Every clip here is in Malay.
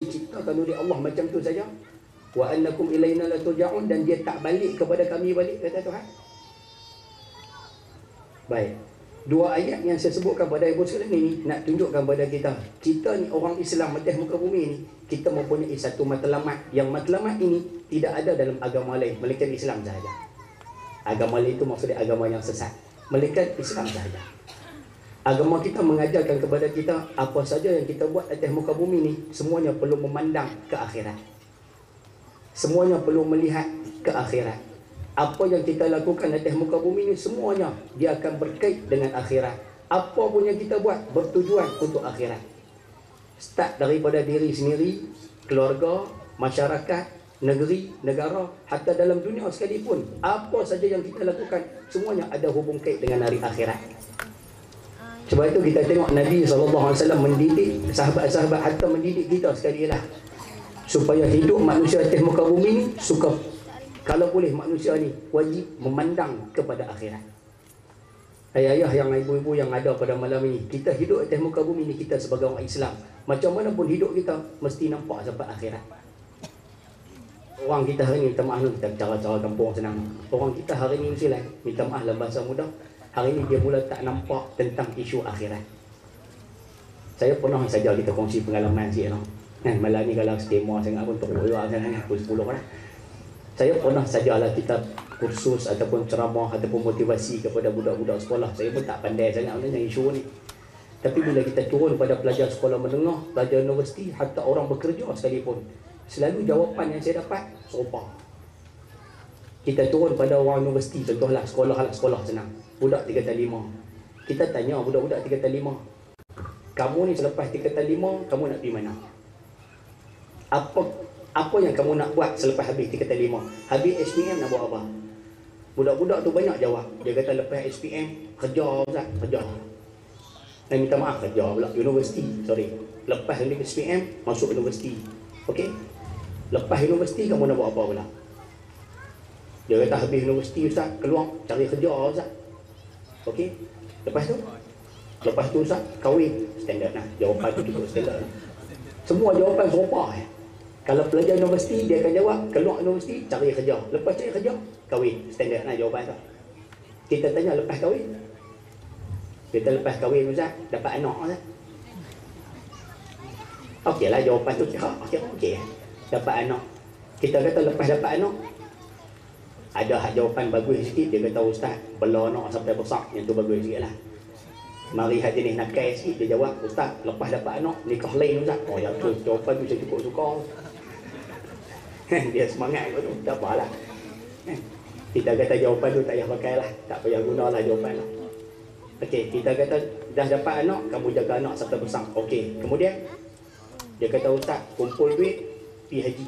diciptakan oleh Allah macam tu saja. Wa annakum ilaina la turja'un, dan dia tak balik kepada kami balik, kata Tuhan. Baik. Dua ayat yang saya sebutkan pada ibu sekalian ini nak tunjukkan pada kita ni orang Islam atas muka bumi ni, kita mempunyai satu matlamat, yang matlamat ini tidak ada dalam agama lain melainkan Islam sahaja. Agama lain itu maksudnya agama yang sesat, melainkan Islam sahaja. Agama kita mengajarkan kepada kita apa saja yang kita buat atas muka bumi ni semuanya perlu memandang ke akhirat. Semuanya perlu melihat ke akhirat. Apa yang kita lakukan atas muka bumi ni semuanya dia akan berkait dengan akhirat. Apa pun yang kita buat bertujuan untuk akhirat. Start daripada diri sendiri, keluarga, masyarakat, negeri, negara, hatta dalam dunia sekalipun. Apa saja yang kita lakukan semuanya ada hubung kait dengan hari akhirat. Sebab itu kita tengok Nabi SAW mendidik sahabat-sahabat, hatta mendidik kita sekali lah, supaya hidup manusia atas muka bumi ni kalau boleh manusia ni wajib memandang kepada akhirat. Ayah-ayah yang ibu-ibu yang ada pada malam ini, kita hidup atas muka bumi ni, kita sebagai orang Islam, macam mana pun hidup kita mesti nampak sampai akhirat. Orang kita hari ni, minta maaf ni, kita cara-cara kampung senang. Orang kita hari ni mesti minta maaf dalam bahasa mudah, hari ni dia mula tak nampak tentang isu akhirat. Saya pernah saja kita kongsi pengalaman sikit lah. Malam ni kalau setiap sangat pun teruk-teruk sangat, pukul 10 lah. Saya pernah sajalah kita kursus ataupun ceramah ataupun motivasi kepada budak-budak sekolah. Saya pun tak pandai sangat dengan isu ni. Tapi bila kita turun pada pelajar sekolah menengah, pelajar universiti, hatta orang bekerja sekalipun, selalu jawapan yang saya dapat serupa. Kita turun pada orang universiti, contohlah sekolah senang, budak tingkatan 5. Kita tanya budak-budak tingkatan 5, kamu ni selepas tingkatan 5, kamu nak pergi mana? Apa yang kamu nak buat selepas habis tingkatan 5? Habis SPM nak buat apa? Budak-budak tu banyak jawab. Dia kata lepas SPM, kerja Ustaz, kerja. Minta maaf, kerja pula, universiti, sorry. Lepas SPM, masuk universiti. Okey? Lepas universiti, kamu nak buat apa pula? Dia kata habis universiti Ustaz, keluar, cari kerja Ustaz. Okey? Lepas tu Ustaz, kahwin. Standard lah. Jawapan tu cukup standard. Semua jawapan serupa. Kalau pelajar universiti, dia akan jawab, keluar universiti, cari kerja. Lepas cari kerja, kahwin. Standard lah jawapan tu. Kita tanya lepas kahwin. Kita lepas kahwin Ustaz, dapat anak Ustaz. Okey lah jawapan tu, okey. Dapat anak. Kita kata lepas dapat anak, ada hak jawapan bagus sikit. Dia kata Ustaz, bela anak sampai besar. Yang tu bagus sikit lah. Mari hak jenis nakal sikit, dia jawab, Ustaz, lepas dapat anak, nikah lain Ustaz. Oh yang tu, jawapan tu saya cukup suka. Dia semangat tu, tak apalah. Kita kata jawapan tu tak payah pakai lah, tak payah gunalah jawapan lah. Okey, kita kata dah dapat anak, kamu jaga anak sampai besar. Okey, kemudian dia kata Ustaz, kumpul duit, pergi haji.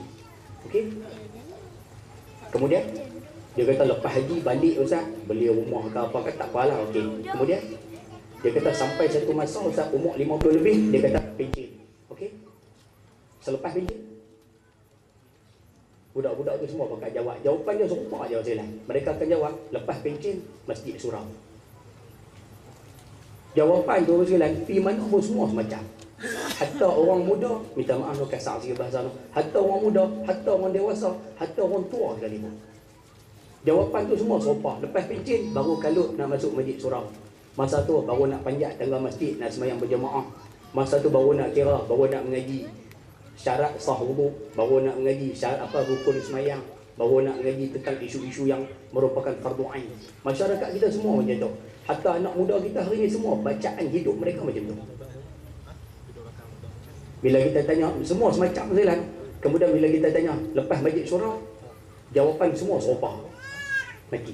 Okey. Kemudian dia kata lepas haji balik Ustaz, beli rumah ke apa ke, tak apalah. Okey. Kemudian dia kata sampai satu masa Ustaz umur 50 lebih, dia kata pencen. Okey. Selepas pencen, budak-budak tu semua pakai jawab. Jawapan dia serupa je saya. Mereka akan jawab, lepas pencen masjid surau. Jawapan tu sekalian, pergi mana pun semua semacam. Hatta orang muda, minta maaf tu kasar sikit bahasa tu. Hatta orang muda, hatta orang dewasa, hatta orang tua sekalipun. Jawapan tu semua serupa. Lepas pencen, baru kalut nak masuk masjid surau. Masa tu baru nak panjat tangga masjid, nak sembahyang berjemaah. Masa tu baru nak kira, baru nak mengaji syarat sah wuduk, baru nak mengaji syarat apa rukun sembahyang, baru nak mengaji tentang isu-isu yang merupakan fardu ain. Masyarakat kita semua macam tu. Hatta anak muda kita hari ni semua bacaan hidup mereka macam tu. Bila kita tanya, semua semacam Zelan. Kemudian bila kita tanya, lepas masjid surau, jawapan semua serupa. Mati.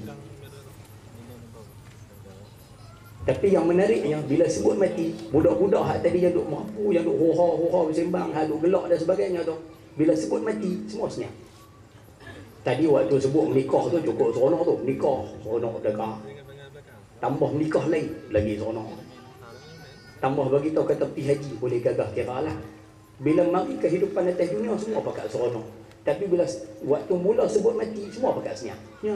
Tapi yang menariknya, bila sebut mati, budak-budak hak tadi yang duk mampu, yang duk hoha-hoha bersembang, hak duk gelak dan sebagainya tu, bila sebut mati, semua senyap. Tadi waktu sebut menikah tu cukup seronok tu, menikah, seronok dekah. Tambah menikah lain, lagi seronok. Tambah bagi tahu kata pergi haji, boleh gagah kira lah. Bila mari kehidupan atas dunia, semua pakat seronok. Tapi bila waktu mula sebut mati, semua pakat senyap. Ya.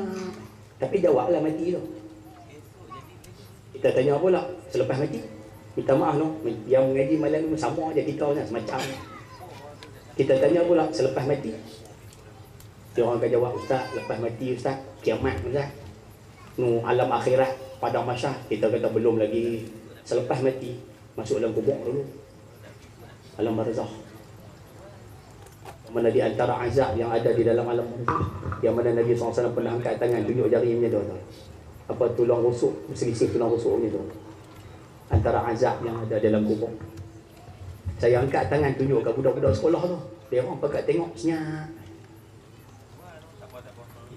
Tapi jawablah mati tu. Kita tanya pula, selepas mati, minta maaf no, yang mengaji malam ni sama aja kita semacam. Kita tanya pula selepas mati. Dia orang akan jawab, ustaz, lepas mati ustaz, kiamat ustaz. Alam akhirat, padang mahsyar. Kita kata belum lagi. Selepas mati, masuk dalam kubur dulu. Alam barzakh. Mana di antara azab yang ada di dalam alam barzakh, yang mana Nabi SAW pernah angkat tangan, tunjuk jari macam tu. Apa tulang rusuk, selisih tulang rusuk macam tu. Antara azab yang ada dalam kubur. Saya angkat tangan tunjuk kat budak-budak sekolah tu. Dia orang pakat tengok senyap.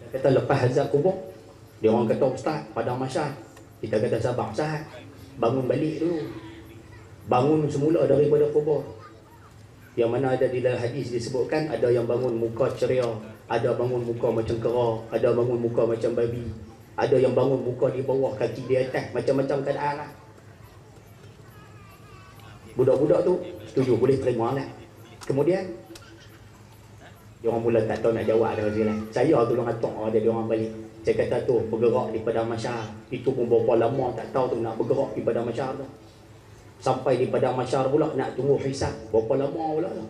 Kita kata lepas azab kubur, dia orang kata ustaz, padang mahsyar. Kita kata sabar ustaz, bangun balik dulu. Bangun semula daripada kubur. Yang mana ada di dalam hadis disebutkan, ada yang bangun muka ceria, ada bangun muka macam kera, ada bangun muka macam babi, ada yang bangun muka di bawah, kaki di atas, macam-macam keadaan lah. Budak-budak tu setuju, boleh terima lah. Kemudian dia orang mula tak tahu nak jawab dah sekalian. Saya tolong atok ada dia orang balik. Saya kata tu bergerak di padang mahsyar. Itu pun berapa lama tak tahu tu nak bergerak di padang mahsyar tu. Sampai di padang mahsyar pula nak tunggu hisab. Berapa lama pula tu.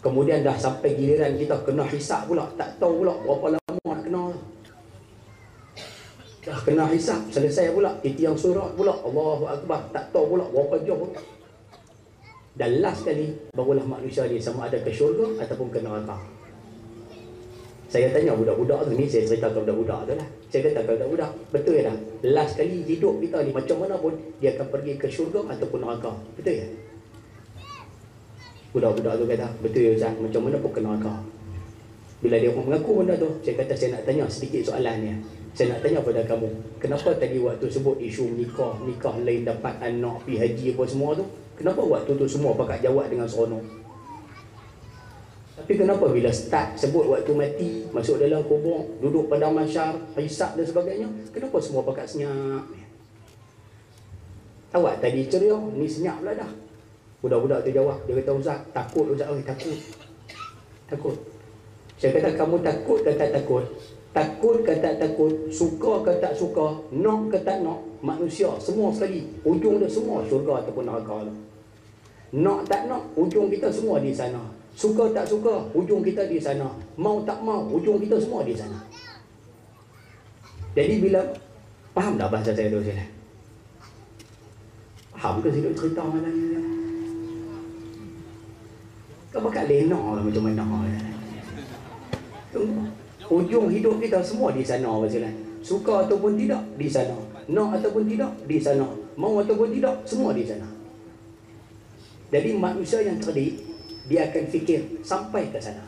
Kemudian dah sampai giliran kita kena hisab pula. Tak tahu pula berapa lama nak kena tu. Dah kena hisab, selesai pula. Titiang surat pula. Allahu Akbar. Tak tahu pula berapa jauh pula. Dan last kali, barulah manusia ni sama ada ke syurga ataupun ke neraka. Saya tanya budak-budak tu ni, saya cerita ke budak-budak tu lah. Saya kata ke budak-budak, betul ya dah? Last kali hidup kita ni macam mana pun, dia akan pergi ke syurga ataupun neraka. Betul ya? Budak-budak tu kata, betul ya Ustaz, macam mana pun ke neraka. Bila dia pun mengaku benda tu, saya kata saya nak tanya sedikit soalan ni. Saya nak tanya pada kamu, kenapa tadi waktu sebut isu nikah lain dapat anak, pergi haji apa semua tu, kenapa waktu tu semua pakat jawab dengan seronok? Tapi kenapa bila start sebut waktu mati, masuk dalam kubur, duduk padang mahsyar, hisab dan sebagainya, kenapa semua pakat senyap? Awak tadi ceria, ni senyap pula dah. Budak-budak tu jawab, dia kata Ustaz, takut Ustaz, takut. Saya kata kamu takut ke tak takut? Takut ke tak takut, suka ke tak suka, nak ke tak nak, manusia semua sekali, ujung dia semua syurga ataupun neraka. Nak tak nak, ujung kita semua di sana. Suka tak suka, ujung kita di sana. Mau tak mau, ujung kita semua di sana. Jadi bila faham dah bahasa saya tu sila? Faham ke saya cerita malam ni? Kau bakal lena lah macam mana tunggu. Ujung hidup kita semua di sana Pak. Suka ataupun tidak, di sana. Nak ataupun tidak, di sana. Mau ataupun tidak, semua di sana. Jadi manusia yang cerdik, dia akan fikir sampai ke sana.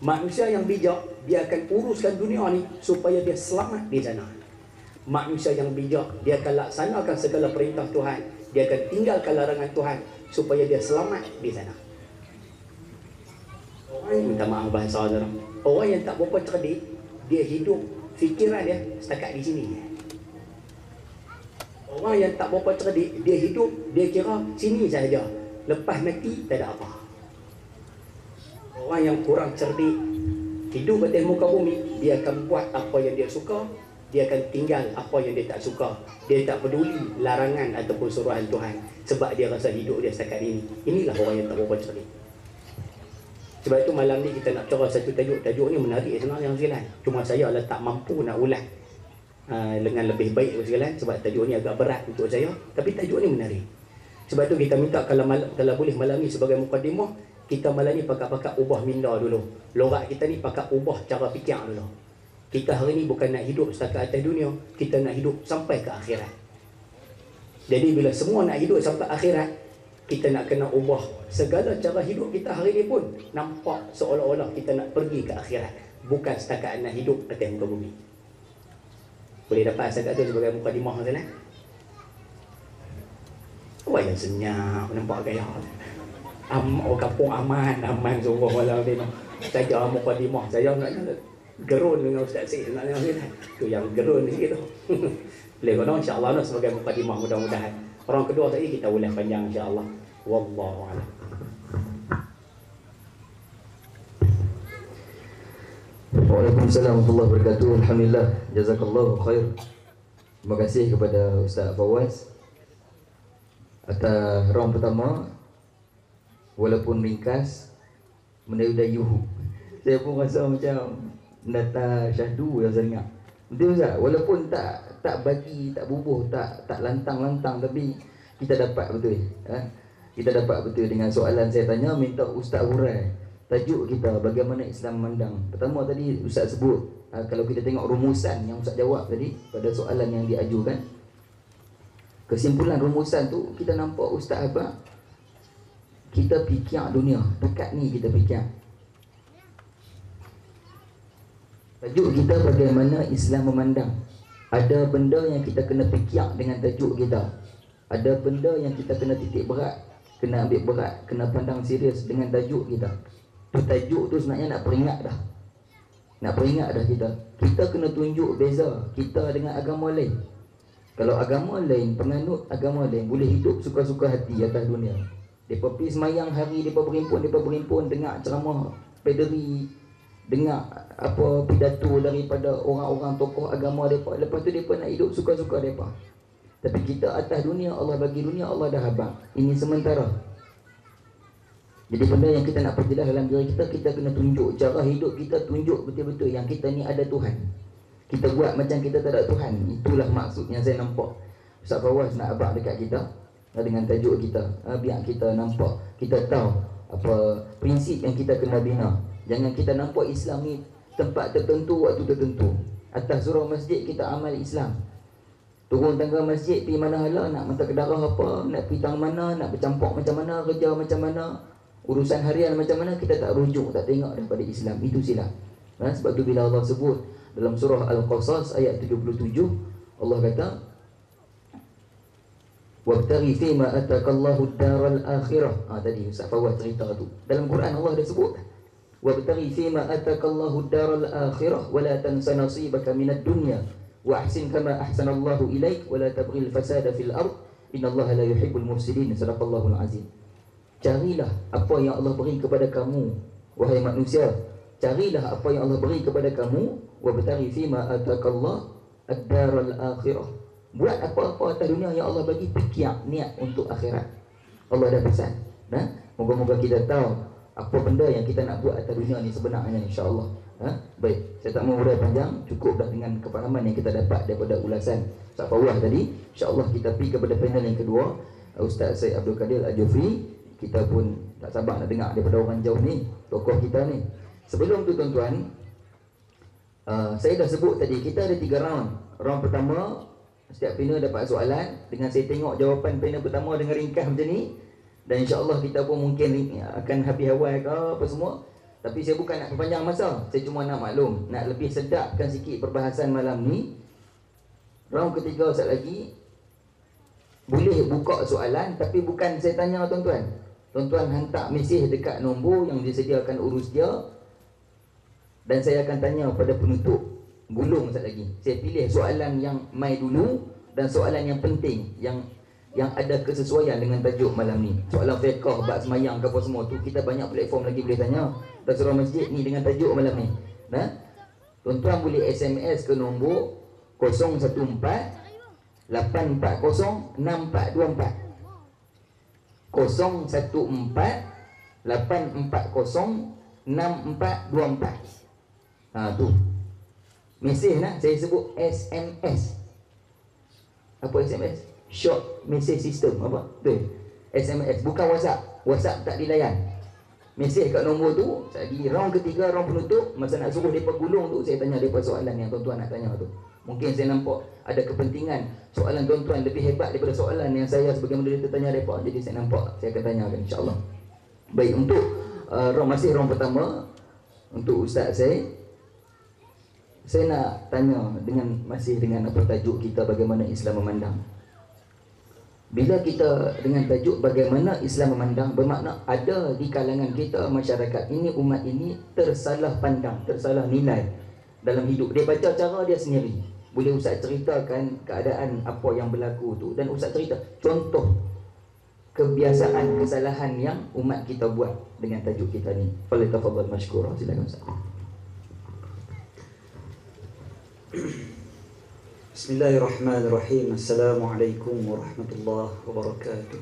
Manusia yang bijak, dia akan uruskan dunia ni supaya dia selamat di sana. Manusia yang bijak, dia akan laksanakan segala perintah Tuhan. Dia akan tinggalkan larangan Tuhan supaya dia selamat di sana. Minta maaf bahasa orang. Orang yang tak berapa cerdik, dia hidup fikiran dia setakat di sini. Orang yang tak berapa cerdik, dia hidup, dia kira sini saja. Lepas mati tak ada apa. Orang yang kurang cerdik, hidup atas muka bumi, dia akan buat apa yang dia suka, dia akan tinggal apa yang dia tak suka. Dia tak peduli larangan ataupun suruhan Tuhan, sebab dia rasa hidup dia setakat ini. Inilah orang yang tak berapa cerdik. Sebab itu malam ni kita nak cara satu tajuk. Tajuk ni menarik sebenarnya sekalian. Cuma saya lah tak mampu nak ulas dengan lebih baik sekalian. Sebab tajuk ni agak berat untuk saya. Tapi tajuk ni menarik. Sebab tu kita minta kalau boleh malam ni sebagai mukadimah, kita malam ni pakat-pakat ubah minda dulu. Lorak kita ni pakat ubah cara fikir dulu. Kita hari ni bukan nak hidup setakat atas dunia. Kita nak hidup sampai ke akhirat. Jadi bila semua nak hidup sampai akhirat, kita nak kena ubah segala cara hidup kita hari ni pun nampak seolah-olah kita nak pergi ke akhirat, bukan setakat nak hidup atas muka bumi. Boleh dapat setakat tu sebagai mukadimah sana. Awak yang senyap, nampak gaya orang kampung aman sungguh malam ni. Saja mukadimah saya nak gerun dengan Ustaz Syed nak tu yang gerun sikit tu. Boleh kono insya-Allah sebagai mukadimah, mudah-mudahan. Orang kedua tadi kita ulas panjang insya-Allah. Wallahu a'lam. Waalaikumsalam warahmatullahi wabarakatuh. Alhamdulillah, jazakallahu khair. Terima kasih kepada Ustaz Fawaz atas round pertama walaupun ringkas, mendayu-dayuh. Saya pun rasa macam Nata Syahdu yang saya ingat. Betul Ustaz? Walaupun tak bagi, tak bubuh, tak lantang-lantang, tapi kita dapat betul. Kita dapat betul dengan soalan saya tanya, minta Ustaz hurai tajuk kita bagaimana Islam memandang. Pertama tadi Ustaz sebut, kalau kita tengok rumusan yang Ustaz jawab tadi pada soalan yang diajukan, kesimpulan rumusan tu kita nampak Ustaz apa? Kita fikir dunia, dekat ni kita fikir. Tajuk kita bagaimana Islam memandang. Ada benda yang kita kena fikir dengan tajuk kita. Ada benda yang kita kena titik berat, kena ambil berat, kena pandang serius dengan tajuk kita. Tu tajuk tu sebenarnya nak peringat dah. Nak peringat dah kita. Kita kena tunjuk beza kita dengan agama lain. Kalau agama lain, penganut agama lain boleh hidup suka-suka hati atas dunia. Depa pergi semayang hari, depa berimpun dengar ceramah pederi, dengar apa pidato daripada orang-orang tokoh agama depa. Lepas tu depa nak hidup suka-suka depa. Tapi kita atas dunia, Allah bagi dunia, Allah dah habaq. Ini sementara. Jadi benda yang kita nak perjelas dalam diri kita, kita kena tunjuk cara hidup kita, tunjuk betul-betul yang kita ni ada Tuhan. Kita buat macam kita tak ada Tuhan. Itulah maksud yang saya nampak Ustaz Fawaz nak abang dekat kita dengan tajuk kita. Biar kita nampak, kita tahu apa prinsip yang kita kena bina. Jangan kita nampak Islam ni tempat tertentu, waktu tertentu. Atas surau masjid kita amal Islam, turun tangga masjid pergi mana hala, nak mata kedarah apa, nak pergi tang mana, nak bercampur macam mana, kerja macam mana, urusan harian macam mana, kita tak rujuk, tak tengok daripada Islam. Itu silap. Sebab tu bila Allah sebut dalam surah Al-Qasas ayat 77, Allah kata wabtaghi fima atakallahu ad-daral akhirah. Tadi Ustaz Fawaz cerita tu. Dalam Quran Allah dah sebut wabtaghi fima atakallahu ad-daral akhirah wa la tansa nasibaka minad dunya wa ahsin kama ahsanallahu ilaik wa la tabghil fasada fil ard innallaha la yuhibbul mufsidin. Sadaqallahul azim. Carilah apa yang Allah beri kepada kamu wahai manusia. Carilah apa yang Allah beri kepada kamu, wabtaghi fima atakallahu ad-daral akhirah. Buat apa-apa atas dunia yang Allah bagi, fikir niat untuk akhirat. Allah dah pesan. Moga-moga kita tahu apa benda yang kita nak buat atas dunia ni sebenarnya, insya-Allah. Baik, saya tak mau urai panjang, cukup dah dengan kefahaman yang kita dapat daripada ulasan Ustaz Fawaz tadi. Insya-Allah kita pergi kepada panel yang kedua, Ustaz Syed Abdul Qadir Al-Jufri. Kita pun tak sabar nak dengar daripada orang jauh ni, tokoh kita ni. Sebelum tu tuan-tuan, saya dah sebut tadi kita ada 3 round. Round pertama, setiap panel dapat soalan. Dengan saya tengok jawapan panel pertama dengan ringkas macam ni, dan insya-Allah kita pun mungkin akan habis awal ke apa semua. Tapi saya bukan nak perpanjang masa, saya cuma nak maklum, nak lebih sedapkan sikit perbahasan malam ni. Round ketiga sekali lagi boleh buka soalan, tapi bukan saya tanya tuan-tuan. Tuan-tuan hantar mesej dekat nombor yang disediakan urus dia, dan saya akan tanya pada penutup. Gulung sekali lagi. Saya pilih soalan yang mai dulu dan soalan yang penting, yang ada kesesuaian dengan tajuk malam ni. Soalan fiqh, bab semayang ke apa semua tu, kita banyak platform lagi boleh tanya. Dan surah masjid ni dengan tajuk malam ni. Tuan-tuan boleh SMS ke nombor 014 840 6424. 014 840 6424. Tu mesej nak saya sebut SMS. Apa SMS? Short message system. Apa? Tu SMS, bukan WhatsApp. WhatsApp tak dilayan. Mesej kat nombor tu. Lagi round ketiga, round penutup, masa nak suruh depa gulung tu, saya tanya depa soalan yang tuan-tuan nak tanya tu. Mungkin saya nampak ada kepentingan soalan tuan-tuan lebih hebat daripada soalan yang saya sebagai moderator tanya depa. Jadi saya nampak saya akan tanyakan, insya-Allah. Baik, untuk round pertama untuk Ustaz saya nak tanya masih dengan apa tajuk kita, bagaimana Islam memandang. Bila kita dengan tajuk bagaimana Islam memandang, bermakna ada di kalangan kita, masyarakat ini, umat ini tersalah pandang, tersalah nilai dalam hidup. Dia baca cara dia sendiri. Boleh Ustaz ceritakan keadaan apa yang berlaku tu, dan Ustaz cerita contoh kebiasaan, kesalahan yang umat kita buat dengan tajuk kita ni. Falyatafaddal mashkura. Silakan Ustaz. Bismillahirrahmanirrahim. Assalamualaikum warahmatullahi wabarakatuh.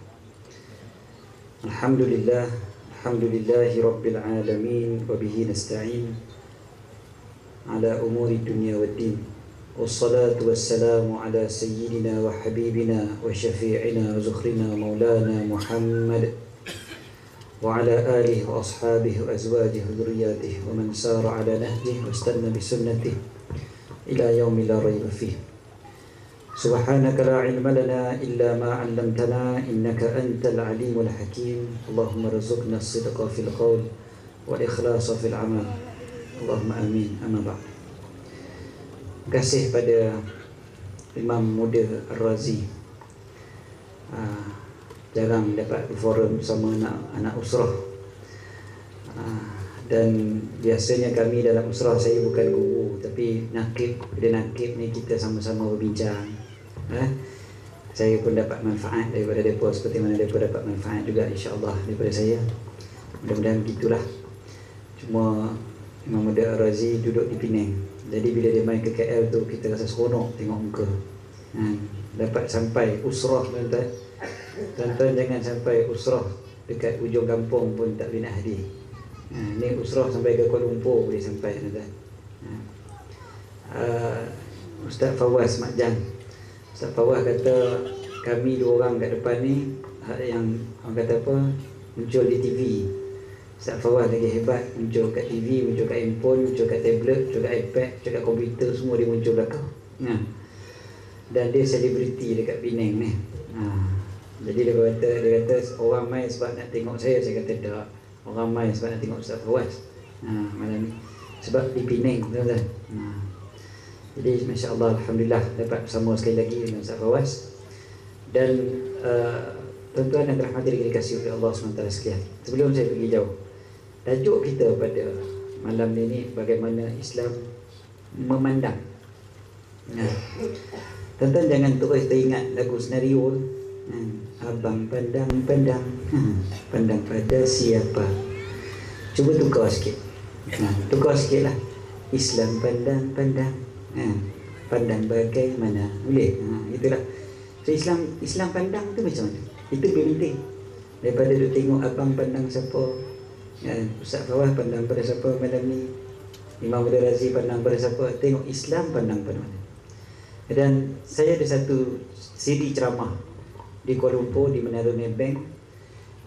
Alhamdulillah, Alhamdulillahi Rabbil Alamin. Wabihi nasta'in ala umuri dunia wa din. Wassalatu wassalamu ala sayyidina wa habibina wa syafi'ina wa zukhrina maulana Muhammad wa ala alihi wa ashabihi wa azwajihi wa dhurriyyatihi wa man sara ala nahjihi wa istanna bi sunnatihi ila yaumi la rayba fihi. Subhanaka la ilma lana illa ma 'allamtana innaka antal alimul hakim. Allahumma rzuqna as-sidqa fil qawl wal ikhlasa fil amal. Allahumma amin. Amma ba'd. Terima kasih pada Imam Muda Ar-Razi. Jarang dapat berforum bersama anak usrah. Dan biasanya kami dalam usrah, saya bukan guru tapi nakib. Pada nakib ni kita sama-sama berbincang. Saya pun dapat manfaat daripada mereka seperti mana mereka dapat manfaat juga insya-Allah daripada saya. Mudah-mudahan begitulah. Cuma Imam Muda Ar-Razi duduk di Penang. Jadi bila dia main ke KL tu kita rasa seronok tengok muka. Dapat sampai usrah tuan-tuan. Tuan-tuan jangan sampai usrah dekat ujung kampung pun tak boleh nak hadir. Ni usrah sampai ke Kuala Lumpur boleh sampai tuan-tuan. Ustaz Fawaz Makjan, Ustaz Fawaz kata kami dua orang kat depan ni yang orang kata apa, muncul di TV. Ustaz Fawaz lagi hebat, muncul kat TV, muncul kat handphone, muncul kat tablet, muncul kat iPad, muncul kat komputer, semua dia muncul belakang. Dan dia selebriti dekat Penang ni. Jadi dia kata orang main sebab nak tengok saya kata tak. Orang main sebab nak tengok Ustaz Fawaz. Malam ni sebab di Penang tuan-tuan. Jadi Masya Allah, Alhamdulillah dapat bersama sekali lagi dengan Ustaz Fawaz. Dan tuan-tuan yang dirahmati dan dikasihi oleh Allah SWT sekalian, sebelum saya pergi jauh, tajuk kita pada malam ini bagaimana Islam memandang. Tuan-tuan jangan terus teringat lagu senario Abang pandang-pandang, pandang pada siapa. Cuba tukar sikit. Tukar sikit lah. Islam pandang-pandang, pandang bagaimana. Boleh? Itulah. So Islam pandang tu macam mana? Itu penting. Daripada duk tengok abang pandang siapa, Ustaz Fawaz pandang pada siapa malam ni, Imam Muda Razi pandang pada siapa, tengok Islam pandang pada mana. Dan saya ada satu CD ceramah di Kuala Lumpur, di Menara Maybank,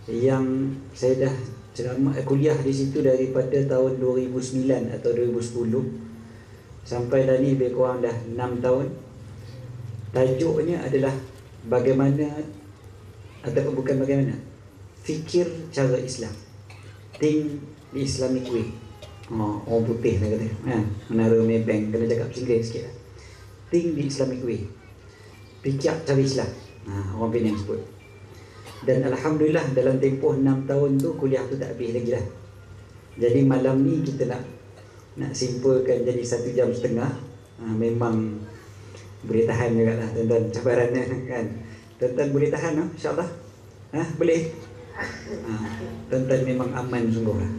yang saya dah ceramah kuliah di situ daripada tahun 2009 atau 2010 sampai dah ni lebih kurang dah 6 tahun. Tajuknya adalah bagaimana, ataupun bukan bagaimana, fikir cara Islam, think the Islamic way. Orang putih lah kata, Menara Maybank, kena cakap singgah sikit lah. Think the Islamic way, fikir cara Islam, orang Penang sebut. Dan Alhamdulillah dalam tempoh 6 tahun tu kuliah tu tak habis lagi lah. Jadi malam ni kita nak simpulkan jadi 1 jam setengah. Memang boleh tahan juga lah tuan-tuan cabarannya kan. Tuan-tuan boleh tahan lah insyaAllah. Boleh? Tuan-tuan memang aman sungguh lah.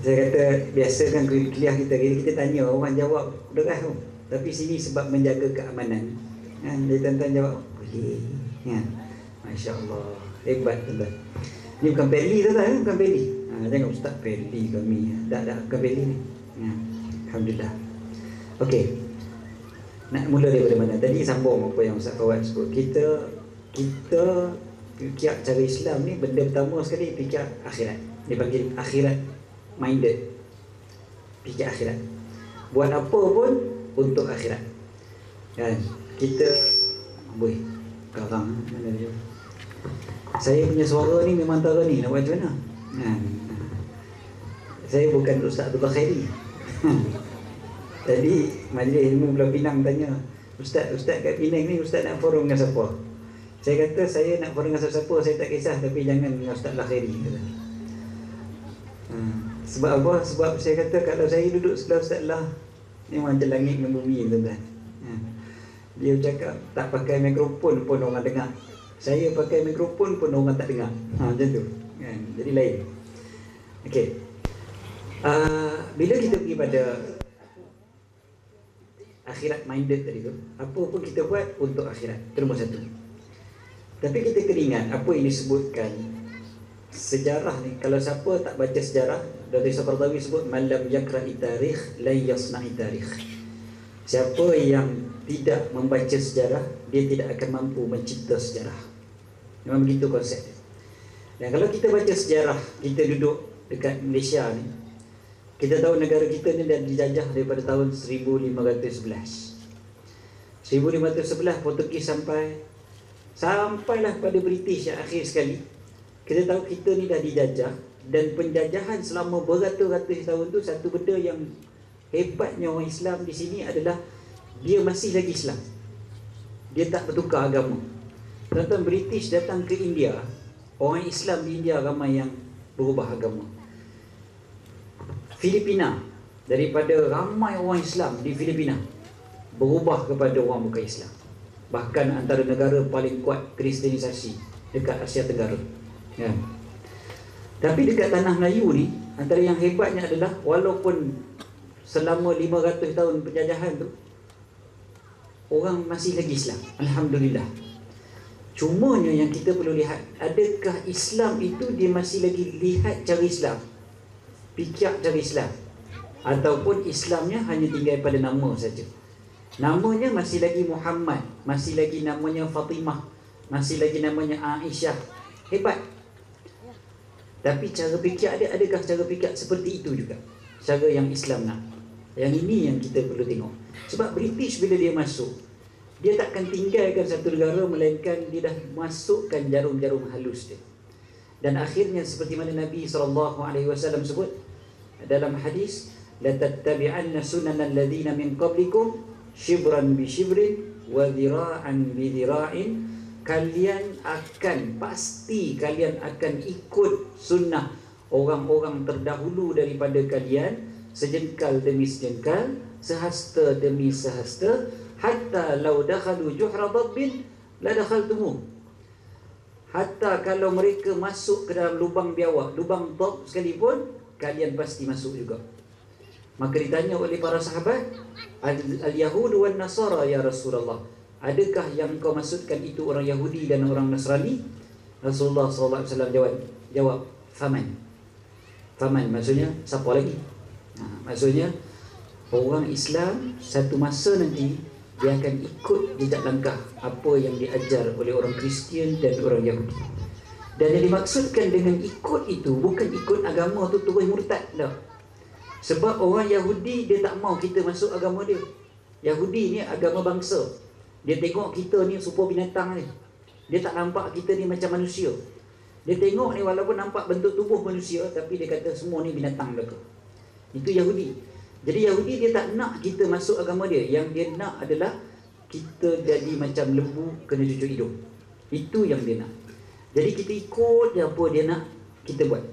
Saya kata biasa kan kuliah kita tanya orang jawab derah tu. Tapi sini sebab menjaga keamanan. Jadi tuan-tuan jawab boleh. Masya Allah, hebat tuan-tuan. Ni bukan Peli tuan-tuan, bukan Peli. Jangan Ustaz Peli kami. Tak, bukan Peli ni. Alhamdulillah. Okey. Nak mula daripada mana? Tadi sambung apa yang Ustaz Fawaz sebut. Kita fikir cara Islam ni, benda pertama sekali fikir akhirat. Dia panggil akhirat minded. Fikir akhirat. Buat apa pun untuk akhirat. Kan? Kita karang mana dia. Saya punya suara ni memang tara ni, nak buat macam mana? Saya bukan Ustaz Abdullah Khairi. Tadi majlis ilmu Pulau Pinang tanya, Ustaz kat Penang ni Ustaz nak forum dengan siapa? Saya kata saya nak forum dengan siapa saya tak kisah, tapi jangan dengan Ustaz Khairi. Sebab apa? Sebab saya kata kalau saya duduk sebelah Ustaz Lah, ni macam langit dengan bumi tuan-tuan. Dia cakap tak pakai mikrofon pun orang dengar. Saya pakai mikrofon pun orang tak dengar. Macam tu kan? Jadi lain. Okey. Bila kita pergi pada akhirat minded tadi tu, apa pun kita buat untuk akhirat, itu nombor satu. Tapi kita kena ingat apa yang disebutkan sejarah ni, kalau siapa tak baca sejarah, Dr. Yusuf Qaradawi sebut malam yakra'i tarikh la yasna'i tarikh. Siapa yang tidak membaca sejarah, dia tidak akan mampu mencipta sejarah. Memang begitu konsep dia. Dan kalau kita baca sejarah, kita duduk dekat Malaysia ni, kita tahu negara kita ni dah dijajah daripada tahun 1511. 1511 Portugis sampailah pada British yang akhir sekali. Kita tahu kita ni dah dijajah, dan penjajahan selama beratus-ratus tahun tu, satu benda yang hebatnya orang Islam di sini adalah dia masih lagi Islam. Dia tak bertukar agama. Tuan-tuan, British datang ke India, orang Islam di India ramai yang berubah agama. Filipina, daripada ramai orang Islam di Filipina, berubah kepada orang bukan Islam. Bahkan antara negara paling kuat kristenisasi dekat Asia Tenggara, ya. Tapi dekat tanah Melayu ni, antara yang hebatnya adalah walaupun selama 500 tahun penjajahan tu, orang masih lagi Islam, alhamdulillah. Cumanya yang kita perlu lihat, adakah Islam itu dia masih lagi lihat cara Islam, fikir cara Islam, ataupun Islamnya hanya tinggal pada nama saja. Namanya masih lagi Muhammad, masih lagi namanya Fatimah, masih lagi namanya Aisyah. Hebat. Tapi cara fikir dia, adakah cara fikir seperti itu juga, cara yang Islam nak? Yang ini yang kita perlu tengok. Sebab British bila dia masuk, dia takkan tinggalkan satu negara, melainkan dia dah masukkan jarum-jarum halus dia. Dan akhirnya seperti mana Nabi SAW sebut dalam hadis, la tattabi'anna sunanal ladina min qablikum shibran bi shibrin wa dhira'an bi dhira'in. Kalian akan, pasti kalian akan ikut sunnah orang-orang terdahulu daripada kalian, sejengkal demi sejengkal, sehasta demi sehasta, hatta law dakhalu juhra dabbin la dakhaltumuh. Hatta kalau mereka masuk ke dalam lubang biawak, lubang dab sekalipun, kalian pasti masuk juga. Maka ditanya oleh para sahabat, al-Yahud wan Nasara ya Rasulullah, adakah yang kau maksudkan itu orang Yahudi dan orang Nasrani? Rasulullah SAW jawab, faman. Faman maksudnya siapa lagi? Maksudnya orang Islam satu masa nanti dia akan ikut jejak langkah apa yang diajar oleh orang Kristian dan orang Yahudi. Dan yang dimaksudkan dengan ikut itu bukan ikut agama tu terus murtad dah. Sebab orang Yahudi dia tak mau kita masuk agama dia. Yahudi ni agama bangsa. Dia tengok kita ni serupa binatang ni. Dia tak nampak kita ni macam manusia. Dia tengok ni walaupun nampak bentuk tubuh manusia, tapi dia kata semua ni binatang belaka. Itu Yahudi. Jadi Yahudi dia tak nak kita masuk agama dia. Yang dia nak adalah kita jadi macam lembu kena cucuk hidung. Itu yang dia nak. Jadi kita ikut dia, apa dia nak kita buat.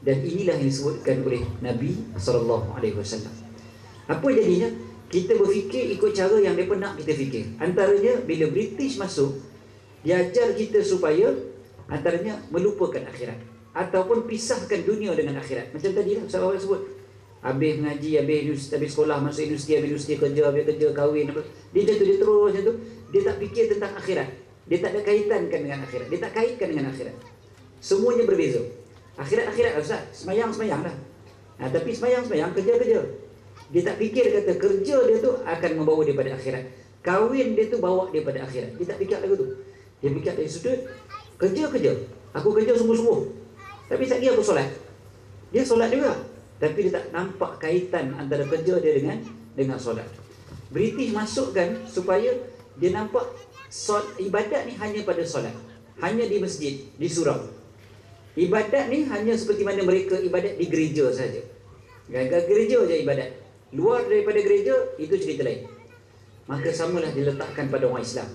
Dan inilah yang disebutkan oleh Nabi SAW. Apa jadinya? Kita berfikir ikut cara yang mereka nak kita fikir. Antaranya bila British masuk, dia ajar kita supaya antaranya melupakan akhirat, ataupun pisahkan dunia dengan akhirat. Macam tadi lah sahabat sebut, habis mengaji, habis sekolah, masuk industri, kerja, kahwin, apa. Dia macam tu, dia terus macam tu. Dia tak fikir tentang akhirat. Dia tak ada kaitankan dengan akhirat. Dia tak kaitkan dengan akhirat. Semuanya berbeza. Akhirat Ustaz, semayang lah. Tapi semayang, kerja. Dia tak fikir kata kerja dia tu akan membawa dia pada akhirat. Kahwin dia tu bawa dia pada akhirat. Dia tak fikir lagu tu. Dia fikir dari sudut kerja. Aku kerja sungguh-sungguh. Tapi sekali aku solat. Dia solat juga. Tapi dia tak nampak kaitan antara kerja dia dengan solat. British masukkan supaya dia nampak ibadat ni hanya pada solat. Hanya di masjid, di surau. Ibadat ni hanya seperti mana mereka ibadat di gereja saja. Gereja je ibadat. Luar daripada gereja, itu cerita lain. Maka samalah diletakkan pada orang Islam.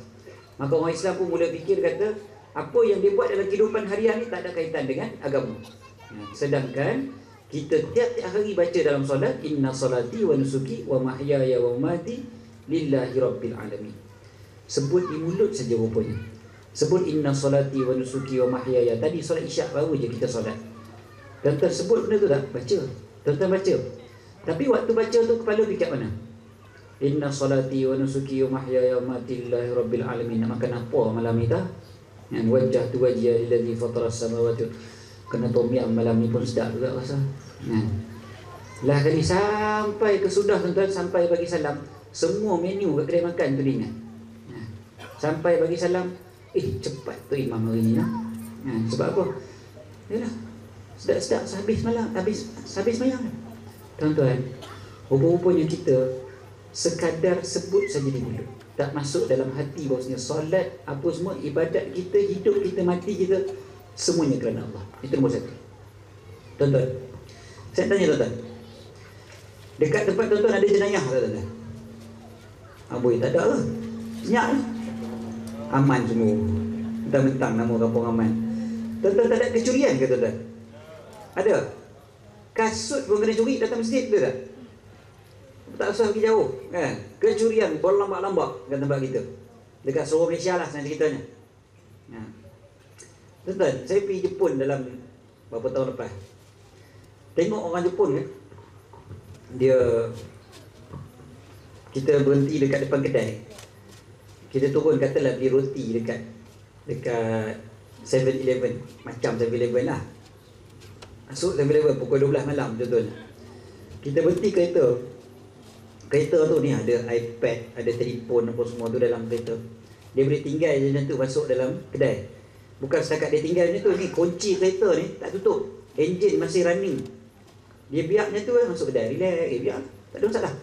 Maka orang Islam pun mula fikir kata, apa yang dia buat dalam kehidupan harian ni tak ada kaitan dengan agama. Sedangkan kita tiap-tiap hari baca dalam solat, inna salati wa nusuki wa mahyaya wa mamati lillahi rabbil alamin. Sebut di mulut saja rupanya. Sebut inna salati wa nusuki wa mahyaya. Tadi solat isyak baru je kita solat. Tuan-tuan sebut benda tu tak? Baca. Tuan-tuan baca. Tapi waktu baca tu kepala fikir mana? Inna salati wa nusuki wa mahyaya wa mamati lillahi rabbil alamin. Nak makan apa malam ni dah? Yang wajjahtu wajhiya lillazi fatara as-samawati. Kena tom yum malam ni pun sedap juga rasa. Lah kali sampai ke sudah tuan-tuan, sampai bagi salam, semua menu kat kedai makan tu dia ingat. Sampai bagi salam, cepat tu imam hari ni lah. Sebab apa? Yalah, sedap-sedap habis malam, habis malam. Tuan-tuan, rupa-rupanya kita sekadar sebut saja di mulut, tak masuk dalam hati bahawasanya solat, apa semua, ibadat kita, hidup kita, mati kita, semuanya kerana Allah. Itu nombor satu. Tuan-tuan, saya tanya tuan-tuan, dekat tempat tuan-tuan ada jenayah tak tuan-tuan? Amboi, tak ada lah, senyap lah, aman semua, mentang-mentang nama kampung aman. Tuan-tuan tak ada kecurian ke tuan-tuan? Ada? Kasut pun kena curi datang masjid, betul tak? Tak usah pergi jauh kan? Kecurian berlambak-lambak kat tempat kita, dekat seluruh Malaysia lah sebenarnya ceritanya. Tuan-tuan, saya pergi Jepun dalam beberapa tahun lepas. Tengok orang Jepun kan, kita berhenti dekat depan kedai, kita turun katalah beli roti dekat 7-Eleven, macam 7-Eleven lah. Masuk 7-Eleven pukul 12 malam tuan-tuan. Kita berhenti kereta tu ni ada iPad, ada telefon apa semua tu dalam kereta. Dia boleh tinggal je macam tu masuk dalam kedai. Bukan setakat dia tinggal macam tu, ni kunci kereta ni tak tutup, enjin masih running. Dia biar macam tu masuk kedai, relax, biar, tak ada masalah.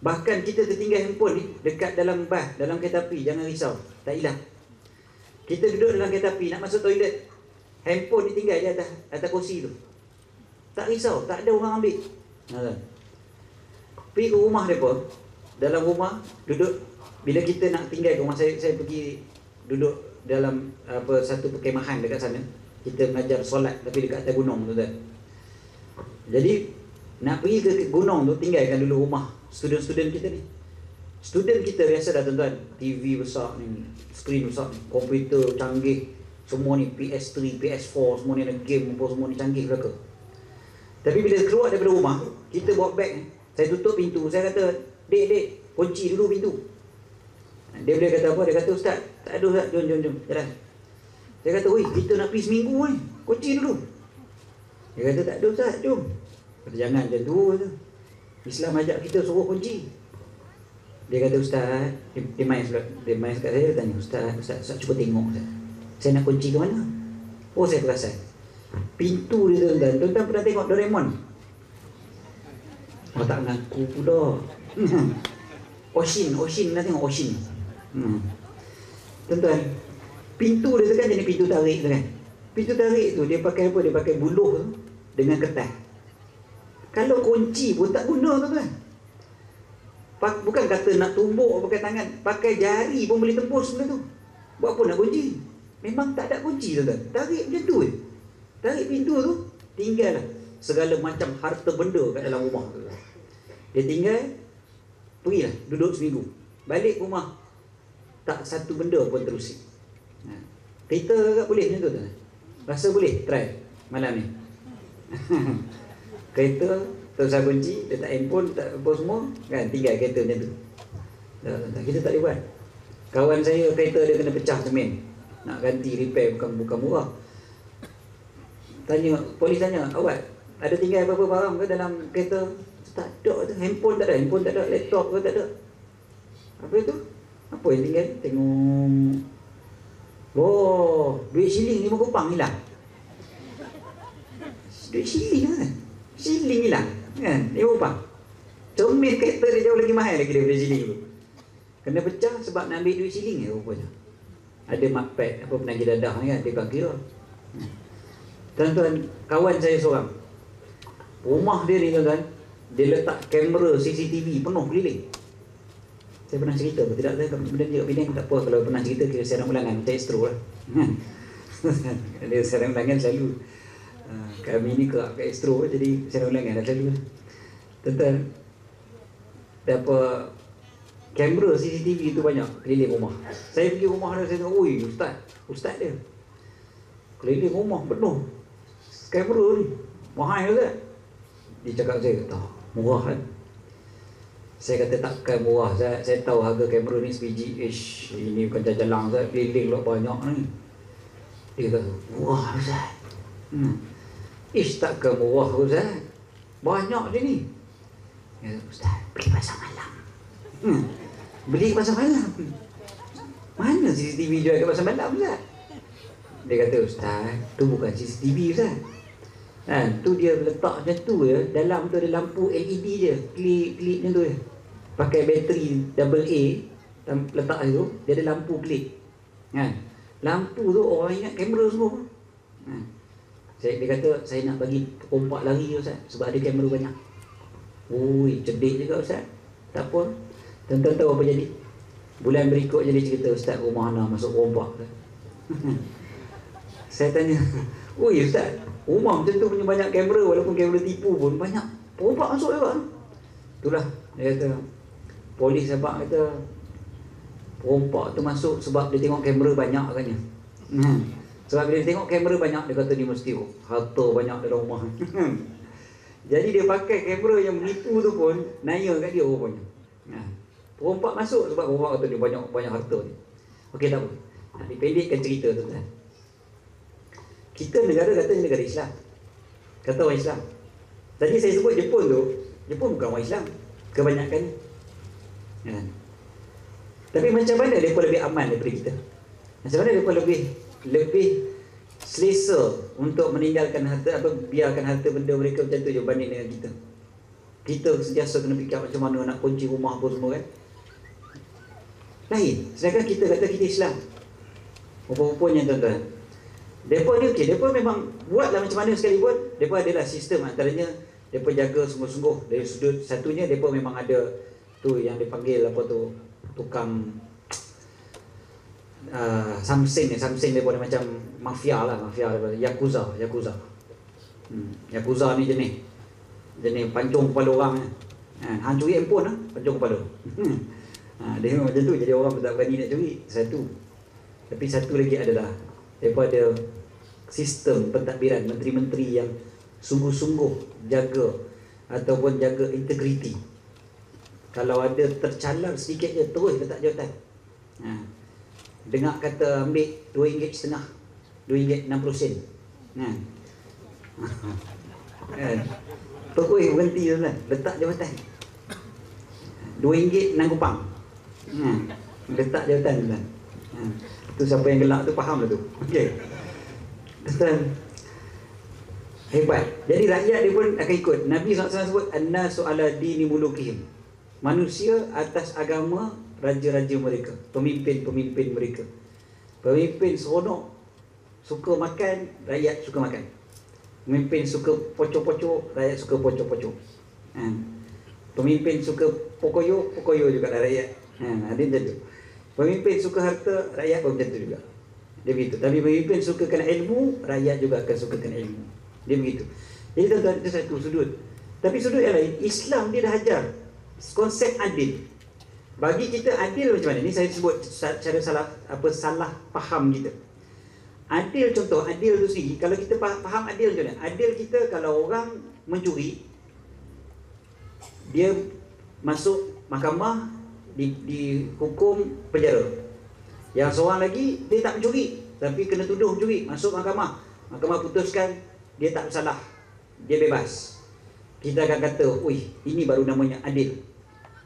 Bahkan kita tertinggal handphone ni dekat dalam bas, dalam kereta api, jangan risau, tak hilang. Kita duduk dalam kereta api nak masuk toilet, handphone ditinggal je atas kursi tu, tak risau, tak ada orang ambil. Pergi ke rumah mereka, dalam rumah duduk, bila kita nak tinggal ke rumah, saya pergi duduk dalam satu perkemahan dekat sana. Kita mengajar solat tapi dekat atas gunung tu kan. Jadi nak pergi ke gunung tu, tinggalkan dulu rumah student-student kita ni. Student kita biasa dah tuan-tuan, TV besar ni, skrin besar, komputer canggih, semua ni PS3, PS4, semua ni ada game apa semua ni canggih mereka. Tapi bila keluar daripada rumah, kita bawa beg ni, saya tutup pintu, saya kata, dek, kunci dulu pintu. Dia boleh kata apa? Dia kata, Ustaz, tak ada Ustaz, jom, jalan. Saya kata, oi, kita nak pergi seminggu ni, kunci dulu. Dia kata, tak ada Ustaz, jom. Kata, jangan macam tu. Islam ajak kita suruh kunci. Dia kata, Ustaz, dia main dekat saya, dia tanya, Ustaz, cuba tengok Ustaz. Saya nak kunci ke mana? Oh, saya perasan. Pintu dia tuan-tuan pernah tengok Doraemon? Oh, tak mengaku pula. Oshin, nak tengok Oshin. Tuan-tuan, pintu dia tu kan jenis pintu tarik tu kan. Pintu tarik tu dia pakai apa? Dia pakai buluh tu dengan kertas. Kalau kunci pun tak guna tuan-tuan. Bukan kata nak tumbuk pakai tangan, pakai jari pun boleh tembus benda tu. Buat apa nak kunci? Memang tak ada kunci tuan-tuan. Tarik macam tu je. Tarik pintu tu, tinggallah segala macam harta benda kat dalam rumah tu. Dia tinggal, pergilah, duduk seminggu. Balik rumah, tak satu benda pun terusik. Kereta agak boleh macam tu tuan. Rasa boleh? Try malam ni. Kereta, terus kunci, letak handphone, tak apa semua, kan, tinggal kereta macam tu. Kita tak boleh buat. Kawan saya, kereta dia kena pecah semen, nak ganti, repair, bukan murah. Polis tanya, awak ada tinggal apa-apa barang ke dalam kereta? Tak ada tu, handphone tak ada, laptop ke tak ada. Apa itu? Apa yang tinggal? Tengok. Oh, duit shilling 5 kopang hilang. Duit shilling kan? Shilling hilang kan? 5 kopang. Cermin kereta dia jauh lagi mahal lagi daripada shilling tu. Kena pecah sebab nak ambil duit shilling rupanya. Ada markpad, apa penagih dadah ni kan, dia kira. Tuan-tuan, kawan saya seorang, rumah dia ni tuan-tuan, dia letak kamera CCTV penuh keliling. Saya pernah cerita ke tidak? Saya benda ni kat Penang tak apa, kalau pernah cerita kira siaran ulangan, macam Astro lah. Dia siaran ulangan selalu. Kami ni kerap kat Astro, jadi siaran ulangan dah selalu. Tuan-tuan, dapat kamera CCTV itu banyak keliling rumah. Saya pergi rumah dia, saya tengok, oi, ustaz dia keliling rumah penuh kamera ni, mahal ke? Dia cakap saya, tak, murah kan? Saya kata takkan murah, saya tahu harga kamera ni sebiji, ini bukan jalan-jalan, saya keliling lah banyak ni. Dia kata, murah Ustaz. Ish, takkan murah Ustaz. Banyak dia ni. Ya, Ustaz, beli pasar malam. Beli pasar malam. Mana CCTV jual kat pasar malam Ustaz? Dia kata, Ustaz, tu bukan CCTV Ustaz. Tu dia letak macam tu je. Dalam tu ada lampu LED je. Klip macam tu je. Pakai bateri AA letak tu, dia ada lampu klip. Lampu tu orang ingat kamera semua. Dia kata, saya nak bagi pompak lari Ustaz, sebab ada kamera banyak. Ui, cerdik juga Ustaz. Tak apa. Tuan-tuan tahu apa jadi? Bulan berikut jadi cerita, Ustaz, rumah Ana masuk pompak. Saya tanya, ui Ustaz, rumah macam tu punya banyak kamera, walaupun kamera tipu pun banyak pompak masuk juga. Itulah, dia kata, polis Sabak kata, pompak tu masuk sebab dia tengok kamera banyak katanya. Sebab bila dia tengok kamera banyak, dia kata dia mesti harta banyak dalam rumah. Jadi dia pakai kamera yang menipu tu pun naya kat dia rupanya. Perompak masuk sebab perompak kata dia banyak harta ni. Okey, tak apa. Nak dipendekkan cerita tu kan. Kita negara katanya negara Islam. Kata orang Islam. Tadi saya sebut Jepun tu, Jepun bukan orang Islam kebanyakan. Tapi macam mana mereka lebih aman daripada kita? Macam mana mereka lebih selesa untuk meninggalkan harta atau biarkan harta benda mereka macam tu je berbanding dengan kita. Kita sentiasa kena fikir macam mana nak kunci rumah apa semua kan. Lain. Sedangkan kita kata kita Islam. Rupa-rupanya tuan-tuan, mereka ni okey, mereka memang buatlah macam mana sekalipun, mereka adalah sistem antaranya mereka jaga sungguh-sungguh. Dari sudut satunya mereka memang ada tu yang dipanggil apa tu, tukang something daripada macam mafia daripada Yakuza. Yakuza ni jenis pancung kepala orang hang curi handphone pancung kepala. Dia memang macam tu, jadi orang tak berani nak curi. Satu. Tapi satu lagi adalah daripada sistem pentadbiran menteri-menteri yang sungguh-sungguh jaga ataupun jaga integriti. Kalau ada tercalar sedikit je, terus letak jawatan. Dengar kata ambil RM2.50, RM2.60. Terus berhenti je lah, letak jawatan. RM2 6 kupang. Letak jawatan je lah. Tu siapa yang gelak tu faham lah tu. Okey. Dan hebat. Jadi rakyat dia pun akan ikut. Nabi SAW sebut an-nasu ala dini mulukihim. Manusia atas agama raja-raja mereka, pemimpin-pemimpin mereka. Pemimpin seronok, suka makan, rakyat suka makan. Pemimpin suka pocok-pocok, rakyat suka pocok-pocok. Pemimpin suka pokoyo juga rakyat. Ada macam tu. Pemimpin suka harta, rakyat pun macam tu juga. Dia begitu. Tapi pemimpin sukakan ilmu, rakyat juga akan sukakan ilmu. Dia begitu. Jadi tuan-tuan, itu satu sudut. Tapi sudut yang lain, Islam dia dah ajar konsep adil. Bagi kita adil macam mana? Ni saya sebut cara salah faham kita. Adil, contoh adil tu sendiri, kalau kita faham adil macam mana? Adil kita kalau orang mencuri, dia masuk mahkamah, dihukum penjara. Yang seorang lagi dia tak mencuri tapi kena tuduh mencuri, masuk mahkamah. Mahkamah putuskan dia tak bersalah, dia bebas. Kita akan kata, "Ui, ini baru namanya adil."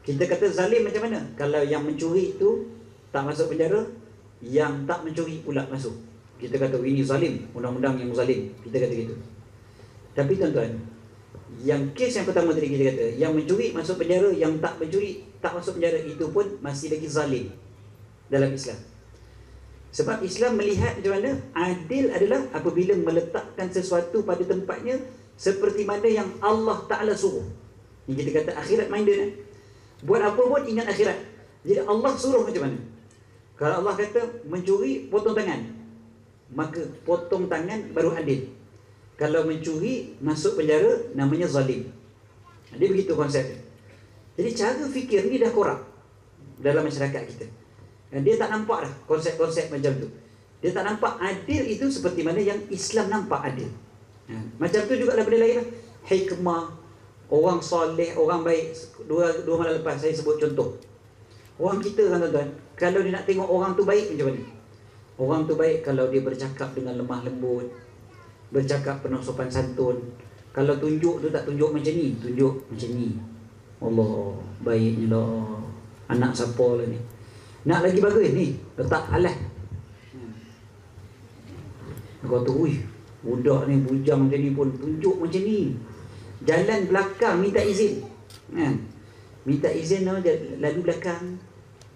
Kita kata zalim macam mana? Kalau yang mencuri itu tak masuk penjara, yang tak mencuri pula masuk. Kita kata ini zalim, undang-undang yang zalim. Kita kata gitu. Tapi tuan-tuan, yang kes yang pertama tadi kita kata, yang mencuri masuk penjara, yang tak mencuri tak masuk penjara, itu pun masih lagi zalim dalam Islam. Sebab Islam melihat macam mana adil adalah apabila meletakkan sesuatu pada tempatnya seperti mana yang Allah Ta'ala suruh. Ini kita kata akhirat minded. Buat apa pun ingat akhirat. Jadi Allah suruh macam mana. Kalau Allah kata mencuri, potong tangan, maka potong tangan baru adil. Kalau mencuri, masuk penjara, namanya zalim. Dia begitu konsepnya. Jadi cara fikir ni dah korak dalam masyarakat kita. Dia tak nampak dah konsep-konsep macam tu. Dia tak nampak adil itu seperti mana yang Islam nampak adil. Macam tu juga lah benda lain lah. Hikmah, orang soleh, orang baik. Dua malam lepas saya sebut contoh. Orang kita kan tuan-tuan, kalau dia nak tengok orang tu baik macam mana? Orang tu baik kalau dia bercakap dengan lemah lembut, bercakap penuh sopan santun. Kalau tunjuk tu tak tunjuk macam ni, tunjuk macam ni. Allah, baiknya lah. Anak siapa lah ni? Nak lagi bagus ni, letak alas. Kau tu, budak ni bujang macam ni pun tunjuk macam ni. Jalan belakang minta izin. Kan? Minta izin lalu belakang.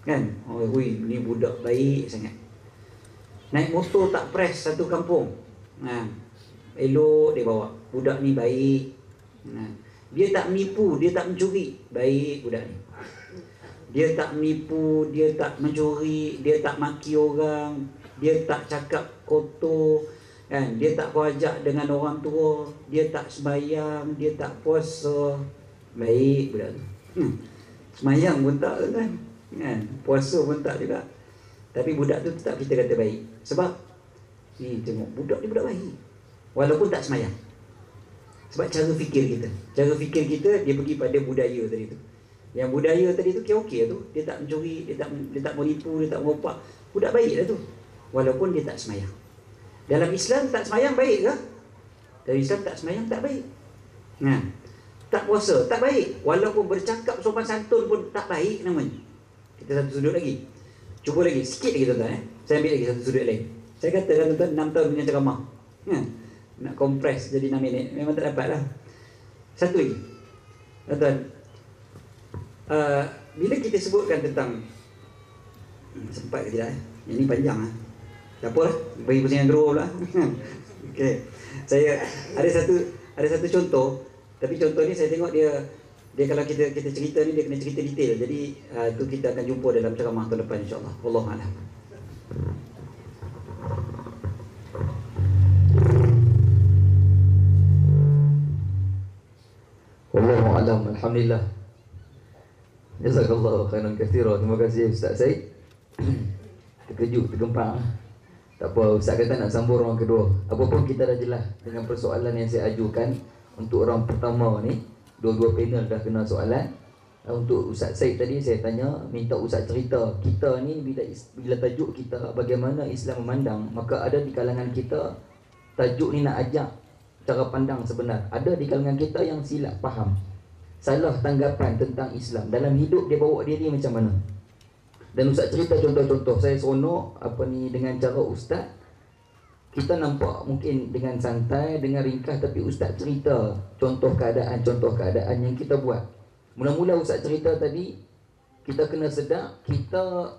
Kan? Oh, ni budak baik sangat. Naik motor tak press satu kampung. Elok dia bawa. Budak ni baik. Dia tak menipu, dia tak mencuri. Baik budak ni. Dia tak menipu, dia tak mencuri, dia tak maki orang, dia tak cakap kotor, kan? Dia tak berajak dengan orang tua, dia tak sembahyang, dia tak puasa. Baik budak tu. Sembahyang pun tak kan? Puasa pun tak juga. Tapi budak tu tetap kita kata baik. Sebab ni tengok budak ni budak baik. Walaupun tak sembahyang. Sebab cara fikir kita. Cara fikir kita dia pergi pada budaya tadi tu. Yang budaya tadi tu okey tu. Dia tak mencuri, dia tak menipu, dia tak meropak. Budak baik lah tu. Walaupun dia tak sembahyang. Dalam Islam tak sembahyang baik ke? Dalam Islam tak sembahyang tak baik. Tak puasa tak baik. Walaupun bercakap sopan santun pun tak baik namanya. Kita satu sudut lagi. Cuba lagi, sikit lagi tuan-tuan. Saya ambil lagi satu sudut lain. Saya kata kan tuan-tuan 6 tahun punya ceramah. Nak kompres jadi 6 minit memang tak dapat lah. Satu lagi tuan-tuan, bila kita sebutkan tentang sempat ke tidak ini panjang lah. Tak apa lah, bagi pusingan draw pula. Okay. Saya ada satu contoh. Tapi contoh ni saya tengok dia kalau kita cerita ni dia kena cerita detail. Jadi tu kita akan jumpa dalam ceramah tahun depan insya-Allah. Wallahu a'lam. Wallahu a'lam. Alhamdulillah. Jazakallahu khairan katsira. Terima kasih Ustaz Said. Terkejut, tergempar. Tak apa, Ustaz kata nak sambung orang kedua. Apapun kita dah jelas dengan persoalan yang saya ajukan. Untuk orang pertama ni, dua-dua panel dah kena soalan. Untuk Ustaz Said tadi saya tanya, minta Ustaz cerita. Kita ni bila tajuk kita bagaimana Islam memandang, maka ada di kalangan kita tajuk ni nak ajak cara pandang sebenar. Ada di kalangan kita yang silap faham, salah tanggapan tentang Islam. Dalam hidup dia bawa diri macam mana. Dan Ustaz cerita contoh-contoh. Saya seronok dengan cara Ustaz. Kita nampak mungkin dengan santai, dengan ringkas, tapi Ustaz cerita contoh keadaan yang kita buat. Mula-mula Ustaz cerita tadi, kita kena sedar kita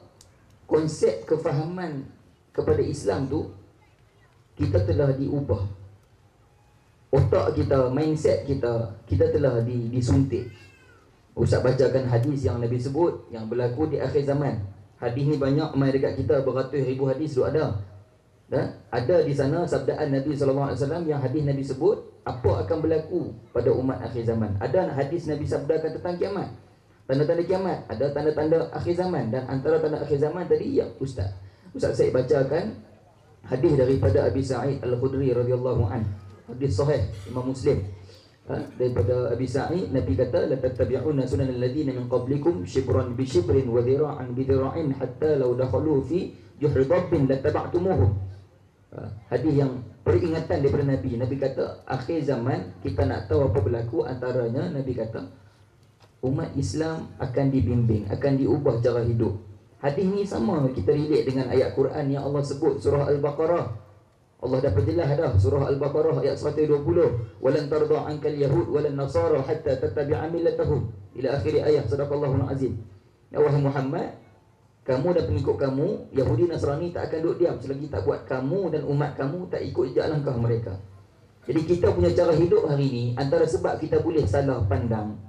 konsep kefahaman kepada Islam tu kita telah diubah. Otak kita, mindset kita telah disuntik. Ustaz bacakan hadis yang Nabi sebut yang berlaku di akhir zaman. Hadis ni banyak mai dekat kita, beratus ribu hadis tu ada. Dan ada di sana sabdaan Nabi SAW yang hadis Nabi sebut apa akan berlaku pada umat akhir zaman. Ada hadis Nabi sabdakan tentang kiamat, tanda-tanda kiamat, ada tanda-tanda akhir zaman. Dan antara tanda akhir zaman tadi yang Ustaz Said bacakan hadis daripada Abi Sa'id Al-Khudri radhiyallahu anhu. Hadis sahih Imam Muslim. Daripada Abi Sa'id, Nabi kata la tattabi'una sunanal ladina min qablikum shibran bi shibrin wa dhira'an bi dhira'in hatta law dakhalu fi juhri dabbin lattaba'tumuhum. Hadis yang peringatan daripada Nabi. Nabi kata akhir zaman kita nak tahu apa berlaku. Antaranya Nabi kata umat Islam akan dibimbing, akan diubah cara hidup. Hadis ni sama kita relate dengan ayat Quran yang Allah sebut surah Al-Baqarah. Allah dah perjelas dah surah Al-Baqarah ayat 120, walan tarda ankal yahud walan nasara hatta tattabi'a millatahum ila akhir ayat. Sadaqallahul azim. Ya wahai Muhammad, kamu dan pengikut kamu Yahudi Nasrani tak akan duduk diam selagi tak buat kamu dan umat kamu tak ikut jejak langkah mereka. Jadi kita punya cara hidup hari ni antara sebab kita boleh salah pandang,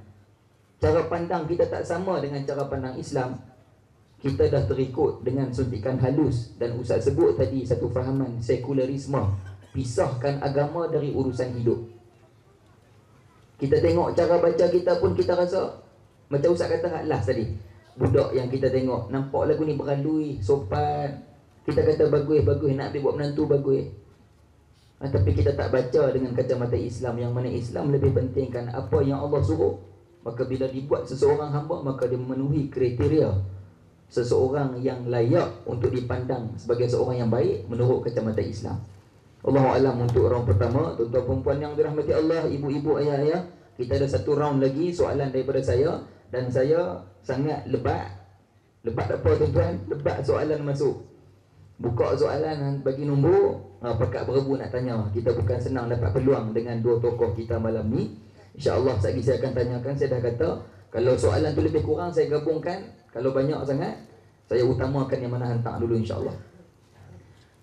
cara pandang kita tak sama dengan cara pandang Islam. Kita dah terikut dengan suntikan halus. Dan Ustaz sebut tadi satu fahaman sekularisme, pisahkan agama dari urusan hidup. Kita tengok cara baca kita pun kita rasa macam Ustaz kata last tadi, budak yang kita tengok nampak lagu ni beralui, sopan, kita kata bagus, nak ambil buat menantu bagus. Tapi kita tak baca dengan kacamata Islam, yang mana Islam lebih pentingkan apa yang Allah suruh. Maka bila dibuat seseorang hamba, maka dia memenuhi kriteria seseorang yang layak untuk dipandang sebagai seorang yang baik menurut kacamata Islam. Allahu alam untuk round pertama. Tuan-tuan perempuan yang dirahmati Allah, ibu-ibu, ayah-ayah, kita ada satu round lagi soalan daripada saya. Dan saya sangat lebat. Lebat apa tuan-tuan? Lebat soalan masuk. Buka soalan bagi nombor, pakat berebut nak tanya. Kita bukan senang dapat peluang dengan dua tokoh kita malam ni. InsyaAllah sekejap saya akan tanyakan. Saya dah kata, kalau soalan tu lebih kurang saya gabungkan. Kalau banyak sangat, saya utamakan yang mana hantar dulu insyaAllah.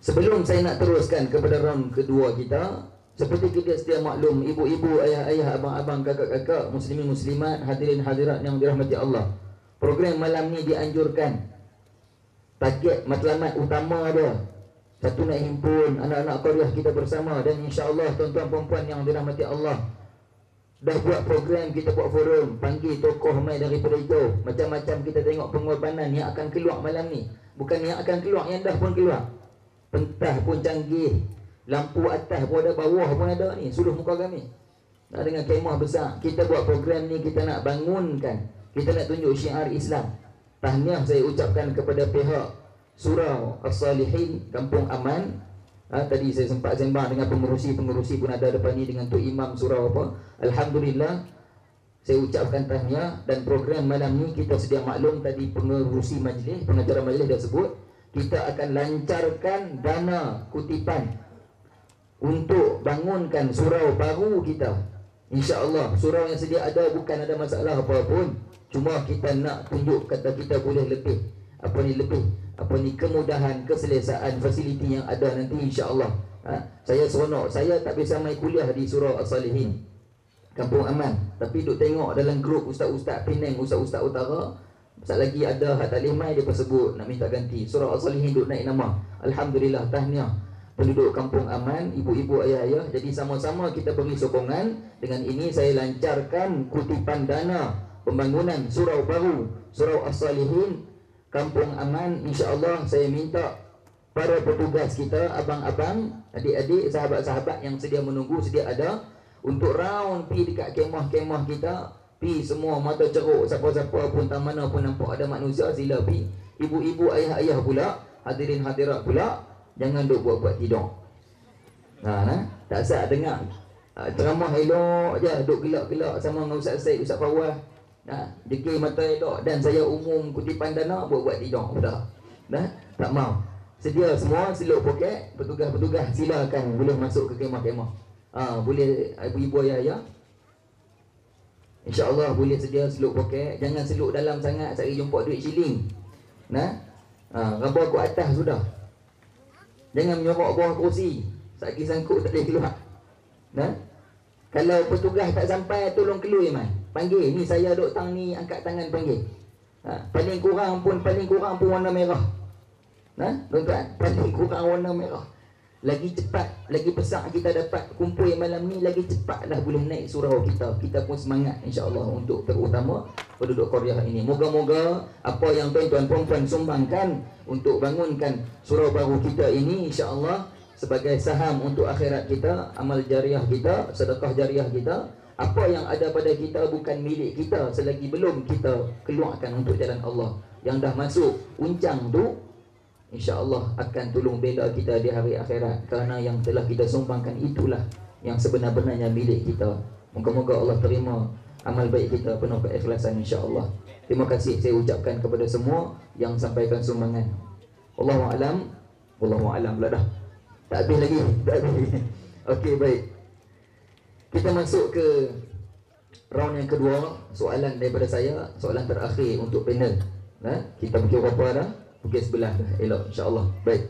Sebelum saya nak teruskan kepada round kedua kita, seperti kita sedia maklum, ibu-ibu, ayah-ayah, abang-abang, kakak-kakak, muslimin muslimat, hadirin hadirat yang dirahmati Allah, program malam ni dianjurkan. Target matlamat utama ada. Satu, nak himpun anak-anak qaryah kita bersama. Dan insya-Allah tuan-tuan perempuan yang dirahmati Allah, dah buat program, kita buat forum, panggil tokoh mai daripada itu. Macam-macam kita tengok pengorbanan yang akan keluar malam ni. Bukan yang akan keluar, yang dah pun keluar. Pentah pun canggih, lampu atas pun ada, bawah pun ada ni, suluh muka kami. Nak dengan kemah besar. Kita buat program ni, kita nak bangunkan, kita nak tunjuk syiar Islam. Tahniah saya ucapkan kepada pihak Surau As-Salihin Kampung Aman. Tadi saya sempat sembang dengan pengurusi pun ada depan ni, dengan Tok Imam surau apa. Alhamdulillah, saya ucapkan tahniah. Dan program malam ni kita sedia maklum, tadi pengerusi majlis, pengacara majlis dah sebut, kita akan lancarkan dana kutipan untuk bangunkan surau baru kita. InsyaAllah surau yang sedia ada bukan ada masalah apa-apa, cuma kita nak tunjuk kata kita boleh lebih kemudahan, keselesaan, fasiliti yang ada nanti insya-Allah. Saya seronok, saya tak biasa mai kuliah di Surau As-Salihin Kampung Aman, tapi duk tengok dalam grup ustaz-ustaz Penang, ustaz-ustaz utara, sekali lagi ada hak tak boleh mai, dia sebut nak minta ganti. Surau As-Salihin duk naik nama. Alhamdulillah, tahniah penduduk Kampung Aman, ibu-ibu, ayah-ayah. Jadi sama-sama kita beri sokongan. Dengan ini saya lancarkan kutipan dana pembangunan surau baru, Surau As-Salihin Kampung Aman. InsyaAllah saya minta para petugas kita, abang-abang, adik-adik, sahabat-sahabat yang sedia menunggu, sedia ada, untuk round pi dekat kemah-kemah kita. Pi semua mata ceruk, siapa-siapa pun, tak mana pun nampak ada manusia, sila pi. Ibu-ibu, ayah-ayah pula, hadirin hadirat pula, jangan duk buat-buat tidur. Tak sah dengar ceramah elok je, duk gelak-gelak sama dengan Ustaz Said, Ustaz Fawaz. Degil mata elok, dan saya umum kutipan dana, buat-buat tidur. Tak mau. Sedia semua, seluk poket, petugas-petugas silakan boleh masuk ke kemah-kemah. Boleh ibu-ibu, ayah-ayah, InsyaAllah boleh sedia seluk poket. Jangan seluk dalam sangat, cari jumpa duit shilling. Rabah ke atas sudah. Jangan menyorok bawah kerusi, saki sangkut tak boleh keluar. Kalau petugas tak sampai, tolong keluar man. Panggil, ni saya duk tang ni, angkat tangan panggil. Paling kurang pun warna merah. Tuan-tuan, paling kurang warna merah. Lagi cepat, lagi besar kita dapat kumpul malam ni, lagi cepatlah boleh naik surau kita. Kita pun semangat insya-Allah untuk terutama penduduk qaryah ini. Moga-moga apa yang tuan-tuan perempuan sumbangkan untuk bangunkan surau baru kita ini, insya-Allah sebagai saham untuk akhirat kita, amal jariah kita, sedekah jariah kita. Apa yang ada pada kita bukan milik kita selagi belum kita keluarkan untuk jalan Allah. Yang dah masuk uncang tu, InsyaAllah akan tolong bela kita di hari akhirat. Kerana yang telah kita sumbangkan itulah yang sebenar-benarnya milik kita. Moga-moga Allah terima amal baik kita penuh keikhlasan insyaAllah. Terima kasih saya ucapkan kepada semua yang sampaikan sumbangan. Wallahu'alam. Wallahu'alam pula dah. Tak habis lagi. Okey, baik. Kita masuk ke round yang kedua. Soalan daripada saya, soalan terakhir untuk panel. Kita pukul berapa dah? Pukul 11 dah, elok insyaAllah. Baik.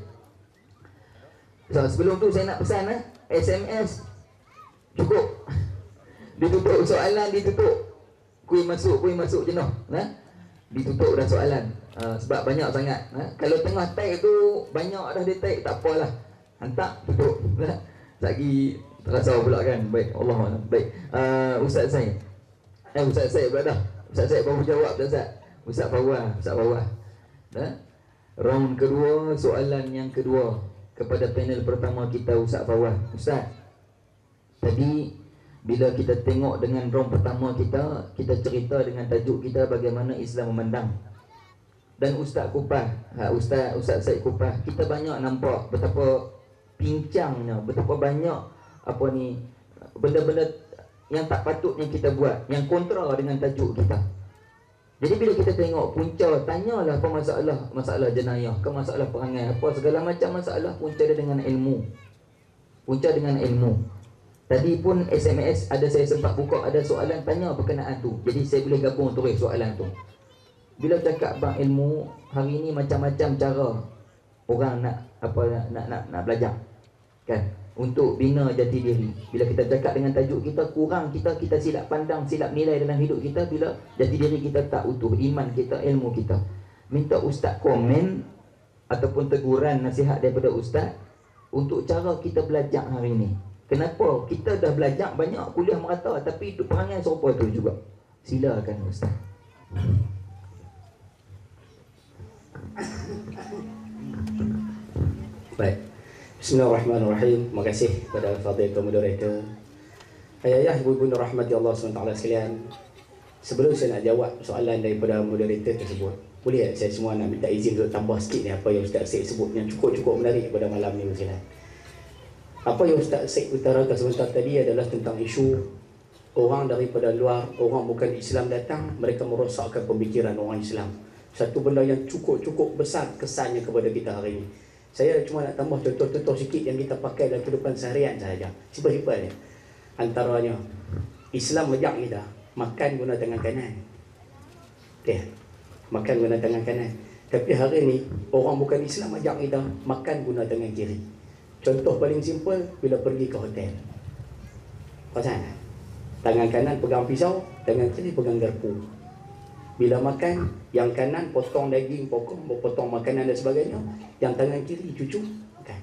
Sebelum tu saya nak pesan SMS cukup. Ditutup soalan, ditutup. Kuih masuk jenuh. Ditutup dah soalan. Sebab banyak sangat. Kalau tengah tag tu banyak dah dia tag, tak apalah. Hantar, tutup. Lagi terasa pula kan. Baik, Allah. Baik. Ustaz Said. Ustaz Said pula dah. Ustaz Said baru jawab dah Ustaz. Ustaz Fawaz. Round kedua, soalan yang kedua kepada panel pertama kita, Ustaz Fawaz. Ustaz, tadi bila kita tengok dengan round pertama kita cerita dengan tajuk kita bagaimana Islam memandang. Dan Ustaz kupas, Ustaz Said kupas, kita banyak nampak betapa pincangnya, betapa banyak apa ni benda-benda yang tak patutnya kita buat, yang kontra dengan tajuk kita. Jadi bila kita tengok punca, tanyalah apa masalah jenayah ke masalah perangai, apa segala macam masalah, punca dia dengan ilmu. Punca dengan ilmu. Tadi pun SMS ada, saya sempat buka, ada soalan tanya berkenaan tu. Jadi saya boleh gabung tulis soalan tu. Bila cakap bang ilmu, hari ni macam-macam cara orang nak belajar. Kan? Untuk bina jati diri. Bila kita cakap dengan tajuk kita kurang, kita silap pandang, silap nilai dalam hidup kita bila jati diri kita tak utuh, iman kita, ilmu kita. Minta ustaz komen ataupun teguran, nasihat daripada ustaz untuk cara kita belajar hari ini. Kenapa kita dah belajar banyak, kuliah merata, tapi perangai serupa tu juga. Silakan ustaz. Baik. Bismillahirrahmanirrahim. Terima kasih kepada Fadilatul Moderator. Ayah, ibu-ibu rahmati Allah SWT sekalian. Sebelum saya nak jawab soalan daripada moderator tersebut, boleh tak saya semua nak minta izin untuk tambah sikit ni apa yang Ustaz Syed sebut yang cukup menarik pada malam ni sekalian. Apa yang Ustaz Syed utarakan sebentar tadi adalah tentang isu orang daripada luar, orang bukan Islam datang, mereka merosakkan pemikiran orang Islam. Satu benda yang cukup besar kesannya kepada kita hari ini. Saya cuma nak tambah contoh-contoh sikit yang kita pakai dalam kehidupan seharian sahaja. Simple-simple je. Antaranya, Islam ajak kita makan guna tangan kanan. Okay. Makan guna tangan kanan. Tapi hari ni, orang bukan Islam ajak kita makan guna tangan kiri. Contoh paling simple, bila pergi ke hotel. Pasal tangan kanan pegang pisau, tangan kiri pegang garpu. Bila makan, yang kanan potong daging, potong makanan dan sebagainya, yang tangan kiri cucuk makan.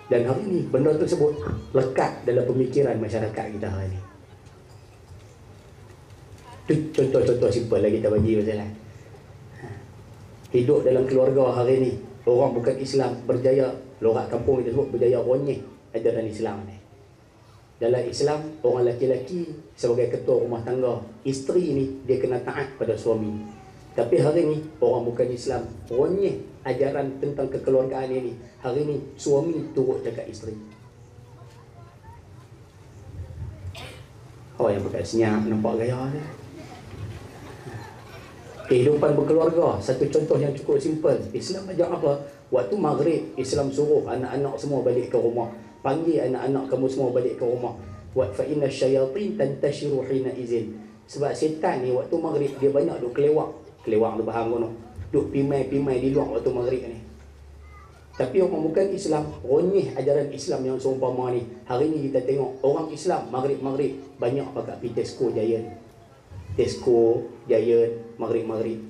Dan hari ini benda tersebut lekat dalam pemikiran masyarakat kita hari ini. Itu contoh-contoh simple lah kita bagi masalah. Hidup dalam keluarga hari ini, orang bukan Islam berjaya, lorak kampung kita sebut berjaya ronyeh ajaran Islam ni. Dalam Islam, orang lelaki-lelaki sebagai ketua rumah tangga, isteri ni dia kena taat pada suami. Tapi hari ni orang bukan Islam ronyeh ajaran tentang kekeluargaan ini. Hari ni suami turut jaga isteri. Oh, yang bukan senyap nampak gaya dia. Kehidupan berkeluarga, satu contoh yang cukup simple. Islam ajak apa? Waktu maghrib, Islam suruh anak-anak semua balik ke rumah. Panggil anak-anak kamu semua balik ke rumah. Wa fa inna syayatin tantashiru hina izin. Sebab setan ni waktu maghrib dia banyak duk kelewak tu bahang kono. Duk pimai-pimai di luar waktu maghrib ni. Tapi orang bukan Islam ronyeh ajaran Islam yang seumpama ni. Hari ni kita tengok orang Islam maghrib-maghrib banyak pakai pi Tesco Giant. Tesco Giant maghrib-maghrib.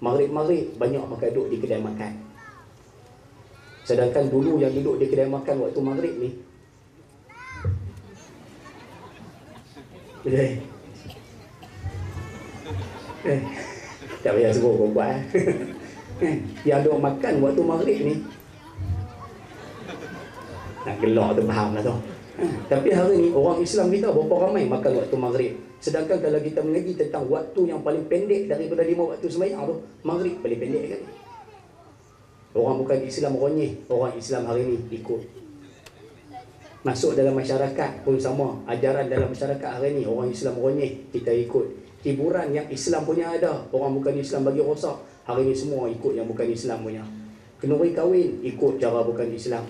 Maghrib-maghrib banyak pakai duduk di kedai makan. Sedangkan dulu yang duduk di kedai makan waktu maghrib ni tak payah sebut perempuan yang duduk makan waktu maghrib ni nak gelak tu faham lah tu. Tapi hari ni orang Islam kita berapa ramai makan waktu maghrib. Sedangkan kalau kita mengaji tentang waktu yang paling pendek daripada 5 waktu sembahyang tu, maghrib paling pendek kan. Orang bukan Islam ronyeh, orang Islam hari ni ikut. Masuk dalam masyarakat pun sama, ajaran dalam masyarakat hari ni orang Islam ronyeh, kita ikut. Hiburan yang Islam punya ada, orang bukan Islam bagi rosak, hari ni semua ikut yang bukan Islam punya. Kenduri kahwin ikut cara bukan Islam.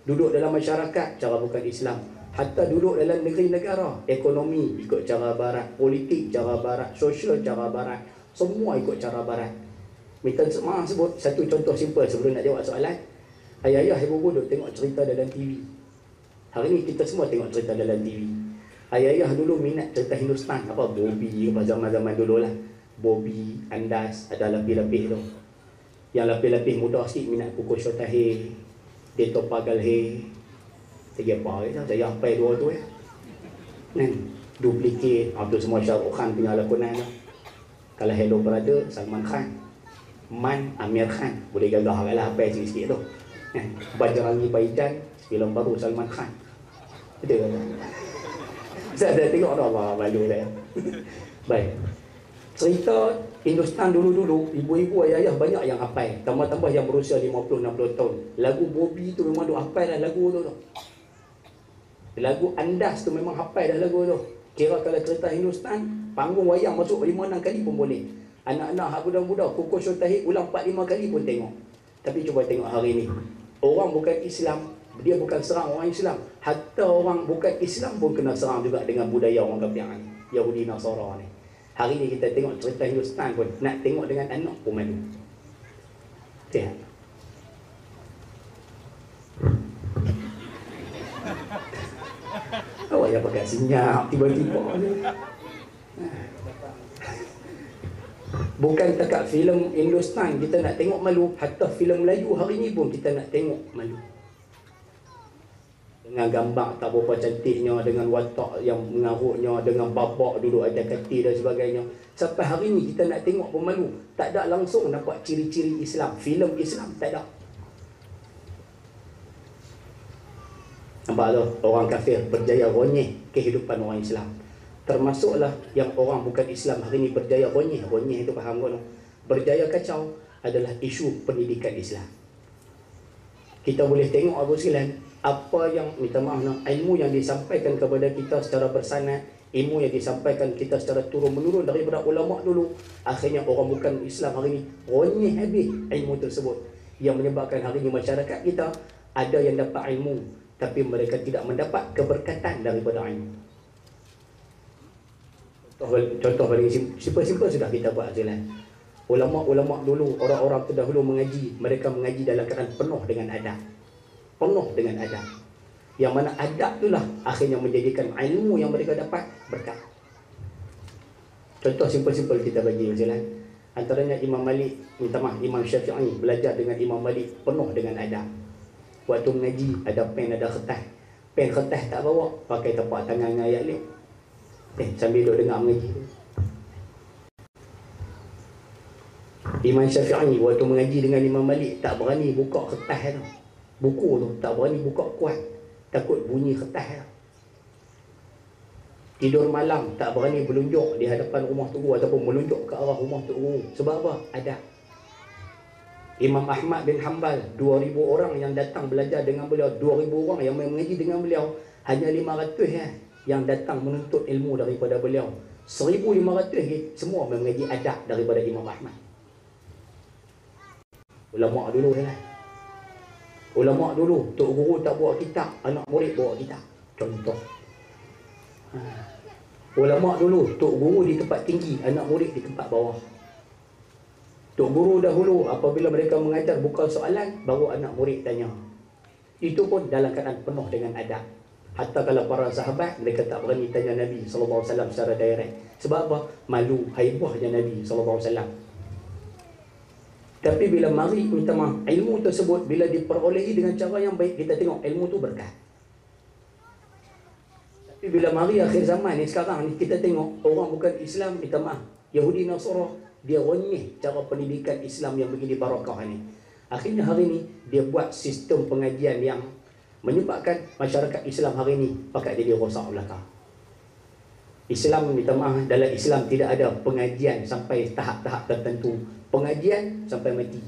Duduk dalam masyarakat cara bukan Islam. Hatta duduk dalam negeri negara, ekonomi ikut cara barat, politik cara barat, sosial cara barat, semua ikut cara barat. Minta maaf sebut satu contoh simple sebelum nak jawab soalan. Ayah-ayah, ibu-ibu duk tengok cerita dalam TV. Hari ni kita semua tengok cerita dalam TV. Ayah-ayah dulu minat cerita Hindustan, apa Bobby, apa zaman-zaman dulu lah. Bobby, Andas, ada lapis-lapis tu. Yang lapis-lapis muda sikit minat Kuku Shotahe, Deto Pagalhe. Tiga apa je, saya hafal dua tu ya. Duplicate, tu semua Shah Rukh Khan punya lakonan lah. Kalau Hello Brother, Salman Khan. Man, Amir Khan. Boleh gagah lah hafal sikit-sikit tu. Bajrangi Baijan, filem baru Salman Khan. Betul kan? Saya dah tengok dah apa balu saya. Baik. Cerita Hindustan dulu-dulu, ibu-ibu ayah-ayah banyak yang hafal. Tambah-tambah yang berusia 50-60 tahun. Lagu Bobby tu memang duk hafal dah lagu tu. Lagu Andas tu memang hafal dah lagu tu. Kira kalau cerita Hindustan, panggung wayang masuk 5-6 kali pun boleh. Anak-anak hak budak-budak Kukuh Syotahid ulang 4-5 kali pun tengok. Tapi cuba tengok hari ni. Orang bukan Islam, dia bukan serang orang Islam. Hatta orang bukan Islam pun kena serang juga dengan budaya orang kafir ni, Yahudi Nasara ni. Hari ni kita tengok cerita Hindustan pun, nak tengok dengan anak pun malu. Lihat. Awak yang pakai senyap tiba-tiba ni. Bukan takat filem Hindustan kita nak tengok malu, hatta filem Melayu hari ni pun kita nak tengok malu. Dengan gambar tak berapa cantiknya, dengan watak yang mengarutnya, dengan babak duduk ada kati dan sebagainya. Sampai hari ni kita nak tengok pun malu. Tak ada langsung nampak ciri-ciri Islam. Filem Islam tak ada. Nampak tu, orang kafir berjaya ronyeh kehidupan orang Islam. Termasuklah yang orang bukan Islam hari ni berjaya ronyeh. Ronyeh itu faham kan? Berjaya kacau adalah isu pendidikan Islam. Kita boleh tengok Abu Silan, apa yang, minta maaf, ilmu yang disampaikan kepada kita secara bersanad, ilmu yang disampaikan kita secara turun-menurun daripada ulama dulu, akhirnya orang bukan Islam hari ni ronyeh habis ilmu tersebut, yang menyebabkan hari ni masyarakat kita ada yang dapat ilmu tapi mereka tidak mendapat keberkatan daripada ilmu. Contoh paling simple sudah kita buat jalan. Ulama-ulama dulu, orang-orang terdahulu mengaji, mereka mengaji dalam keadaan penuh dengan adab. Penuh dengan adab. Yang mana adab itulah akhirnya menjadikan ilmu yang mereka dapat berkat. Contoh simple-simple kita bagi jalan. Antaranya Imam Malik, minta maaf, Imam Syafi'i belajar dengan Imam Malik penuh dengan adab. Waktu mengaji ada pen, ada kertas. Pen kertas tak bawa, pakai tapak tangan dengan ayat lip. Sambil duduk dengar mengaji. Imam Syafi'i waktu mengaji dengan Imam Malik tak berani buka kertas tu. Buku tu tak berani buka kuat, takut bunyi kertas tu. Tidur malam tak berani melunjuk di hadapan rumah Tok Guru ataupun melunjuk ke arah rumah Tok Guru. Sebab apa? Adab. Imam Ahmad bin Hanbal, 2,000 orang yang datang belajar dengan beliau, 2,000 orang yang mengaji dengan beliau, hanya 500 yang datang menuntut ilmu daripada beliau. 1,500 semua mengaji adab daripada Imam Ahmad. Ulama dulu lah. Ulama dulu, Tok Guru tak bawa kitab, anak murid bawa kitab. Contoh. Ulama dulu, Tok Guru di tempat tinggi, anak murid di tempat bawah. Tok Guru dahulu apabila mereka mengajar buka soalan, baru anak murid tanya. Itu pun dalam keadaan penuh dengan adab. Hatta kalau para sahabat, mereka tak berani tanya Nabi SAW secara direct. Sebab apa? Malu, haibahnya Nabi SAW. Tapi bila mari, minta maaf, ilmu tersebut bila diperolehi dengan cara yang baik, kita tengok ilmu tu berkat. Tapi bila mari akhir zaman ni, sekarang ni kita tengok orang bukan Islam, minta maaf, Yahudi Nasara, dia ronyeh cara pendidikan Islam yang begini barakah ni. Akhirnya hari ni dia buat sistem pengajian yang menyebabkan masyarakat Islam hari ni pakai jadi rosak belakang. Islam, minta maaf, dalam Islam tidak ada pengajian sampai tahap-tahap tertentu. Pengajian sampai mati.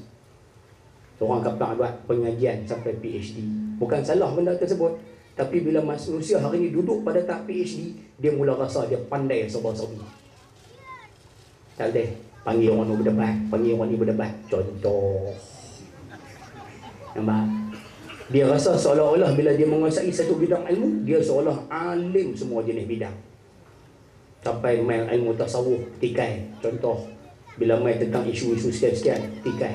Orang kapal buat pengajian sampai PhD. Bukan salah benda tersebut, tapi bila manusia hari ni duduk pada tahap PhD, dia mula rasa dia pandai serba-serbi. Tak boleh panggil orang ni berdebat, panggil orang ni berdebat. Contoh, nampak? Dia rasa seolah-olah bila dia menguasai satu bidang ilmu, dia seolah alim semua jenis bidang. Sampai main ilmu tasawuf, tikai. Contoh, bila main tentang isu-isu sekian-sekian, tikai.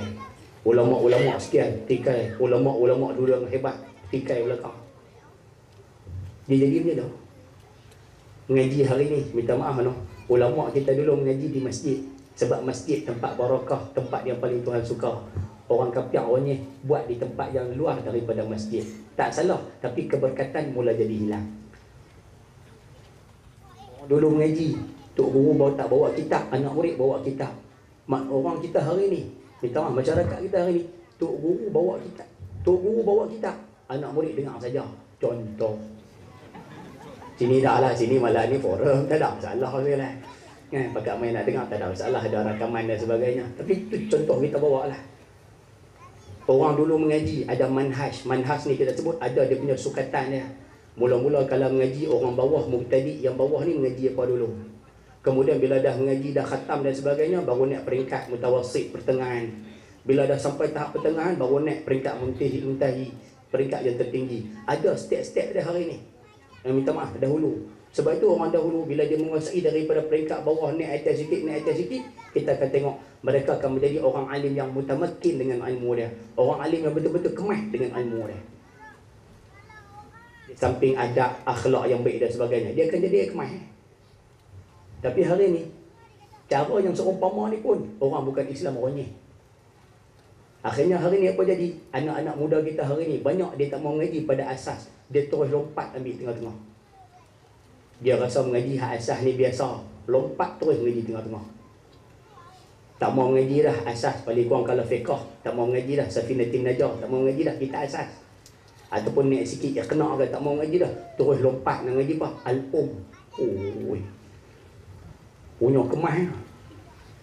Ulama-ulama sekian, tikai. Ulama-ulama dulu yang hebat, tikai belakang. Dia jadi macam tu. Mengaji hari ni, minta maaf no. Ulama kita dulu mengaji di masjid. Sebab masjid tempat barakah, tempat yang paling Tuhan suka. Orang kafir ronyeh buat di tempat yang luar daripada masjid. Tak salah, tapi keberkatan mula jadi hilang. Orang dulu mengaji, Tok Guru tak bawa kitab, anak murid bawa kitab. Orang kita hari ni, minta maaf, masyarakat kita hari ni, Tok Guru bawa kitab, Tok Guru bawa kitab, anak murid dengar saja. Contoh. Sini dah lah, sini malah ni forum, tak ada masalah lah. Kan, pakat main nak dengar tak ada masalah, ada rakaman dan sebagainya. Tapi itu contoh kita bawa lah. Orang dulu mengaji, ada manhaj. Manhaj ni kita sebut ada dia punya sukatan dia. Mula-mula kalau mengaji, orang bawah mubtadi, yang bawah ni mengaji apa dulu. Kemudian bila dah mengaji, dah khatam dan sebagainya, baru naik peringkat mutawassit, pertengahan. Bila dah sampai tahap pertengahan, baru naik peringkat muntahi, peringkat yang tertinggi. Ada step-step dia hari ni. Minta maaf, dahulu. Sebab itu orang dahulu bila dia menguasai daripada peringkat bawah naik atas sikit, kita akan tengok mereka akan menjadi orang alim yang mutamakin dengan ilmu dia. Orang alim yang betul-betul kemas dengan ilmu dia. Di samping adab, akhlak yang baik dan sebagainya, dia akan jadi kemas. Tapi hari ni, cara yang seumpama ni pun orang bukan Islam, orangnya. Akhirnya hari ni apa jadi? Anak-anak muda kita hari ni banyak dia tak mau mengaji pada asas. Dia terus lompat ambil tengah-tengah. Dia rasa mengaji hak asas ni biasa, lompat terus mengaji tengah-tengah. Tak mau mengaji dah asas, paling kurang kalau fiqh, tak mau mengaji dah Safinatin Najah, tak mau mengaji dah kita asas. Ataupun naik sikit yang kena ke, tak mau mengaji dah, terus lompat nak mengaji apa? Al-Um. Oi. Punya kemas.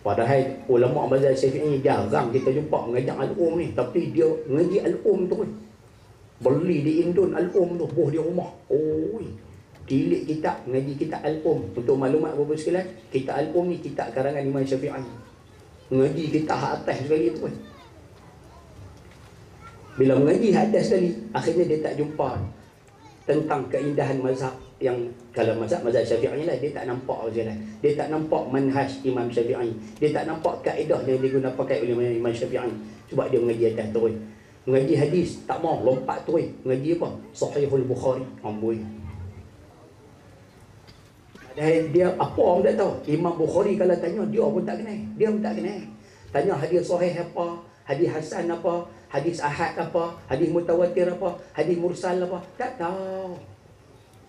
Padahal ulama mazhab Syafi'i jarang kita jumpa mengajar Al-Um ni, tapi dia mengaji Al-Um tu pun. Beli di Indon Al-Um tu, buh di rumah. Oi. Tilik kitab, mengaji kitab Al-Um. Untuk maklumat Bapak sekalian, kitab Al-Um ni kitab karangan Imam Syafi'i. Mengaji kitab hak atas sekali tu pun. Bila mengaji hak atas sekali, akhirnya dia tak jumpa tentang keindahan mazhab yang, kalau mazhab Syafi'i lah, dia tak nampak je lah. Dia tak nampak manhaj Imam Syafi'i. Dia tak nampak kaedah yang digunakan pakai oleh Imam Syafi'i. Sebab dia mengaji atas terus. Mengaji hadis, tak mau, lompat terus. Mengaji apa? Sahihul Bukhari. Amboi. Dan dia apa orang tak tahu. Imam Bukhari kalau tanya, dia pun tak kenal. Dia pun tak kenal. Tanya hadis sahih apa, hadis hasan apa, hadis ahad apa, hadis mutawatir apa, hadis mursal apa, tak tahu.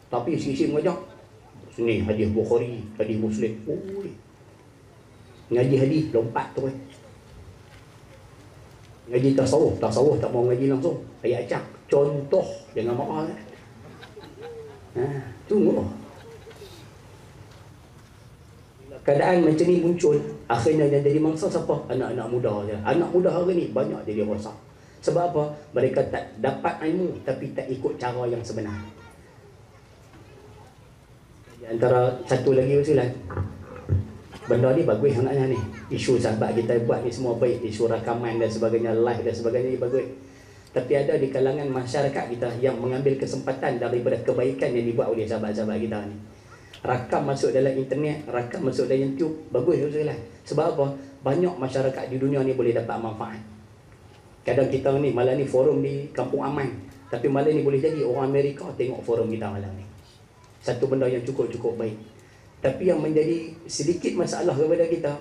Tapi sisi mengajar, sini hadis Bukhari, hadis Muslim. Oi. Ngaji hadis lompat terus. Ngaji tasawuf tak mau ngaji langsung. Ayat acak. Contoh, jangan marah kan. Tunggu. Keadaan macam ni muncul, akhirnya yang jadi mangsa siapa? Anak-anak muda je. Anak muda hari ni banyak jadi rosak. Sebab apa? Mereka tak dapat ilmu tapi tak ikut cara yang sebenar. Antara satu lagi usulan, benda ni bagus sangatnya ni. Isu sahabat kita buat ni semua baik, isu rakaman dan sebagainya, live dan sebagainya ni bagus. Tapi ada di kalangan masyarakat kita yang mengambil kesempatan daripada kebaikan yang dibuat oleh sahabat-sahabat kita ni. Rakam masuk dalam internet, rakam masuk dalam YouTube, bagus usulan. Sebab apa? Banyak masyarakat di dunia ni boleh dapat manfaat. Kadang kita ni, malam ni forum di Kampung Aman, tapi malam ni boleh jadi orang Amerika tengok forum kita malam ni. Satu benda yang cukup-cukup baik. Tapi yang menjadi sedikit masalah kepada kita,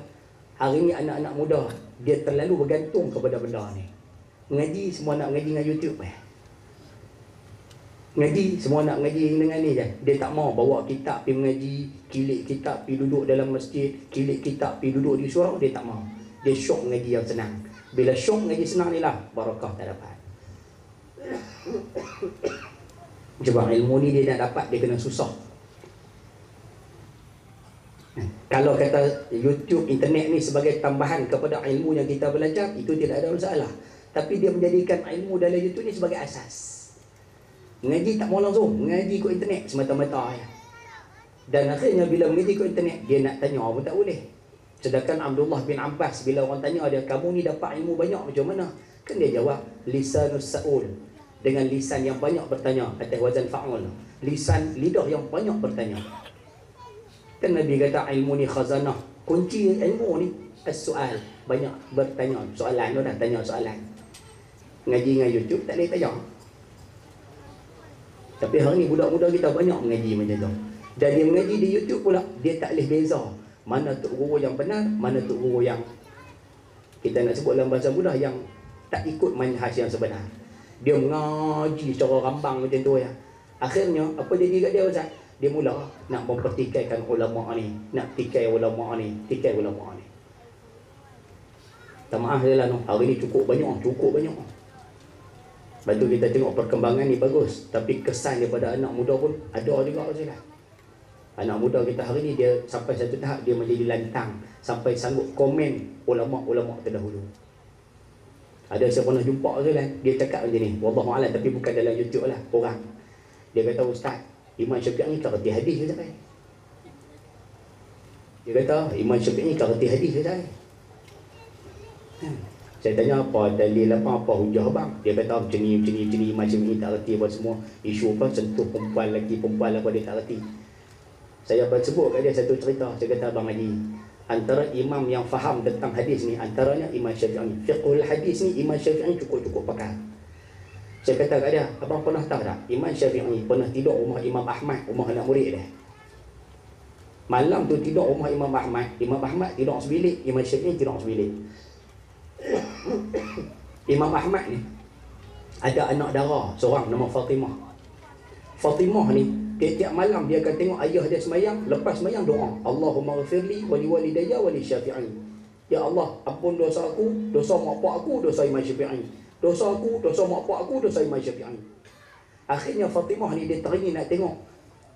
hari ni anak-anak muda, dia terlalu bergantung kepada benda ni. Ngaji, semua nak ngaji dengan YouTube Ngaji, semua nak ngaji dengan ni je. Dia tak mau bawa kitab pergi mengaji, kilik kitab pergi duduk dalam masjid, kilik kitab pergi duduk di surau, dia tak mau. Dia syok ngaji yang senang. Bila syok ngaji senang ni lah, barakah tak dapat. Sebab ilmu ni dia nak dapat, dia kena susah. Kalau kata YouTube, internet ni sebagai tambahan kepada ilmu yang kita belajar, itu tidak ada masalah. Tapi dia menjadikan ilmu dalam YouTube ni sebagai asas. Mengaji tak mau langsung, mengaji ikut internet semata-mata ya. Dan akhirnya bila mengaji ikut internet, dia nak tanya pun tak boleh. Sedangkan Abdullah bin Abbas, bila orang tanya dia, kamu ni dapat ilmu banyak macam mana? Kan dia jawab, lisanus sa'ul. Dengan lisan yang banyak bertanya, atas wazan fa'ul. Lisan, lidah yang banyak bertanya. Kan Nabi kata ilmu ni khazanah. Kunci ilmu ni as-soal. Banyak bertanya soalan, dah tanya soalan. Ngaji dengan YouTube tak boleh tanya. Tapi hari ni budak-budak kita banyak mengaji macam tu. Dan dia mengaji di YouTube pula, dia tak boleh beza mana tok guru yang benar, mana tok guru yang kita nak sebut dalam bahasa mudah yang tak ikut manhaj yang sebenar. Dia mengaji secara rambang macam tu ya. Akhirnya apa jadi kat dia Ustaz? Dia mula nak mempertikaikan ulama ni, nak tikai ulama ni, tikai ulama ni. Tak maaf dia lah, hari ni cukup banyak. Lepas tu kita tengok perkembangan ni bagus, tapi kesan daripada anak muda pun ada juga Ustaz. Anak muda kita hari ni dia sampai satu tahap dia menjadi lantang, sampai sanggup komen ulama-ulama terdahulu. Ada saya pernah jumpa tu lah, dia cakap macam ni, wallahualam, tapi bukan dalam YouTube lah, orang. Dia kata, Ustaz, Imam Syafi'i ni tak reti hadis ke tak? Dia kata, Imam Syafi'i ni tak reti hadis ke tak? Saya tanya apa dalil apa hujah abang? Dia kata macam ni Imam Syafi'i tak reti apa semua. Isu apa sentuh perempuan lelaki perempuan apa dia tak reti. Saya sebut kat dia satu cerita. Saya kata Abang Haji, antara imam yang faham tentang hadis ni antaranya Imam Syafi'i. Fiqhul hadis ni Imam Syafi'i cukup pakar. Saya kata kat dia, abang pernah tahu tak Imam Syafi'i pernah tidur rumah Imam Ahmad, rumah anak murid dia. Malam tu tidur rumah Imam Ahmad tidur sebilik, Imam Syafi'i tidur sebilik. Imam Ahmad ni ada anak dara seorang nama Fatimah. Fatimah ni tiap malam dia akan tengok ayah dia semayang, lepas semayang doa, Allahumma ghafirli wa liwalidayya wa li Syafi'i. Ya Allah, ampun dosa aku, dosa mak pak aku, dosa Imam Syafi'i. Dosa aku, dosa mak pak aku, dosa Imam Syafi'i. Akhirnya Fatimah ni dia teringin nak tengok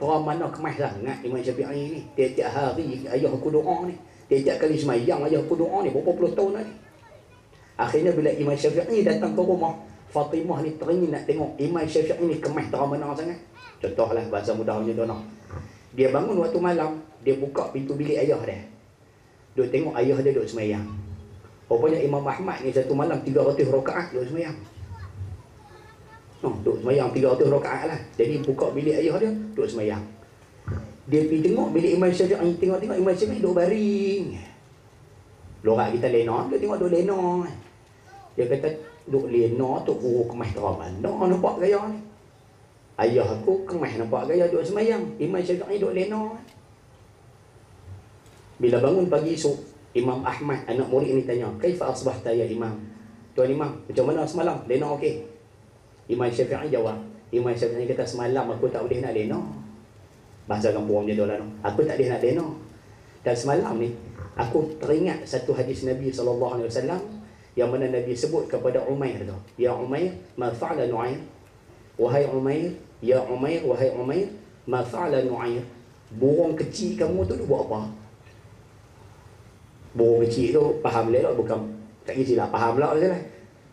orang mana kemas sangat Imam Syafi'i ni. Tiap-tiap hari ayah aku doa ni, tiap-tiap kali semayang ayah aku doa ni, berapa puluh tahun ni. Akhirnya bila Imam Syafi'i datang ke rumah, Fatimah ni teringin nak tengok Imam Syafi'i ni kemas terang mana sangat. Contohlah bahasa mudah macam tu nak. Dia bangun waktu malam, dia buka pintu bilik ayah dia. Duk tengok ayah dia duk semayang. Rupanya Imam Ahmad ni satu malam 300 rakaat duk semayang. Duk semayang 300 rakaat lah. Jadi buka bilik ayah dia, duk semayang. Dia pergi tengok bilik Imam Syafi'i, tengok Imam Syafi'i duk baring. Lorak kita lena, dia tengok duk lena. Dia kata, duk lena tu kemas terang mana nampak gaya ni. Ayah aku kemas nampak gaya duk semayang, Imam Syafi'i duk lena. Bila bangun pagi esok, Imam Ahmad anak murid ni tanya, "Kaifa asbahta ya Imam?" Tuan Imam, macam mana semalam? Lena okey? Imam Syafi'i jawab. Imam Syafi'i kata, semalam aku tak boleh nak lena. Bahasa kampung macam tu lah. Aku tak boleh nak lena. Dan semalam ni aku teringat satu hadis Nabi SAW yang mana Nabi sebut kepada Umair tu, "Ya Umair, ma fa'ala Nu'air?" Wahai Umair, ya Umair, wahai Umair, ma fa'ala Nu'air? Burung kecil kamu tu dia buat apa? Burung kecil tu faham lah, bukan tak kecil lah, faham lah je lah.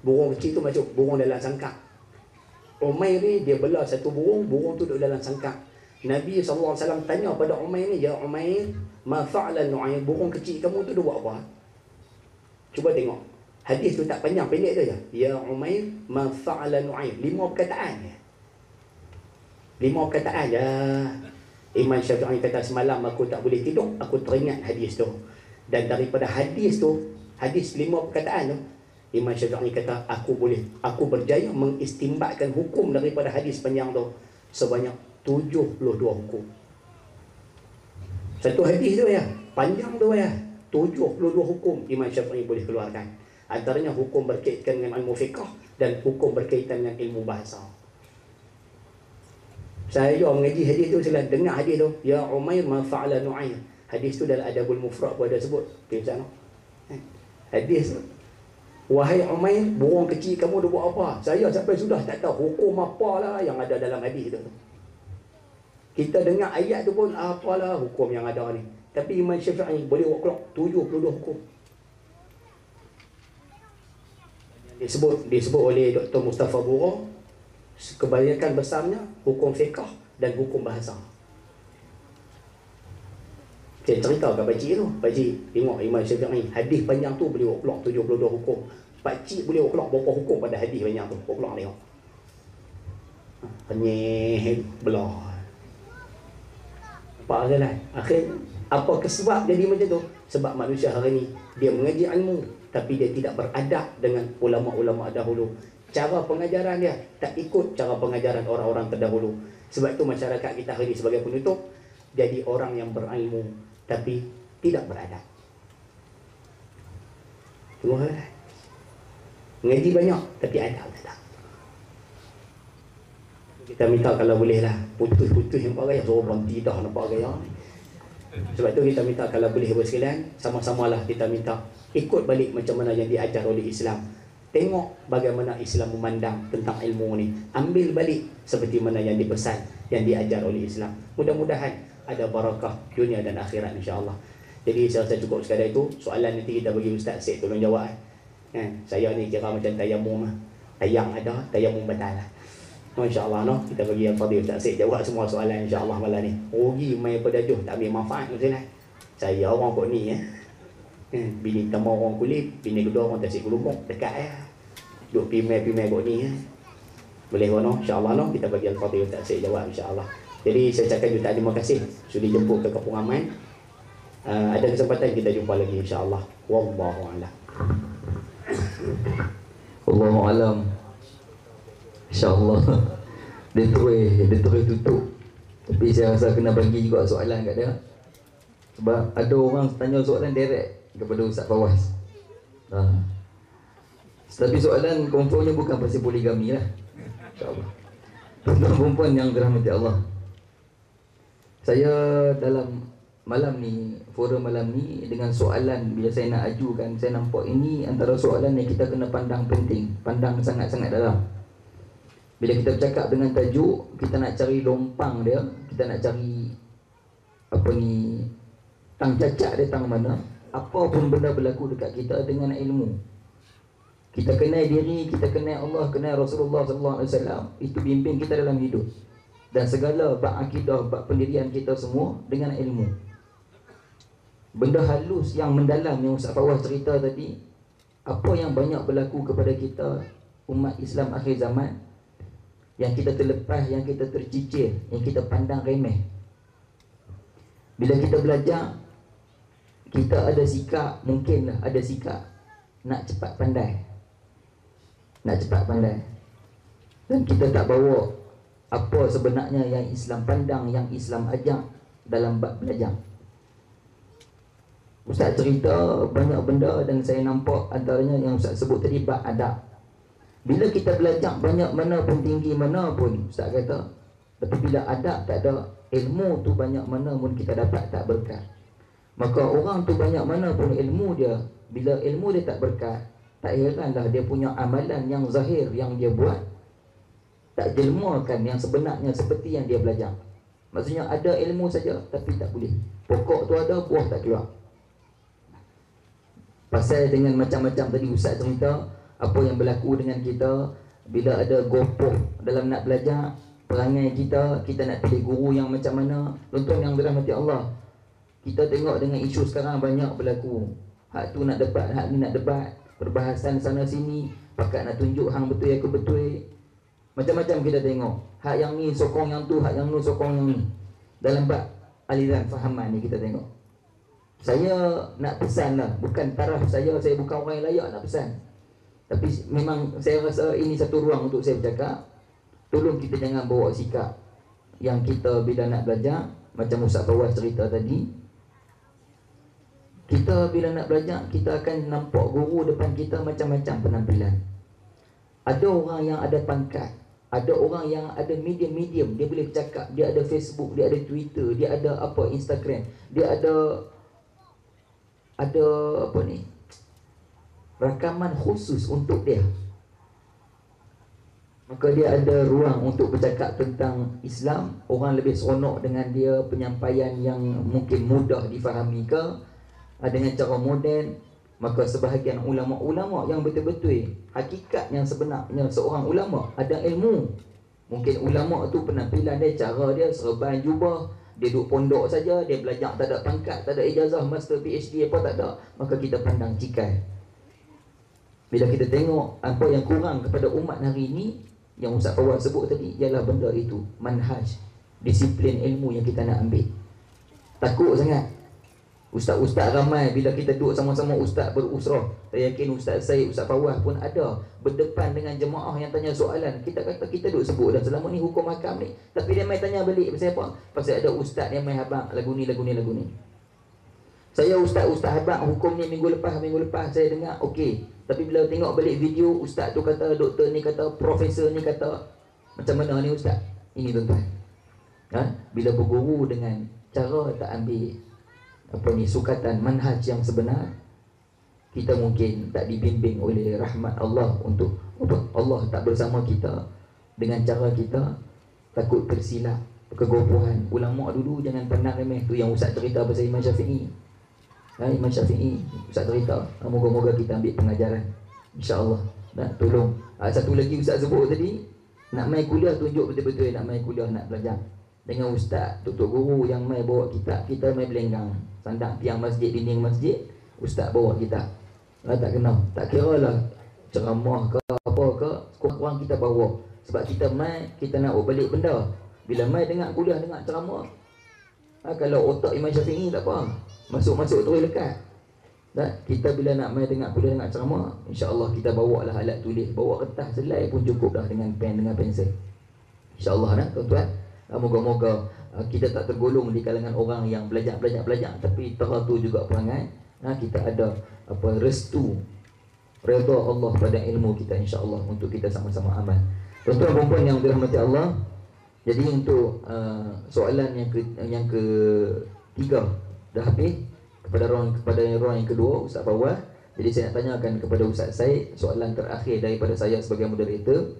Burung kecil tu macam burung dalam sangkar. Umair ni dia belah satu burung tu duduk dalam sangkar. Nabi SAW tanya pada Umair ni, ya Umair, ma fa'ala Nu'air? Burung kecil kamu tu dia buat apa? Cuba tengok. Hadis tu tak panjang, pendek tu je. Ya Umair, ma fa'ala Nu'air. 5 perkataan je. 5 perkataan je. Imam Syafi'i kata, semalam aku tak boleh tidur, aku teringat hadis tu. Dan daripada hadis tu, hadis 5 perkataan tu, Imam Syafi'i kata, aku berjaya mengistimbatkan hukum daripada hadis panjang tu sebanyak 72 hukum. Satu hadis tu ya, panjang tu ya, 72 hukum Imam Syafi'i boleh keluarkan. Antaranya hukum berkaitan dengan ilmu fiqh dan hukum berkaitan dengan ilmu bahasa. Saya mengaji hadis tu, saya dengar hadis tu, ya Umair ma fa'ala Nu'air. Hadis tu dalam Adabul Mufrad pun ada sebut. Pergi sana. Hadis tu, wahai Umair, burung kecil kamu dia buat apa? Saya sampai sudah tak tahu hukum apalah yang ada dalam hadis tu. Kita dengar ayat tu pun apalah hukum yang ada ni. Tapi Imam Syafi'i boleh buat keluar 72 hukum. Disebut oleh Dr. Mustafa Bura, kebanyakan besarnya hukum fiqh dan hukum bahasa. Saya cerita kat pakcik tu, pakcik tengok Imam Syafi'i, hadis panjang tu boleh buat keluar 72 hukum. Pakcik boleh buat keluar berapa hukum pada hadis panjang tu, buat keluar tengok. Penyih belah. Nampak kan? Akhir apa sebab jadi macam tu? Sebab manusia hari ni dia mengaji ilmu tapi dia tidak beradab dengan ulama-ulama dahulu. Cara pengajaran dia tak ikut cara pengajaran orang-orang terdahulu. Sebab itu masyarakat kita hari ini sebagai penutup jadi orang yang berilmu tapi tidak beradab. Tengoklah. Mengaji banyak tapi adab tak. Kita minta kalau bolehlah putus-putus yang nampak gaya, suruh berhenti dah nampak gaya ni. Sebab tu kita minta kalau boleh bersekalian, sama-samalah kita minta ikut balik macam mana yang diajar oleh Islam. Tengok bagaimana Islam memandang tentang ilmu ni. Ambil balik seperti mana yang dipesan, yang diajar oleh Islam. Mudah-mudahan ada barakah dunia dan akhirat insya-Allah. Jadi saya rasa cukup sekadar itu. Soalan nanti kita bagi Ustaz Syed tolong jawab kan. Saya ni kira macam tayamum lah. Tayang ada, tayamum batal lah. InsyaAllah no, kita bagi yang Fadil Ustaz Syed jawab semua soalan insya-Allah malam ni. Rugi main pedajuh tak ambil manfaat macam ni. Saya orang kok ni ya. Bini pertama orang kulit, bini kedua orang Tasik Gelumuk, dekat ya. Duk pimai-pimai kok ni ya. Boleh no, insya-Allah no, kita bagi Al-Fadil Ustaz Syed jawab insya-Allah. Jadi saya cakap jutaan terima kasih sudi jemput ke Kampung Aman. Ada kesempatan kita jumpa lagi insya-Allah. Wallahu a'lam. Wallahu a'lam. InsyaAllah dia terus tutup. Tapi saya rasa kena bagi juga soalan kat dia. Sebab ada orang tanya soalan direct kepada Ustaz Fawaz. Tapi soalan konformnya bukan pasal poligami lah, InsyaAllah. Tuan perempuan yang dirahmati Allah, saya dalam malam ni, forum malam ni, dengan soalan bila saya nak ajukan, saya nampak ini antara soalan yang kita kena pandang penting, pandang sangat-sangat dalam. Bila kita bercakap dengan tajuk, kita nak cari lompang dia, kita nak cari tang cacat dia tang mana, apa pun benda berlaku dekat kita dengan ilmu. Kita kenal diri, kita kenal Allah, kenal Rasulullah SAW, itu bimbing kita dalam hidup. Dan segala bab akidah, bab pendirian kita semua dengan ilmu. Benda halus yang mendalam yang Ustaz Fawaz cerita tadi, apa yang banyak berlaku kepada kita umat Islam akhir zaman, yang kita terlepas, yang kita tercicir, yang kita pandang remeh. Bila kita belajar, kita ada sikap, mungkinlah ada sikap nak cepat pandai. Nak cepat pandai. Dan kita tak bawa apa sebenarnya yang Islam pandang, yang Islam ajak dalam bab belajar. Ustaz cerita banyak benda dan saya nampak antaranya yang Ustaz sebut tadi, bab adab. Bila kita belajar banyak mana pun, tinggi mana pun, Ustaz kata, tapi bila adab tak ada, ilmu tu banyak mana pun kita dapat tak berkat. Maka orang tu banyak mana pun ilmu dia, bila ilmu dia tak berkat, tak heranlah dia punya amalan yang zahir yang dia buat tak jelmakan yang sebenarnya seperti yang dia belajar. Maksudnya ada ilmu saja tapi tak boleh. Pokok tu ada, buah tak keluar. Pasal dengan macam-macam tadi Ustaz cerita, apa yang berlaku dengan kita bila ada gopoh dalam nak belajar, perangai kita nak pilih guru yang macam mana. Tuan-tuan yang dirahmati Allah, kita tengok dengan isu sekarang banyak berlaku. Hak tu nak debat, hak ni nak debat, perbahasan sana sini, pakat nak tunjuk hang betul aku betul. Macam-macam kita tengok. Hak yang ni sokong yang tu, hak yang ni sokong yang ni. Dalam bab aliran fahaman ni kita tengok. Saya nak pesan lah, bukan taraf saya bukan orang yang layak nak pesan. Tapi memang saya rasa ini satu ruang untuk saya bercakap. Tolong kita jangan bawa sikap yang kita bila nak belajar, macam Ustaz Fawaz cerita tadi, kita bila nak belajar, kita akan nampak guru depan kita macam-macam penampilan. Ada orang yang ada pangkat, ada orang yang ada medium-medium, dia boleh bercakap, dia ada Facebook, dia ada Twitter, dia ada apa, Instagram, dia ada rakaman khusus untuk dia. Maka dia ada ruang untuk bercakap tentang Islam. Orang lebih seronok dengan dia, penyampaian yang mungkin mudah difahami ke, dengan cara moden. Maka sebahagian ulama-ulama yang betul-betul hakikat yang sebenarnya seorang ulama ada ilmu. Mungkin ulama tu penampilan dia, cara dia, serban jubah, dia duduk pondok saja, dia belajar tak ada pangkat, tak ada ijazah master PhD apa tak ada, maka kita pandang cikai. Bila kita tengok apa yang kurang kepada umat hari ini, yang Ustaz Fawaz sebut tadi, ialah benda itu, manhaj, disiplin ilmu yang kita nak ambil. Takut sangat ustaz-ustaz ramai, bila kita duduk sama-sama ustaz berusrah, saya yakin Ustaz Syed, Ustaz Fawaz pun ada berdepan dengan jemaah yang tanya soalan. Kita kata kita duduk sebut dah selama ni hukum hakam ni, tapi dia mai tanya balik pasal apa? Pasal ada ustaz yang mai habaq lagu ni. Saya ustaz habaq hukum ni minggu lepas saya dengar okey, tapi bila tengok balik video, ustaz tu kata, doktor ni kata, profesor ni kata, macam mana ni ustaz? Ini tuan-tuan, bila berguru dengan cara tak ambil sukatan manhaj yang sebenar, kita mungkin tak dibimbing oleh rahmat Allah untuk Allah tak bersama kita dengan cara kita, takut tersilap, kegopohan. Ulama dulu jangan pandang remeh. Tu yang Ustaz cerita pasal Imam Syafi'i. Imam Syafi'i, Ustaz cerita. Moga-moga kita ambil pengajaran, insya-Allah. Tolong. Satu lagi Ustaz sebut tadi, nak mai kuliah tunjuk betul-betul nak mai kuliah, nak belajar. Dengan ustaz, tutup guru yang mai bawa kita mai belenggang. Sandang tiang masjid, dinding masjid, ustaz bawa kita. Tak kena, tak kira lah ceramah ke apa ke, kurang kita bawa. Sebab kita mai, kita nak balik benda. Bila mai dengar kuliah, dengar ceramah, kalau otak Imam Syafi'i tak apa, masuk-masuk terus lekat. Kita bila nak mai dengar kuliah, dengar ceramah, insya-Allah kita bawa lah alat tulis, bawa kertas, selai pun cukup dah, dengan pen, dengan pensel. InsyaAllah tuan-tuan. Moga-moga kita tak tergolong di kalangan orang yang belajar, tapi teratur juga perangai. Kita ada restu, redha Allah pada ilmu kita, insya-Allah, untuk kita sama-sama amal. Tuan-tuan dan puan yang dirahmati Allah, jadi untuk soalan yang ketiga dah habis. Kepada orang yang kedua, Ustaz Fawaz. Jadi saya nak tanyakan kepada Ustaz Said soalan terakhir daripada saya sebagai moderator.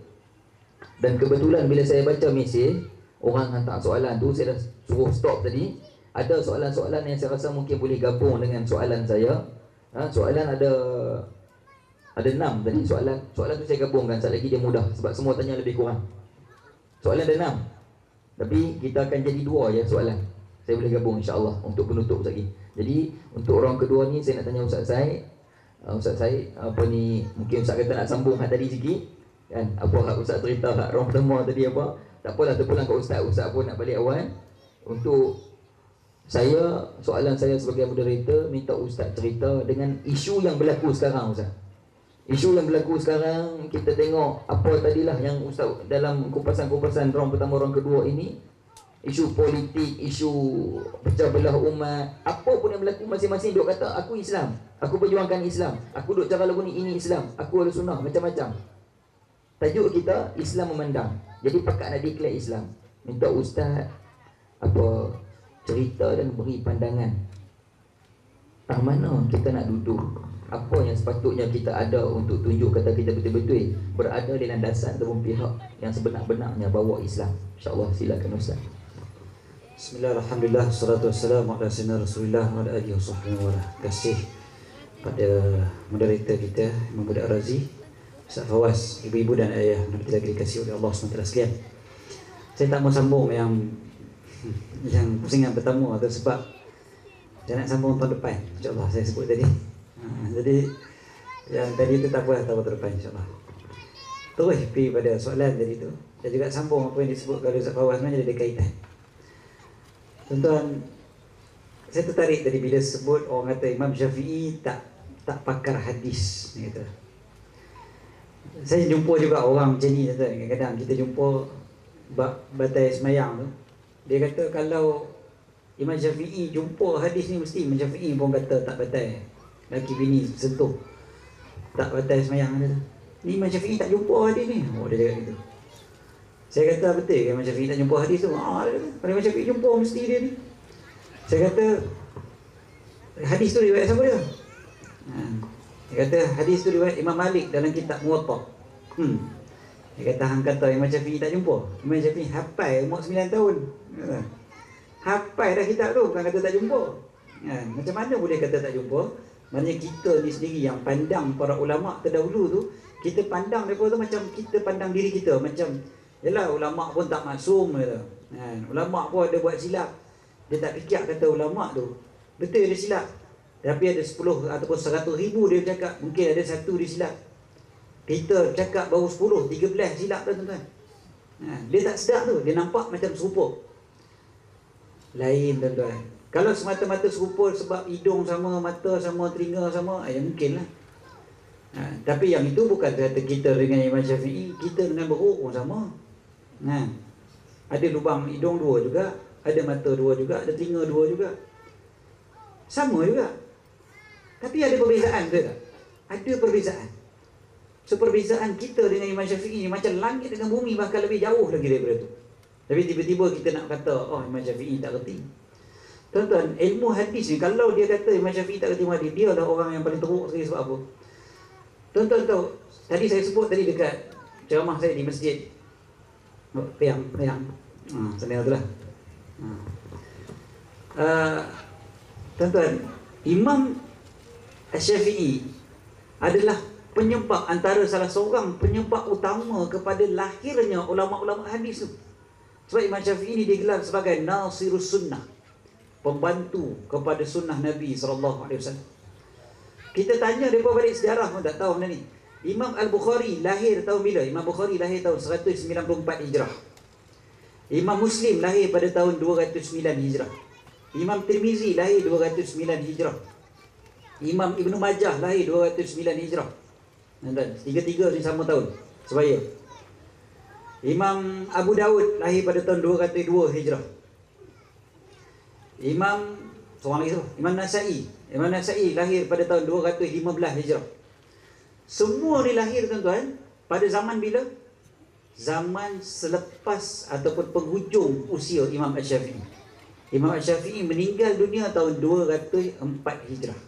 Dan kebetulan bila saya baca mesej orang hantar soalan tu, saya dah suruh stop tadi. Ada soalan-soalan yang saya rasa mungkin boleh gabung dengan soalan saya. Soalan ada 6 tadi. Soalan tu saya gabungkan. Sekali lagi dia mudah sebab semua tanya lebih kurang. Soalan ada 6, tapi kita akan jadi 2 ya soalan. Saya boleh gabung insya-Allah untuk penutup lagi. Jadi untuk orang kedua ni saya nak tanya Ustaz Said. Ustaz Said, mungkin Ustaz kata nak sambung hak tadi sikit kan. Apa hak Ustaz cerita hak orang pertama tadi apa? Tak apalah, terpulang kat Ustaz. Ustaz pun nak balik awal. Untuk saya, soalan saya sebagai moderator, minta Ustaz cerita dengan isu yang berlaku sekarang Ustaz. Isu yang berlaku sekarang, kita tengok apa tadilah yang Ustaz dalam kupasan-kupasan orang pertama orang kedua ini. Isu politik, isu pecah belah umat, apa pun yang berlaku, masing-masing duk kata aku Islam, aku perjuangkan Islam, aku duk cara lagu ni, ini Islam, aku ahli sunnah, macam-macam. Tajuk kita Islam memandang. Jadi pakat nak declare Islam. Minta Ustaz cerita dan beri pandangan. Mana kita nak duduk, apa yang sepatutnya kita ada untuk tunjuk kata kita betul-betul berada di landasan ataupun pihak yang sebenar-benarnya bawa Islam. InsyaAllah, silakan Ustaz. Bismillahirrahmanirrahim. Wassalatu wassalamu ala sayyidina Rasulillah wa ala alihi wasahbihi wa ala. Terima kasih pada moderator kita Imam Budak Razi, Ustaz Fawaz, ibu-ibu dan ayah yang lagi dikasihi oleh Allah SWT sekalian. Saya tak mau sambung yang pusingan pertama tu sebab saya nak sambung tahun depan, insya-Allah saya sebut tadi. Jadi yang tadi itu tak apa, tahun depan insya-Allah. Terus pergi pada soalan tadi tu. Dan juga sambung apa yang disebut oleh Ustaz Fawaz, sebenarnya ada kaitan. Tuan-tuan, saya tertarik tadi bila sebut orang kata Imam Syafi'i tak pakar hadis, kata. Saya jumpa juga orang macam ni, kadang-kadang kita jumpa batai semayang tu. Dia kata kalau Imam Syafi'i jumpa hadis ni, mesti Imam Syafi'i pun kata tak batai. Laki bini sentuh, tak batai semayang dia. Ni Imam Syafi'i tak jumpa hadis ni. Dia cakap gitu. Saya kata betul ke Imam Syafi'i tak jumpa hadis tu? Kalau Imam Syafi'i jumpa mesti dia ni. Saya kata hadis tu riwayat siapa dia? Dia kata hadis tu riwayat Imam Malik dalam kitab Muwatta. Dia kata hang kata Imam Syafi'i tak jumpa. Imam Syafi'i hafal umur 9 tahun. Hafal dah kitab tu, bukan kata tak jumpa. Macam mana boleh kata tak jumpa? Maknanya kita ni sendiri yang pandang para ulama terdahulu tu, kita pandang mereka tu macam kita pandang diri kita, macam yalah ulama pun tak maksum kata. Ulama pun ada buat silap. Dia tak fikir kata ulama tu betul dia silap. Tapi ada 10 ataupun 100 ribu dia cakap, mungkin ada satu dia silap. Kita cakap baru 10, 13 silap dah tuan-tuan. Dia tak sedar tu, dia nampak macam serupa. Lain tuan-tuan. Kalau semata-mata serupa sebab hidung sama, mata sama, telinga sama, ya mungkin lah. Tapi yang itu bukan kata kita dengan Imam Syafi'i, kita dengan beruk pun sama. Ada lubang hidung 2 juga, ada mata 2 juga, ada telinga 2 juga. Sama juga. Tapi ada perbezaan ke tak? Ada perbezaan. So perbezaan kita dengan Imam Syafi'i macam langit dengan bumi, bahkan lebih jauh lagi daripada tu. Tapi tiba-tiba kita nak kata, oh Imam Syafi'i tak kerti. Tuan-tuan, ilmu hadis ni, kalau dia kata Imam Syafi'i tak kerti hadis, dia adalah orang yang paling teruk sekali. Sebab apa? Tuan-tuan tahu, tadi saya sebut tadi dekat ceramah saya di masjid Peyang. Sana tu lah. Tuan-tuan, Imam Syafi'i adalah penyebab, antara salah seorang penyebab utama kepada lahirnya ulama-ulama hadis tu. Sebab Imam Syafi'i ini digelar sebagai Nasirus Sunnah, pembantu kepada sunnah Nabi SAW. Kita tanya mereka balik sejarah pun tak tahu benda ni. Imam Al-Bukhari lahir tahun bila? Imam Bukhari lahir tahun 194 Hijrah. Imam Muslim lahir pada tahun 209 Hijrah. Imam Tirmizi lahir 209 Hijrah. Imam Ibn Majah lahir 209 Hijrah. Tiga-tiga ni sama tahun sebaya. Imam Abu Daud lahir pada tahun 202 Hijrah. Seorang lagi tu, Imam Nasa'i lahir pada tahun 215 Hijrah. Semua ni lahir, tuan-tuan, pada zaman bila? Zaman selepas ataupun penghujung usia Imam Syafi'i. Imam Syafi'i meninggal dunia tahun 204 Hijrah.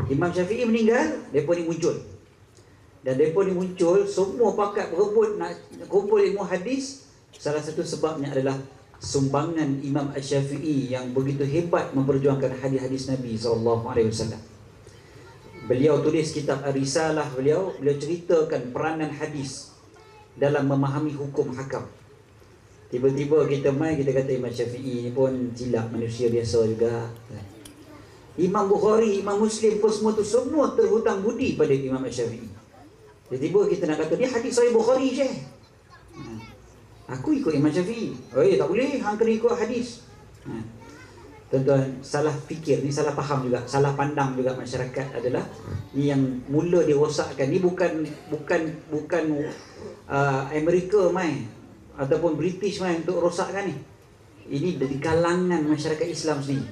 Imam Syafi'i meninggal, mereka ni muncul. Dan mereka ni muncul, semua pakat berebut nak kumpul ilmu hadis. Salah satu sebabnya adalah sumbangan Imam Syafi'i yang begitu hebat memperjuangkan hadis-hadis Nabi SAW. Beliau tulis kitab Ar-Risalah, beliau ceritakan peranan hadis dalam memahami hukum hakam. Tiba-tiba kita kata Imam Syafi'i ni pun silap, manusia biasa juga. Imam Bukhari, Imam Muslim pun semua terhutang budi pada Imam Syafi'i. Tiba-tiba kita nak kata dia hadis Sahih Bukhari je. Aku ikut Imam Syafi'i. Tak boleh, hang kena ikut hadis. Tuan-tuan, salah fikir ni, salah faham juga, salah pandang juga masyarakat adalah ni yang mula dirosakkan. Ni bukan Amerika main ataupun British main untuk rosakkan ni. Ini dari kalangan masyarakat Islam sendiri.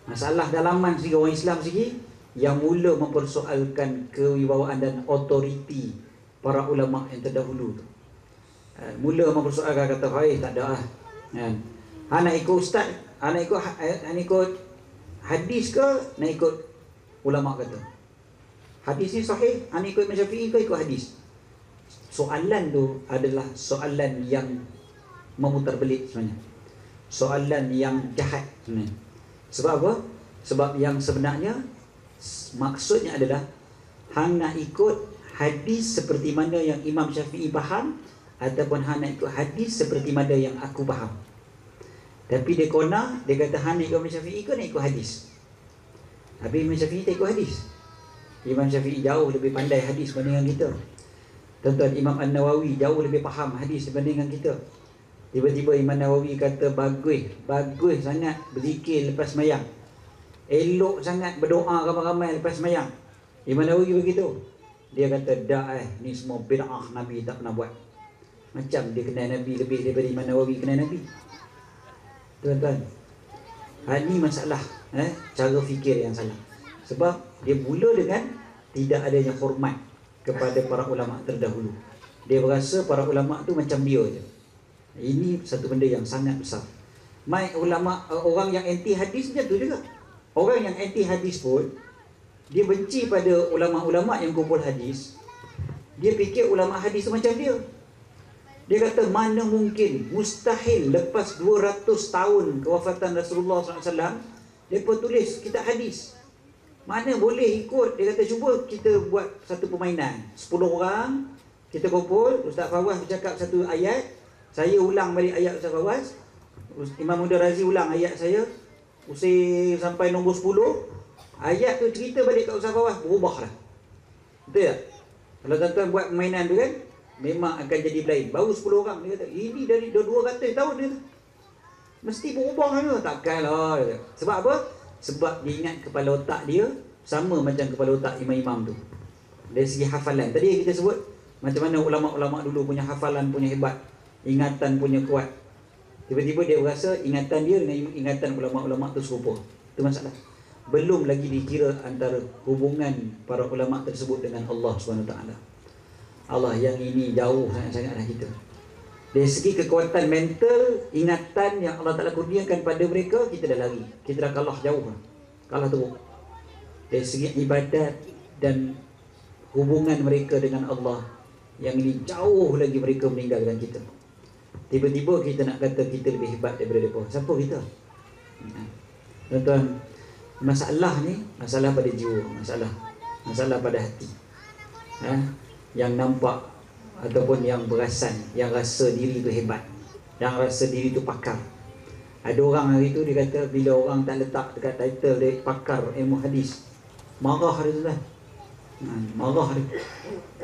Masalah dalaman sendiri, orang Islam sendiri yang mula mempersoalkan kewibawaan dan otoriti para ulama yang terdahulu tu. Mula mempersoalkan, kata tak ada lah. Nak ikut ustaz, nak ikut hadis ke nak ikut ulama kata? Hadis ni sahih, nak ikut Imam Syafi'i ke ikut hadis? Soalan tu adalah soalan yang memutar belik sebenarnya. Soalan yang jahat sebenarnya. Sebab apa? Sebab yang sebenarnya maksudnya adalah hang nak ikut hadis seperti mana yang Imam Syafi'i faham, ataupun hang nak ikut hadis seperti mana yang aku faham. Tapi dia kona, dia kata hang nak ikut Imam Syafi'i ke nak ikut hadis? Habis Imam Syafi'i tak ikut hadis. Imam Syafi'i jauh lebih pandai hadis berbanding dengan kita. Tuan-tuan, Imam An-Nawawi jauh lebih faham hadis berbanding dengan kita. Tiba-tiba Imam Nawawi kata bagus sangat berzikir lepas sembahyang, elok sangat berdoa ramai-ramai lepas sembahyang. Imam Nawawi begitu. Dia kata ni semua bid'ah, Nabi tak pernah buat. Macam dia kenal Nabi lebih daripada Imam Nawawi kenal Nabi. Tuan-tuan, ini masalah cara fikir yang salah. Sebab dia mula dengan tidak adanya hormat kepada para ulama terdahulu. Dia berasa para ulama tu macam dia je. Ini satu benda yang sangat besar. Orang yang anti hadis macam tu juga. Orang yang anti hadis pun, dia benci pada ulama-ulama yang kumpul hadis. Dia fikir ulama hadis tu macam dia. Dia kata mana mungkin, mustahil lepas 200 tahun kewafatan Rasulullah SAW, mereka tulis kitab hadis. Mana boleh ikut. Dia kata cuba kita buat satu permainan, 10 orang kita kumpul, Ustaz Fawaz bercakap satu ayat, saya ulang balik ayat Ustaz Fawaz, Imam Muda Razi ulang ayat saya, usir sampai nombor 10, ayat tu cerita balik kat Ustaz Fawaz, berubah lah. Betul tak? Kalau tuan-tuan buat permainan tu kan, memang akan jadi berlain. Baru 10 orang, dia kata ini dari 200 tahun dia kata, mesti berubah ke? Takkan lah. Sebab apa? Sebab dia ingat kepala otak dia sama macam kepala otak imam-imam tu. Dari segi hafalan, tadi yang kita sebut macam mana ulama-ulama dulu punya hafalan punya hebat, ingatan punya kuat. Tiba-tiba dia berasa ingatan dia dengan ingatan ulama-ulama tu serupa. Itu masalah. Belum lagi dikira antara hubungan para ulama tersebut dengan Allah SWT. Allah yang ini jauh sangat-sangatlah kita. Dari segi kekuatan mental, ingatan yang Allah Ta'ala kurniakan pada mereka, kita dah lari. Kita dah kalah jauh. Kalah teruk. Dari segi ibadat dan hubungan mereka dengan Allah, yang ini jauh lagi mereka meninggalkan kita. Tiba-tiba kita nak kata kita lebih hebat daripada mereka. Siapa kita? Tuan-tuan, masalah ni masalah pada jiwa, masalah pada hati. Yang nampak ataupun yang berasan, yang rasa diri tu hebat, yang rasa diri tu pakar. Ada orang hari tu dia kata bila orang tak letak dekat title dia pakar ilmu hadis, marah dia tu kan. Marah dia.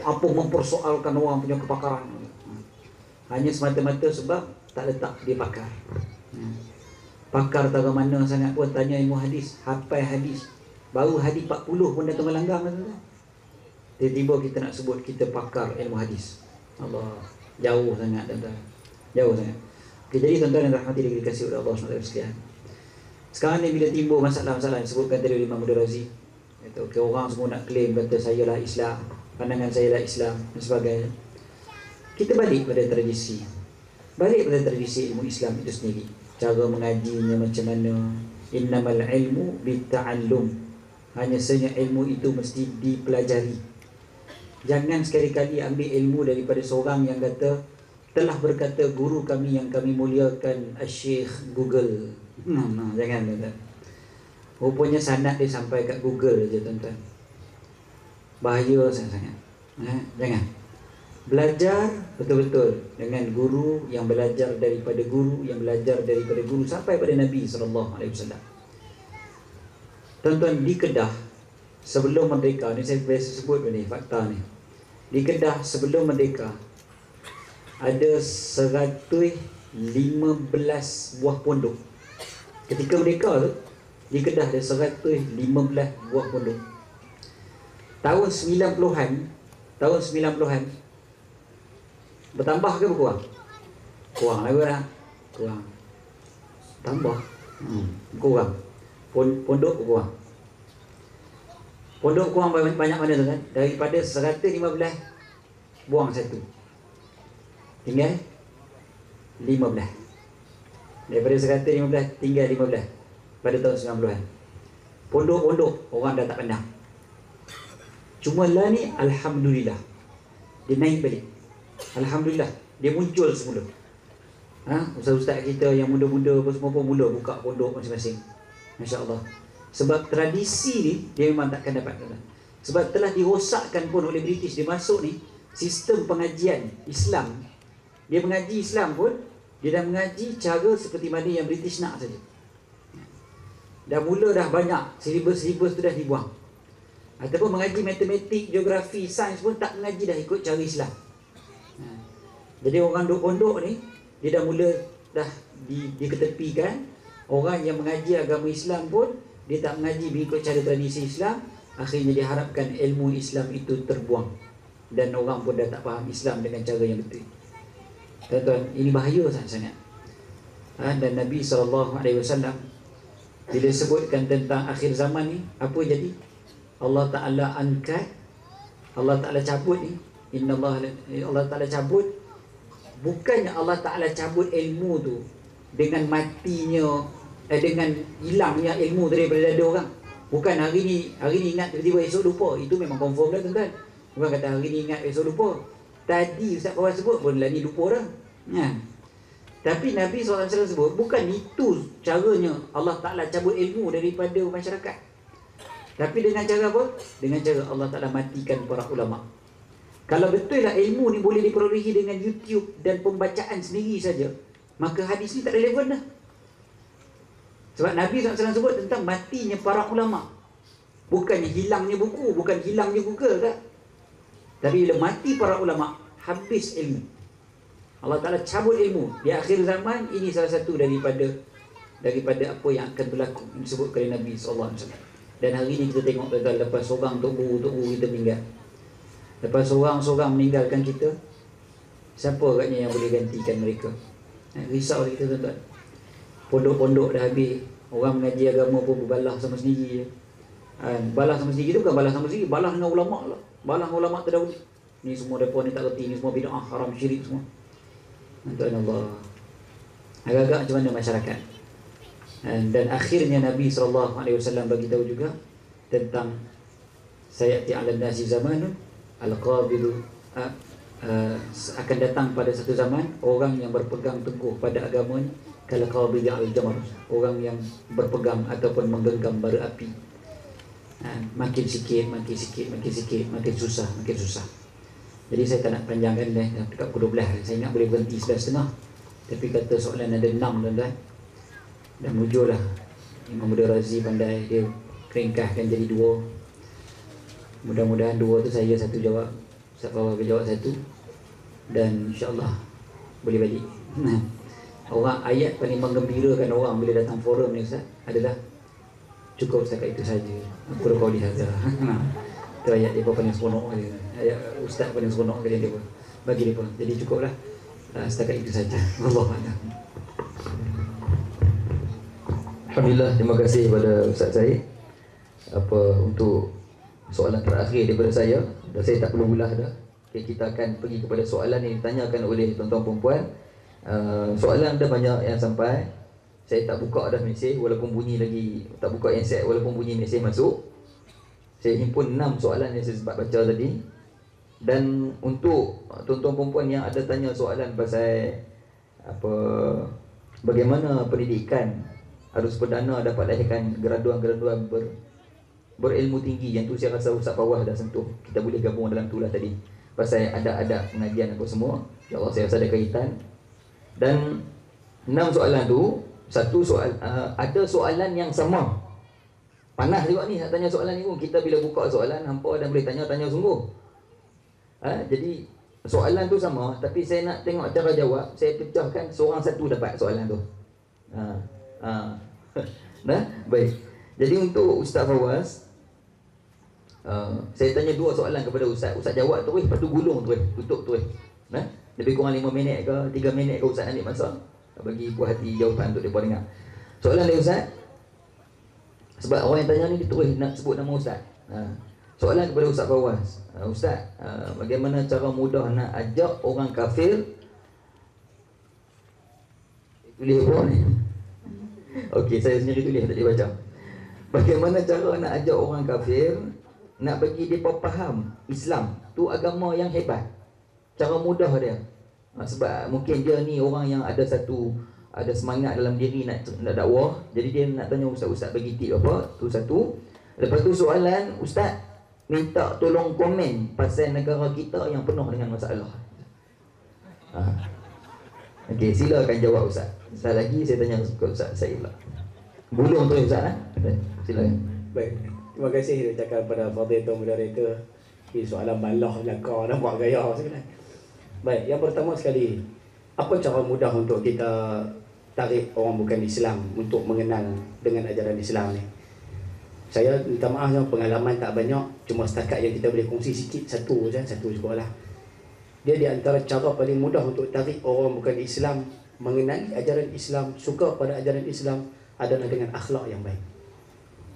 Apa mempersoalkan orang punya kepakaran? Hanya semata-mata sebab tak letak dia pakar. Pakar tak mana sangat pun tanya ilmu hadis, hafal hadis. Baru hadis 40 pun dah tengah langgang kan. Tiba-tiba kita nak sebut kita pakar ilmu hadis. Allah, jauh sangat tuan-tuan. Jauh sangat. Okay, jadi tuan-tuan yang rahmati dan dikasihi oleh Allah SWT sekalian. Sekarang ni bila timbul masalah-masalah yang disebutkan tadi oleh Imam Mudarrazi, iaitu okay, orang semua nak claim kata saya lah Islam, pandangan saya lah Islam dan sebagainya. Kita balik pada tradisi. Balik pada tradisi ilmu Islam itu sendiri. Cara mengajinya macam mana. Innamal ilmu bitta'allum. Hanya sahaja ilmu itu mesti dipelajari. Jangan sekali-kali ambil ilmu daripada seorang yang kata telah berkata guru kami yang kami muliakan Syekh Google. Jangan tuan-tuan. Rupanya sanad dia sampai kat Google je tuan-tuan. Bahaya sangat-sangat. Jangan. Belajar betul-betul dengan guru yang belajar daripada guru yang belajar daripada guru sampai pada Nabi SAW. Tuan-tuan, di Kedah sebelum merdeka ni, saya biasa sebut ni fakta ni. Di Kedah sebelum merdeka ada 115 buah pondok. Ketika merdeka tu di Kedah ada 115 buah pondok. Tahun 90-an bertambah ke berkurang? Kurang lah. Kurang. Tambah. Kurang. Pondok kurang. Pondok kurang banyak mana tu kan? Daripada 115 buang satu. Tinggal 15. Daripada 115 tinggal 15 pada tahun 90-an. Pondok-pondok orang dah tak pandang. Cuma lah ni alhamdulillah dia naik balik. Alhamdulillah dia muncul semula. Ustaz-ustaz kita yang muda-muda apa semua pun mula buka pondok masing-masing. Masya-Allah. Sebab tradisi ni dia memang takkan dapat. Sebab telah dirosakkan pun oleh British. Dia masuk ni sistem pengajian Islam. Dia mengaji Islam pun dia dah mengaji cara seperti mana yang British nak saja. Dah mula dah banyak silibus-silibus tu dah dibuang. Ataupun mengaji matematik, geografi, sains pun tak mengaji dah ikut cara Islam. Jadi orang duk pondok ni dia dah mula dah diketepikan. Orang yang mengaji agama Islam pun dia tak mengaji mengikut cara tradisi Islam. Akhirnya diharapkan ilmu Islam itu terbuang dan orang pun dah tak faham Islam dengan cara yang betul. Tuan-tuan, ini bahaya sangat-sangat. Dan Nabi SAW bila sebutkan tentang akhir zaman ni, apa jadi? Allah Ta'ala angkat, Allah Ta'ala cabut ni. Allah Ta'ala cabut. Bukannya Allah Ta'ala cabut ilmu tu dengan matinya, dengan hilangnya ilmu daripada dada orang. Bukan hari ni ingat tiba-tiba esok lupa. Itu memang confirm dah tuan-tuan. Bukan kata hari ni ingat esok lupa. Tadi Ustaz Fawaz sebut pun lah ni lupa dah. Tapi Nabi SAW sebut bukan itu caranya Allah Ta'ala cabut ilmu daripada masyarakat. Tapi dengan cara apa? Dengan cara Allah Ta'ala matikan para ulama. Kalau betul lah ilmu ni boleh diperolehi dengan YouTube dan pembacaan sendiri saja, maka hadis ni tak relevan dah. Sebab Nabi SAW sebut tentang matinya para ulama. Bukannya hilangnya buku, bukan hilangnya Google tak. Tapi bila mati para ulama, habis ilmu. Allah Ta'ala cabut ilmu. Di akhir zaman, ini salah satu daripada apa yang akan berlaku, yang disebut oleh Nabi SAW. Dan hari ini kita tengok tuan-tuan, lepas seorang tok guru kita meninggal, lepas seorang meninggalkan kita, siapa agaknya yang boleh gantikan mereka? Risau kita tuan-tuan. Pondok-pondok dah habis, orang mengaji agama pun berbalah sama sendiri je. Balah sama sendiri tu bukan balah sama sendiri, balah dengan ulama' lah. Balah dengan ulama' terdahulu. Ni semua mereka ni tak reti, ni semua bid'ah, haram, syirik semua. Tuan Allah, agak-agak macam mana masyarakat. Dan akhirnya Nabi SAW bagi tahu juga tentang sayati 'alan nasi zamanun al-qabidu akan datang pada satu zaman orang yang berpegang teguh pada agama ni kalau qabidh al-jamr, orang yang berpegang ataupun menggenggam bara api. Makin sikit, makin sikit, makin sikit, makin susah, makin susah. Jadi saya tak nak panjangkan dah dekat pukul 12. Saya ingat boleh berhenti 11.30. Tapi kata soalan ada 6 tuan-tuan. Dan mujurlah Imam Muda Razi pandai, dia ringkaskan jadi 2. Mudah-mudahan 2 tu saya satu jawab, Ustaz Fawaz jawab satu, dan insya-Allah boleh balik. Orang ayat paling menggembirakan orang bila datang forum ni Ustaz adalah cukup setakat itu saja. Aku kau dihazar. Itu ayat dia paling seronok dia. Ayat Ustaz paling seronok dia bagi dia. Jadi cukuplah setakat itu saja. Wallahu a'lam. Alhamdulillah, terima kasih kepada Ustaz Syed untuk soalan terakhir daripada saya. Dan saya tak perlu ulah dah. Okay, kita akan pergi kepada soalan yang ditanyakan oleh tuan-tuan perempuan. Soalan dah banyak yang sampai. Saya tak buka dah mesej walaupun bunyi lagi, tak buka handset walaupun bunyi mesej masuk. Saya himpun 6 soalan yang saya sempat baca tadi. Dan untuk tuan-tuan perempuan yang ada tanya soalan pasal bagaimana pendidikan harus perdana dapat lahirkan graduan-graduan berilmu tinggi, yang tu saya rasa Ustaz Fawaz dah sentuh. Kita boleh gabung dalam tu lah tadi. Pasal ada pengajian apa semua. InsyaAllah saya rasa ada kaitan. Dan 6 soalan tu, satu soal, ada soalan yang sama. Panas juga ni nak tanya soalan ni pun. Kita bila buka soalan, hampa dan boleh tanya sungguh. Jadi soalan tu sama, tapi saya nak tengok cara jawab. Saya pecahkan seorang satu dapat soalan tu. Nah, baik. Jadi untuk Ustaz Fawaz, saya tanya 2 soalan kepada Ustaz. Ustaz jawab tu, lepas tu gulung tu, tutup tu. Lebih kurang 5 minit ke 3 minit ke Ustaz ambil masa bagi puas hati jawapan untuk mereka dengar. Soalan dari Ustaz, sebab orang yang tanya ni dia terus nak sebut nama Ustaz. Soalan kepada Ustaz Fawaz. Ustaz, bagaimana cara mudah nak ajak orang kafir? Tulis apa ni? Okey, saya sendiri tulis, tak boleh baca. Bagaimana cara nak ajak orang kafir, nak bagi dia faham Islam tu agama yang hebat? Cara mudah dia. Sebab mungkin dia ni orang yang ada semangat dalam diri nak dakwah. Jadi dia nak tanya Ustaz bagi tip apa? Tu satu. Lepas tu soalan, Ustaz minta tolong komen pasal negara kita yang penuh dengan masalah. Okey, silakan jawab Ustaz. Ustaz lagi saya tanya ke Ustaz saya pula. Bulung tu Ustaz silakan. Baik. Terima kasih dia cakap kepada Fadilatul Moderator. Ini soalan balah belakang dah buat gaya sebenarnya. Baik, yang pertama sekali, apa cara mudah untuk kita tarik orang bukan Islam untuk mengenal dengan ajaran Islam ni? Saya minta maaf, pengalaman tak banyak, cuma setakat yang kita boleh kongsi sikit, satu cukup lah. Dia di antara cara paling mudah untuk tarik orang bukan Islam mengenali ajaran Islam, suka pada ajaran Islam adalah dengan akhlak yang baik.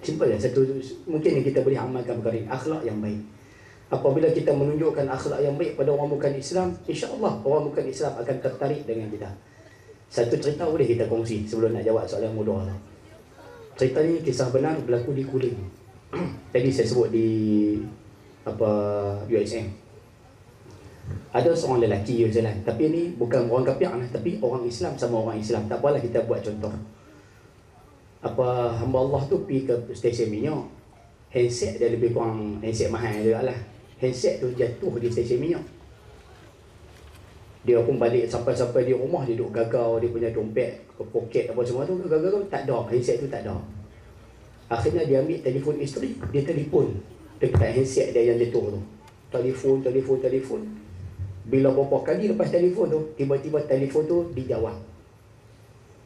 Simple lah, satu mungkin yang kita boleh amalkan perkara ini, akhlak yang baik. Apabila kita menunjukkan akhlak yang baik pada orang bukan Islam, insya-Allah orang bukan Islam akan tertarik dengan kita. Satu cerita boleh kita kongsi sebelum nak jawab soalan mudah tu. Cerita ni kisah benar berlaku di Kulim. Tadi saya sebut di USM. Ada seorang lelaki New Zealand, tapi ni bukan orang kafir lah, tapi orang Islam sama orang Islam. Tak apalah kita buat contoh. Hamba Allah tu pergi ke stesen minyak. Handset dia lebih kurang handset mahal juga lah. Handset tu jatuh di stesen minyak. Dia pun balik sampai di rumah, dia duduk gagau dia punya dompet, poket apa semua tu gagau tak ada, handset tu tak ada. Akhirnya dia ambil telefon isteri, dia telefon dekat handset dia yang jatuh tu. Telefon. Bila beberapa kali lepas telefon tu, tiba-tiba telefon tu dijawab.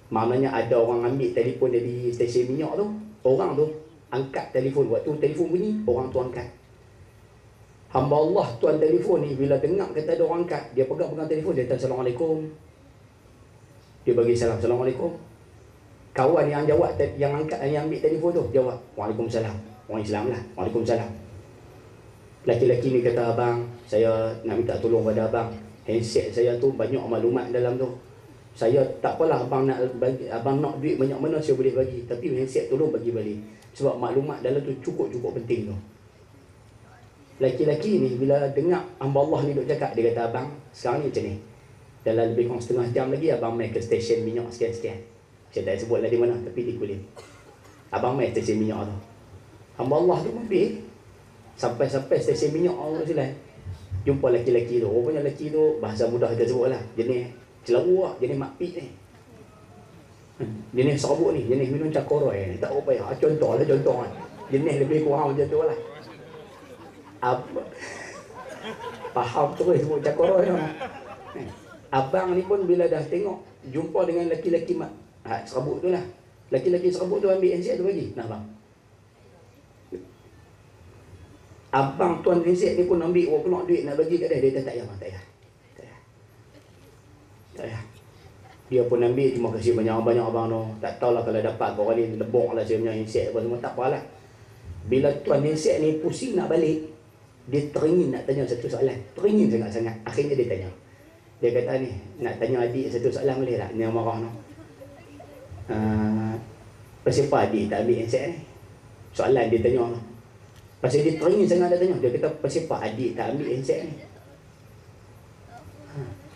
Maknanya ada orang ambil telefon dia di stesen minyak tu, orang tu angkat telefon. Waktu telefon bunyi, orang tu angkat. Hamba Allah tuan telefon ni bila dengar kata ada orang angkat, dia pegang telefon, dia kata Assalamualaikum. Dia bagi salam, Assalamualaikum. Kawan yang jawab, yang angkat, yang ambil telefon tu jawab, Waalaikumsalam. Orang Islam lah, Waalaikumsalam. Laki-laki ni kata, abang, saya nak minta tolong pada abang. Handset saya tu banyak maklumat dalam tu. Saya tak apalah abang nak bagi, abang nak duit banyak mana saya boleh bagi, tapi handset tolong bagi balik. Sebab maklumat dalam tu cukup penting tu. Laki-laki ni bila dengar hamba Allah ni duk cakap, dia kata, abang, sekarang ni macam ni. Dalam lebih kurang setengah jam lagi, abang main ke stesen minyak sekian-sekian. Saya tak sebut lah di mana, tapi di Kulim. Abang main stesen minyak tu. Hamba Allah tu mampir. Sampai-sampai stesen minyak Allah silam. Jumpa laki-laki tu. Rupanya lelaki tu, bahasa mudah kita sebut lah, jenis celaru lah, jenis makpik ni. Jenis serabut ni, jenis minum cakoroi ni. Tak apa ya, contoh lah. Jenis lebih kurang macam tu lah. Apa? Faham terus sebut cakoroi tu. Abang ni pun bila dah tengok, jumpa dengan laki-laki serabut tu lah. Laki-laki serabut tu ambil handset tu bagi. Nah bang. Abang tuan handset ni pun ambil, keluar duit nak bagi kat dia. Dia tak payah bang, tak payah. Tak payah. Dia pun ambil, terima kasih banyak-banyak abang tu. Tak tahulah kalau dapat korang ni lebok lah saya punya handset apa semua, tak apalah. Bila tuan handset ni pusing nak balik, dia teringin nak tanya satu soalan. Teringin sangat-sangat. Akhirnya dia tanya. Dia kata ni, nak tanya adik satu soalan boleh tak? Ni yang marah tu. Pasal apa adik tak ambil handset ni? Soalan dia tanya tu. Pasal dia teringin sangat dia tanya. Dia kata, pasal apa adik tak ambil handset ni?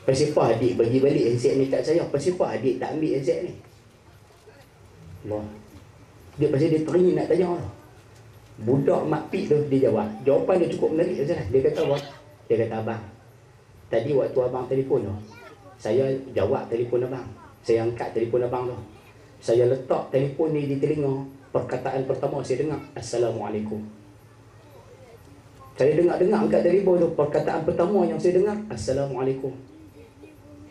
Pasal apa adik bagi balik handset ni kat saya? Pasal apa adik tak ambil handset ni? Allah. Dia pasal dia teringin nak tanya tu. Budak makpik tu dia jawab. Jawapan dia cukup menarik macam mana? Dia kata apa? Dia kata, abang, tadi waktu abang telefon tu, saya jawab telefon abang. Saya angkat telefon abang tu. Saya letak telefon ni di telinga. Perkataan pertama saya dengar, Assalamualaikum. Saya dengar angkat telefon tu. Perkataan pertama yang saya dengar, Assalamualaikum.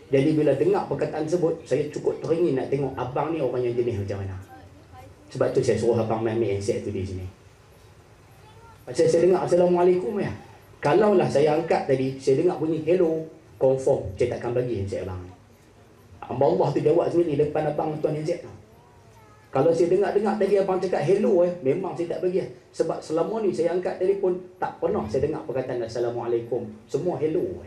Jadi bila dengar perkataan tersebut, saya cukup teringin nak tengok abang ni orang yang jenis macam mana. Sebab tu saya suruh abang ambil handset tu di sini. Pasal saya dengar Assalamualaikum ya. Kalaulah saya angkat tadi, saya dengar bunyi hello, confirm saya takkan bagi handset abang. Hamba Allah tu jawab sendiri depan abang tuan handset tu. Kalau saya dengar tadi abang cakap hello memang saya tak bagi. Sebab selama ni saya angkat telefon, tak pernah saya dengar perkataan Assalamualaikum. Semua hello.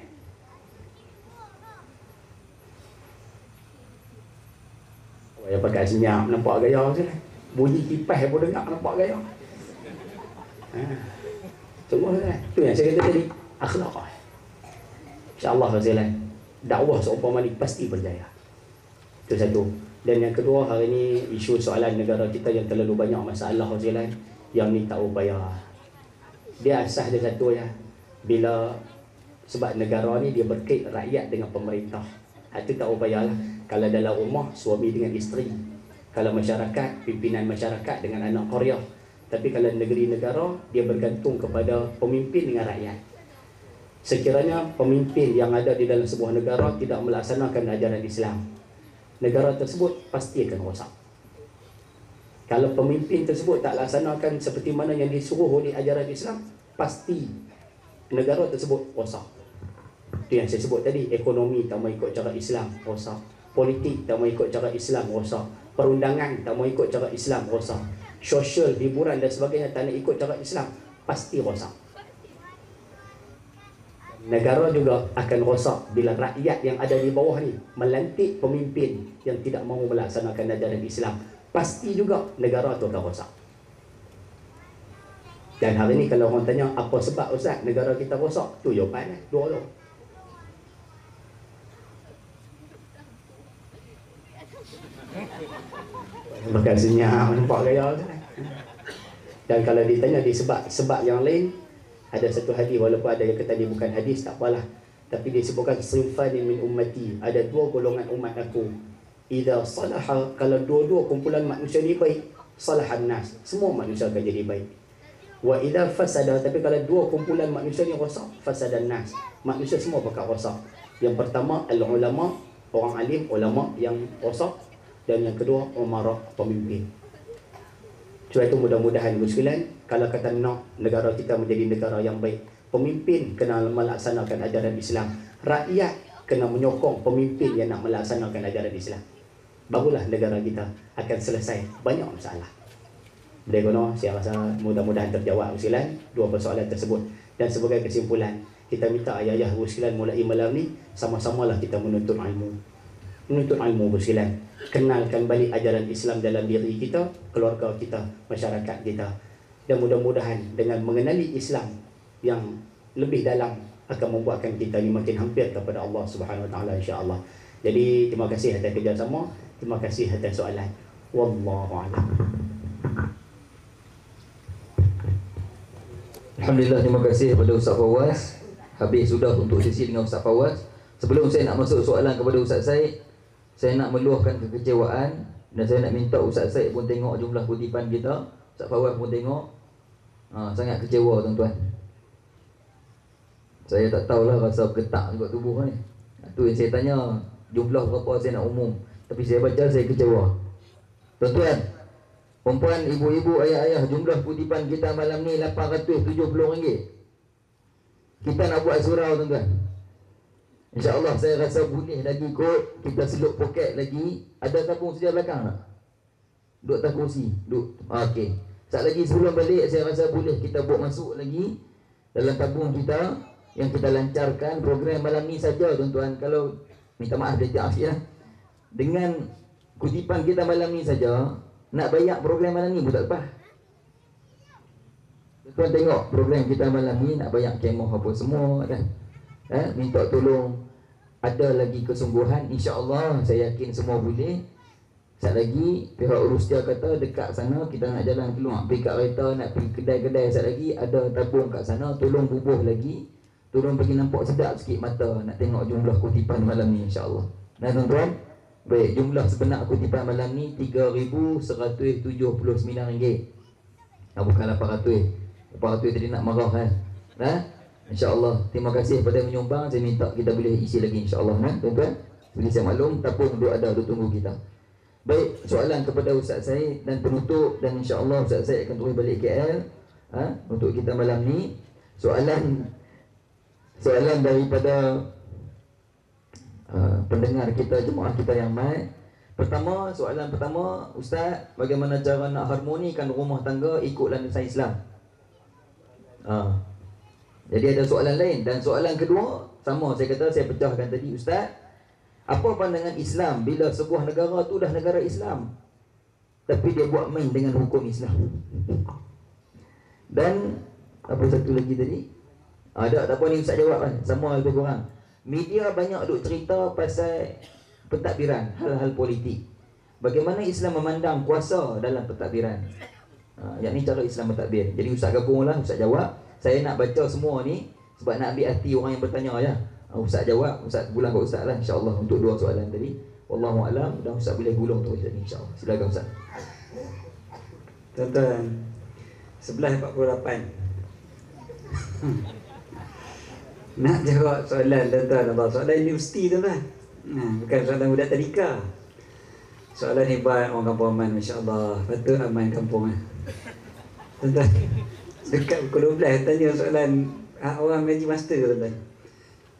Saya pakai senyap, nampak gaya macam ni. Bunyi kipas pun dengar, nampak gaya. Semua kan. Tu yang saya kata tadi, akhlak. InsyaAllah Rasulullah, dakwah seumpama ni pasti berjaya. Itu satu. Dan yang kedua, hari ni isu soalan negara kita yang terlalu banyak masalah Rasulullah, yang ni tak upaya. Dia asas dia satu ya. Bila sebab negara ni dia berkait rakyat dengan pemerintah. Itu tak upayalah. Kalau dalam rumah, suami dengan isteri. Kalau masyarakat, pimpinan masyarakat dengan anak qaryah. Tapi kalau negeri negara, dia bergantung kepada pemimpin dengan rakyat. Sekiranya pemimpin yang ada di dalam sebuah negara tidak melaksanakan ajaran Islam, negara tersebut pasti akan rosak. Kalau pemimpin tersebut tak laksanakan seperti mana yang disuruh oleh ajaran Islam, pasti negara tersebut rosak. Itu yang saya sebut tadi, ekonomi tak mau ikut cara Islam, rosak. Politik tak mau ikut cara Islam, rosak. Perundangan tak mau ikut cara Islam, rosak. Sosial, hiburan dan sebagainya tak nak ikut cara Islam, pasti rosak. Negara juga akan rosak bila rakyat yang ada di bawah ni melantik pemimpin yang tidak mahu melaksanakan ajaran Islam. Pasti juga negara tu akan rosak. Dan hari ni kalau orang tanya apa sebab Ustaz negara kita rosak, tu jawapan dua-dua. Bukan senyap, nampak gaya. Dan kalau ditanya di sebab yang lain, ada satu hadis, walaupun ada yang kata dia bukan hadis, tak apalah. Tapi disebutkan sinfani min ummati, ada dua golongan umat aku. Idza salaha, kalau dua-dua kumpulan manusia ni baik, salahan nas, semua manusia akan jadi baik. Wa idza fasada, tapi kalau dua kumpulan manusia ni rosak, fasadan nas, manusia semua bakal rosak. Yang pertama al-ulama, orang alim, ulama yang rosak. Dan yang kedua, umara, pemimpin. Sebab itu mudah-mudahan ibu sekalian, kalau kata nak negara kita menjadi negara yang baik, pemimpin kena melaksanakan ajaran Islam, rakyat kena menyokong pemimpin yang nak melaksanakan ajaran Islam, barulah negara kita akan selesai banyak masalah. Berguna, saya rasa mudah-mudahan terjawab ibu sekalian dua persoalan tersebut. Dan sebagai kesimpulan, kita minta ayah-ayah ibu sekalian mulai malam ni sama-samalah kita menuntut ilmu. Menuntut ilmu ibu sekalian, kenalkan balik ajaran Islam dalam diri kita, keluarga kita, masyarakat kita. Dan mudah-mudahan dengan mengenali Islam, yang lebih dalam akan membuatkan kita ni makin hampir kepada Allah Subhanahu Wa Taala, insya-Allah. Jadi terima kasih atas kerjasama, terima kasih atas soalan. Wallahu a'lam. Alhamdulillah, terima kasih kepada Ustaz Fawaz. Habis sudah untuk sesi dengan Ustaz Fawaz. Sebelum saya nak masuk soalan kepada Ustaz Said, saya nak meluahkan kekecewaan dan saya nak minta Ustaz Said pun tengok jumlah kutipan kita, Ustaz Fawaz pun tengok. Sangat kecewa tuan-tuan. Saya tak tahulah, rasa bergetak juga tubuh ni. Tu yang saya tanya, jumlah berapa saya nak umum. Tapi saya baca, saya kecewa. Tuan-tuan, perempuan, ibu-ibu, ayah-ayah, jumlah kutipan kita malam ni RM870. Kita nak buat surau tuan-tuan. InsyaAllah saya rasa boleh lagi kot. Kita seluk poket lagi. Ada tabung sedia belakang tak? Duduk atas kursi. Duduk. Okey. Sekejap lagi sebelum balik, saya rasa boleh kita buat masuk lagi dalam tabung kita yang kita lancarkan program malam ni saja tuan-tuan. Kalau minta maaf dia tak lah. Dengan kutipan kita malam ni saja, nak bayar program malam ni pun tak lepas. Tuan tengok program kita malam ni, nak bayar kemoh apa semua kan. Minta tolong, ada lagi kesungguhan, insya-Allah saya yakin semua boleh. Sekejap lagi pihak urus dia kata dekat sana kita nak jalan keluar, pergi kat kereta, nak pergi kedai-kedai, sekejap lagi ada tabung kat sana, tolong bubuh lagi. Tolong bagi nampak sedap sikit mata nak tengok jumlah kutipan malam ni, insya-Allah. Nah tuan-tuan, baik, jumlah sebenar kutipan malam ni RM3,179. Bukan 800. 800 tadi nak marah kan. InsyaAllah, terima kasih kepada menyumbang. Saya minta kita boleh isi lagi, insyaAllah tuan-tuan. Seperti saya maklum, tabung duk ada, duk tunggu kita. Baik, soalan kepada Ustaz Said dan penutup, dan insyaAllah Ustaz Said akan terus balik KL untuk kita malam ni. Soalan daripada pendengar kita, jemaah kita yang baik. Soalan pertama, Ustaz, bagaimana cara nak harmonikan rumah tangga ikut landasan Islam? Jadi ada soalan lain. Dan soalan kedua, sama saya kata, saya pecahkan tadi, Ustaz, apa pandangan Islam bila sebuah negara tu dah negara Islam tapi dia buat main dengan hukum Islam? Dan apa satu lagi tadi? Tak apa ni Ustaz jawab kan. Sama lebih kurang. Media banyak duk cerita pasal pentadbiran, hal-hal politik. Bagaimana Islam memandang kuasa dalam pentadbiran? Yang ni cara Islam mentadbir. Jadi Ustaz gabunglah, Ustaz jawab. Saya nak baca semua ni sebab nak ambil hati orang yang bertanya ya. Ustaz jawab, Ustaz gulang kat Ustaz lah, insya-Allah, untuk dua soalan tadi. Wallahu a'lam, dan Ustaz boleh gulung terus tadi, insya-Allah. Silakan Ustaz. Tuan-tuan, 11:48. Nak jawab soalan tuan-tuan, soalan universiti tuan-tuan. Bukan soalan budak tadika. Soalan hebat orang kampung Aman, masya-Allah. Patut Aman kampung tuan-tuan. Dekat pukul 12 tanya soalan orang mengaji master tuan-tuan.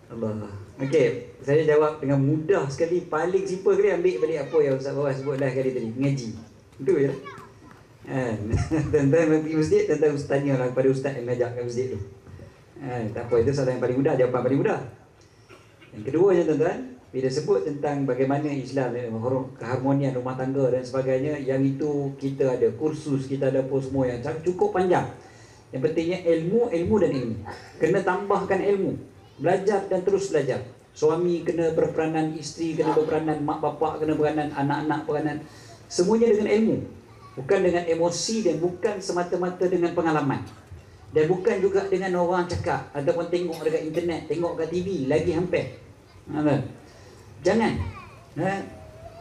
Allah. Okey, saya jawab dengan mudah sekali, paling simple sekali, ambil balik apa yang Ustaz Fawaz sebutlah kali tadi, mengaji. Itu je lah. Tuan-tuan pergi masjid, tuan-tuan tanyalah kepada ustaz yang mengajar kat masjid tu. Tak apa, itu soalan yang paling mudah, jawapan paling mudah. Yang keduanya tuan-tuan, bila sebut tentang bagaimana Islam, keharmonian rumah tangga dan sebagainya, yang itu kita ada kursus, kita ada apa semua yang cukup panjang. Yang pentingnya ilmu dan ilmu. Kena tambahkan ilmu. Belajar dan terus belajar. Suami kena berperanan, isteri kena berperanan, mak bapak kena berperanan, anak-anak peranan. Semuanya dengan ilmu. Bukan dengan emosi dan bukan semata-mata dengan pengalaman. Dan bukan juga dengan orang cakap ataupun tengok dekat internet, tengok kat TV, lagi hampir. Jangan.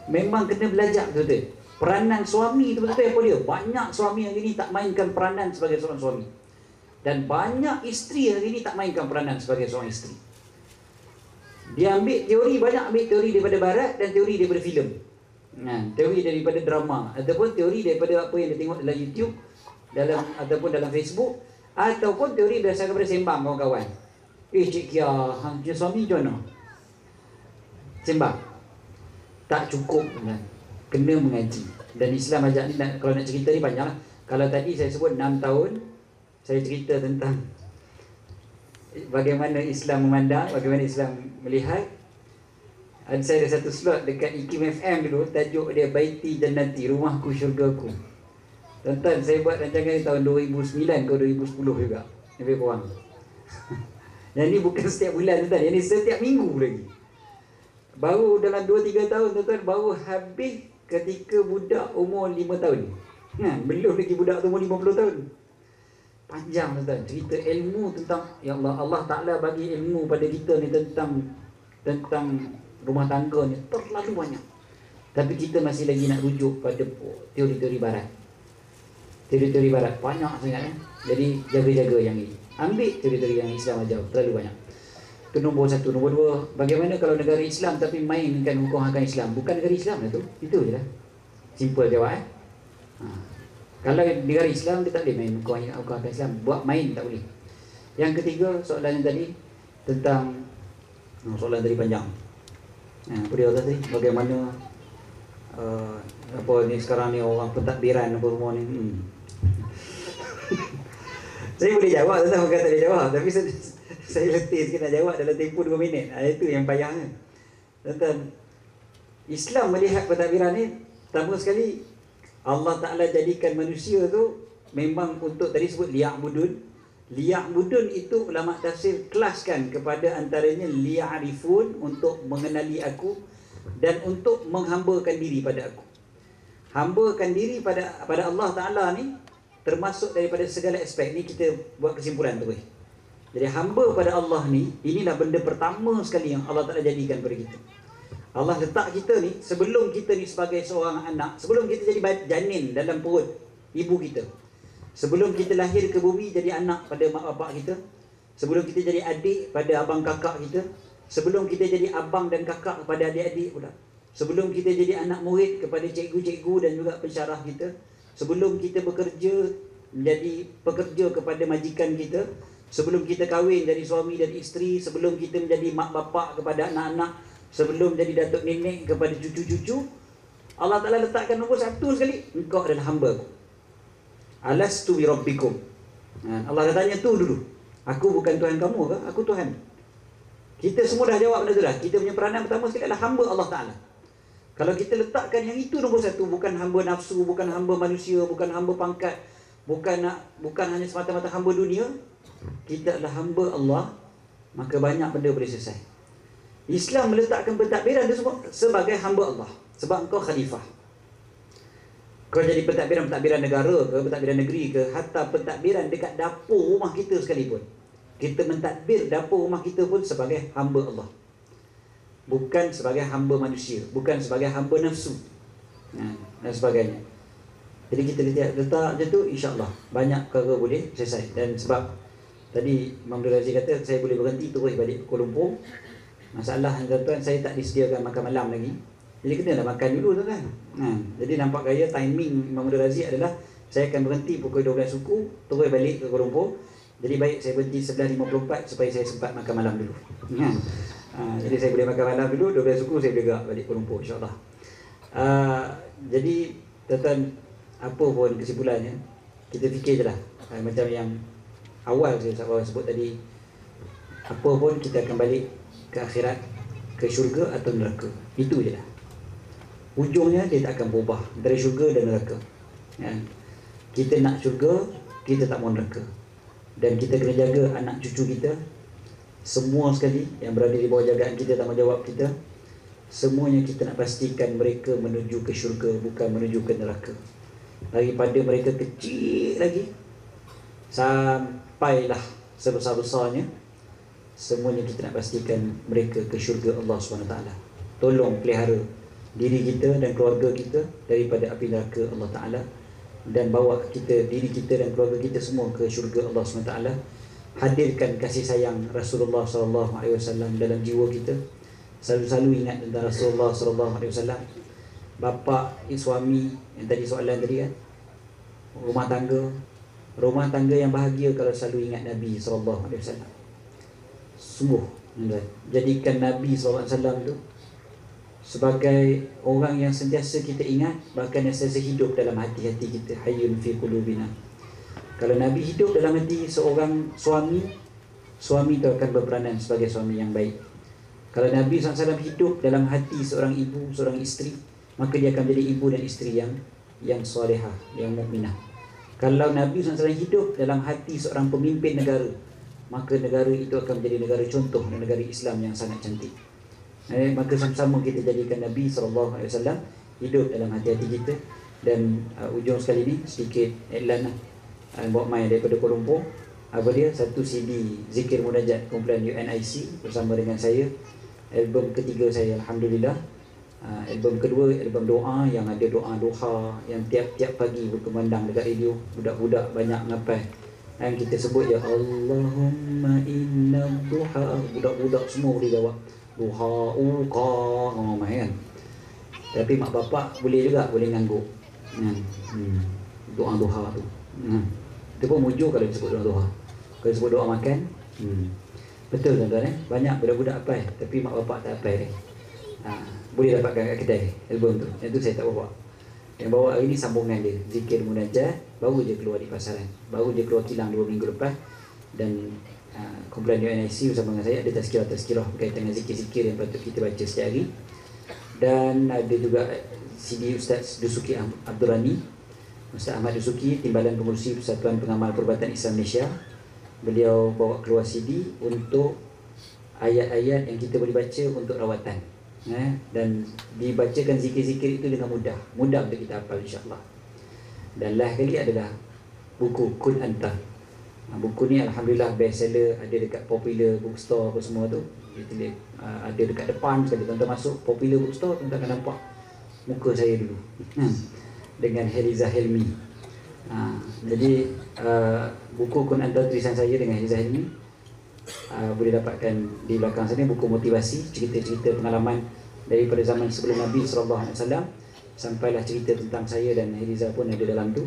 Memang kena belajar betul-betul. Peranan suami tu betul-betul apa dia? Banyak suami yang ini tak mainkan peranan sebagai seorang suami. Dan banyak isteri hari ini tak mainkan peranan sebagai seorang isteri. Dia ambil teori, banyak ambil teori daripada barat dan teori daripada filem. Teori daripada drama ataupun teori daripada apa yang dia tengok dalam YouTube, ataupun dalam Facebook, ataupun teori berdasarkan daripada sembang kawan-kawan. Cik Kia, dia suami macam mana? Sembang. Tak cukup, kena mengaji. Dan Islam ajak ni, kalau nak cerita ni panjang lah. Kalau tadi saya sebut 6 tahun, saya cerita tentang bagaimana Islam memandang, bagaimana Islam melihat. Saya ada satu slot dekat IKIM FM dulu, tajuk dia Baiti Jannati, Rumahku Syurgaku. Tuan-tuan, saya buat rancangan ni tahun 2009 ke 2010 juga, lebih kurang. Yang ni bukan setiap bulan tuan, yang ni setiap minggu lagi. Baru dalam 2-3 tahun tuan, baru habis ketika budak umur 5 tahun. Belum lagi budak umur 50 tahun. Panjang tuan, cerita ilmu tentang, ya Allah, Allah Ta'ala bagi ilmu pada kita ni tentang rumah tangga ni terlalu banyak. Tapi kita masih lagi nak rujuk pada teori-teori barat. Teori-teori barat banyak sangat. Jadi jaga-jaga yang ini. Ambil teori-teori yang Islam ajar, terlalu banyak. Itu nombor satu. Nombor dua, bagaimana kalau negara Islam tapi mainkan hukum hakam Islam? Bukan negara Islam lah tu. Itu je lah. Simple jawab Kalau negara Islam, dia tak boleh main hukum hakam Islam. Buat main tak boleh. Yang ketiga, soalan yang tadi tentang soalan tadi panjang. Apa dia tadi? Bagaimana apa ni sekarang ni orang pentadbiran apa semua ni. Saya boleh jawab, tak bukan tak boleh jawab, tapi saya letih sikit nak jawab dalam tempoh 2 minit. Itu yang payahnya. Tuan-tuan, Islam melihat pentadbiran ni, pertama sekali Allah Ta'ala jadikan manusia tu memang untuk, tadi sebut liya'budun. Liya'budun itu ulama tafsir kelaskan kepada antaranya liya'rifun, untuk mengenali aku, dan untuk menghambakan diri pada aku. Hambakan diri pada Allah Ta'ala ni termasuk daripada segala aspek. Ni kita buat kesimpulan tu. Jadi hamba pada Allah ni, inilah benda pertama sekali yang Allah Ta'ala jadikan pada kita. Allah letak kita ni, sebelum kita ni sebagai seorang anak, sebelum kita jadi janin dalam perut ibu kita, sebelum kita lahir ke bumi jadi anak pada mak bapak kita, sebelum kita jadi adik pada abang kakak kita, sebelum kita jadi abang dan kakak kepada adik-adik pula, sebelum kita jadi anak murid kepada cikgu-cikgu dan juga pensyarah kita, sebelum kita bekerja menjadi pekerja kepada majikan kita, sebelum kita kahwin jadi suami dan isteri, sebelum kita menjadi mak bapak kepada anak-anak, sebelum jadi datuk nenek kepada cucu-cucu, Allah Ta'ala letakkan nombor satu sekali, engkau adalah hamba aku. Alastu bi rabbikum. Allah dah tanya tu dulu, aku bukan Tuhan kamu ke? Aku Tuhan. Kita semua dah jawab benda tu dah. Kita punya peranan pertama sekali adalah hamba Allah Ta'ala. Kalau kita letakkan yang itu nombor satu, bukan hamba nafsu, bukan hamba manusia, bukan hamba pangkat, bukan hanya semata-mata hamba dunia, kita adalah hamba Allah, maka banyak benda boleh selesai. Islam meletakkan pentadbiran itu semua sebagai hamba Allah. Sebab engkau khalifah. Kau jadi pentadbiran negara ke, pentadbiran negeri ke, hatta pentadbiran dekat dapur rumah kita sekalipun, kita mentadbir dapur rumah kita pun sebagai hamba Allah, bukan sebagai hamba manusia, bukan sebagai hamba nafsu dan sebagainya. Jadi kita letak macam tu, insya-Allah banyak perkara boleh selesai. Dan sebab tadi Imam Abdul Aziz kata saya boleh berhenti terus balik Kuala Lumpur. Masalah tuan-tuan, saya tak disediakan makan malam lagi. Jadi kena dah makan dulu tuan-tuan. Jadi nampak gaya timing Imam Abdul Aziz adalah saya akan berhenti pukul 12 suku, terus balik ke Kuala Lumpur. Jadi baik saya berhenti 11.54 supaya saya sempat makan malam dulu. Jadi saya boleh makan malam dulu, 12 suku saya boleh gerak balik Kuala Lumpur, insya-Allah. Jadi tuan-tuan, apa pun kesimpulannya, kita fikir je lah, macam yang awal saya sebut tadi, apa pun kita akan balik ke akhirat, ke syurga atau neraka. Itu je lah. Ujungnya dia tak akan berubah dari syurga dan neraka. Kita nak syurga, kita tak mau neraka. Dan kita kena jaga anak cucu kita, semua sekali yang berada di bawah jagaan kita, tanggungjawab kita, semuanya kita nak pastikan mereka menuju ke syurga, bukan menuju ke neraka. Daripada mereka kecil lagi sampailah sebesar-besarnya, semuanya kita nak pastikan mereka ke syurga Allah SWT. Tolong pelihara diri kita dan keluarga kita daripada api neraka Allah Ta'ala, dan bawa kita, diri kita dan keluarga kita semua ke syurga Allah SWT. Hadirkan kasih sayang Rasulullah SAW dalam jiwa kita. Selalu ingat tentang Rasulullah SAW. Bapa, suami, yang tadi soalan tadi kan, rumah tangga yang bahagia kalau selalu ingat Nabi SAW. Sungguh, jadikan Nabi SAW tu sebagai orang yang sentiasa kita ingat, bahkan yang sentiasa hidup dalam hati-hati kita. Hayyun fi qulubina. Kalau Nabi hidup dalam hati seorang suami, suami itu akan berperanan sebagai suami yang baik. Kalau Nabi SAW hidup dalam hati seorang ibu, seorang isteri, maka dia akan menjadi ibu dan isteri yang solehah, yang mukminah. Kalau Nabi SAW hidup dalam hati seorang pemimpin negara, maka negara itu akan menjadi negara contoh dan negara Islam yang sangat cantik. Maka sama-sama kita jadikan Nabi SAW hidup dalam hati-hati kita. Dan ujung sekali ni sedikit iklan lah, buat main daripada Kuala Lumpur. Apa dia, satu CD Zikir Munajat kumpulan UNIC bersama dengan saya. Album ketiga saya, Alhamdulillah. Album kedua, album doa yang ada doa duha yang tiap-tiap pagi berkumandang dekat radio. Budak-budak banyak ngapai yang kita sebut ya Allahumma inna duha. Budak-budak semua boleh jawab duha uqa kan. Tapi mak bapak boleh juga, boleh ngangguk doa duha tu. Itu pun mujur kalau disebut doa duha. Kalau disebut doa makan, betul tuan-tuan banyak budak-budak apa tapi mak bapak tak apa boleh dapatkan kat kedai album tu. Yang tu saya tak bawa. Yang bawa hari ni sambungan dia, Zikir Munajat, baru je keluar di pasaran, baru je keluar kilang 2 minggu lepas. Dan kumpulan UNIC bersama dengan saya ada tazkirah berkaitan dengan zikir-zikir yang patut kita baca setiap hari. Dan ada juga CD Ustaz Dusuki Abdul Rani, Ustaz Ahmad Dusuki, Timbalan Pengurusi Persatuan Pengamal Perubatan Islam Malaysia. Beliau bawa keluar CD untuk ayat-ayat yang kita boleh baca untuk rawatan, dan dibacakan zikir-zikir itu dengan mudah untuk kita hafal insya-Allah. Dan last kali adalah buku Kun Anta. Buku ni Alhamdulillah best seller, ada dekat Popular Bookstore apa semua tu. Ada dekat depan sekali tuan-tuan masuk Popular Bookstore, tuan-tuan akan nampak muka saya dulu dengan Heliza Helmi. Jadi buku Kun Anta tulisan saya dengan Heliza Helmi boleh dapatkan di belakang sana. Buku motivasi, cerita-cerita pengalaman daripada zaman sebelum Nabi SAW sampailah cerita tentang saya dan Heliza pun ada dalam tu.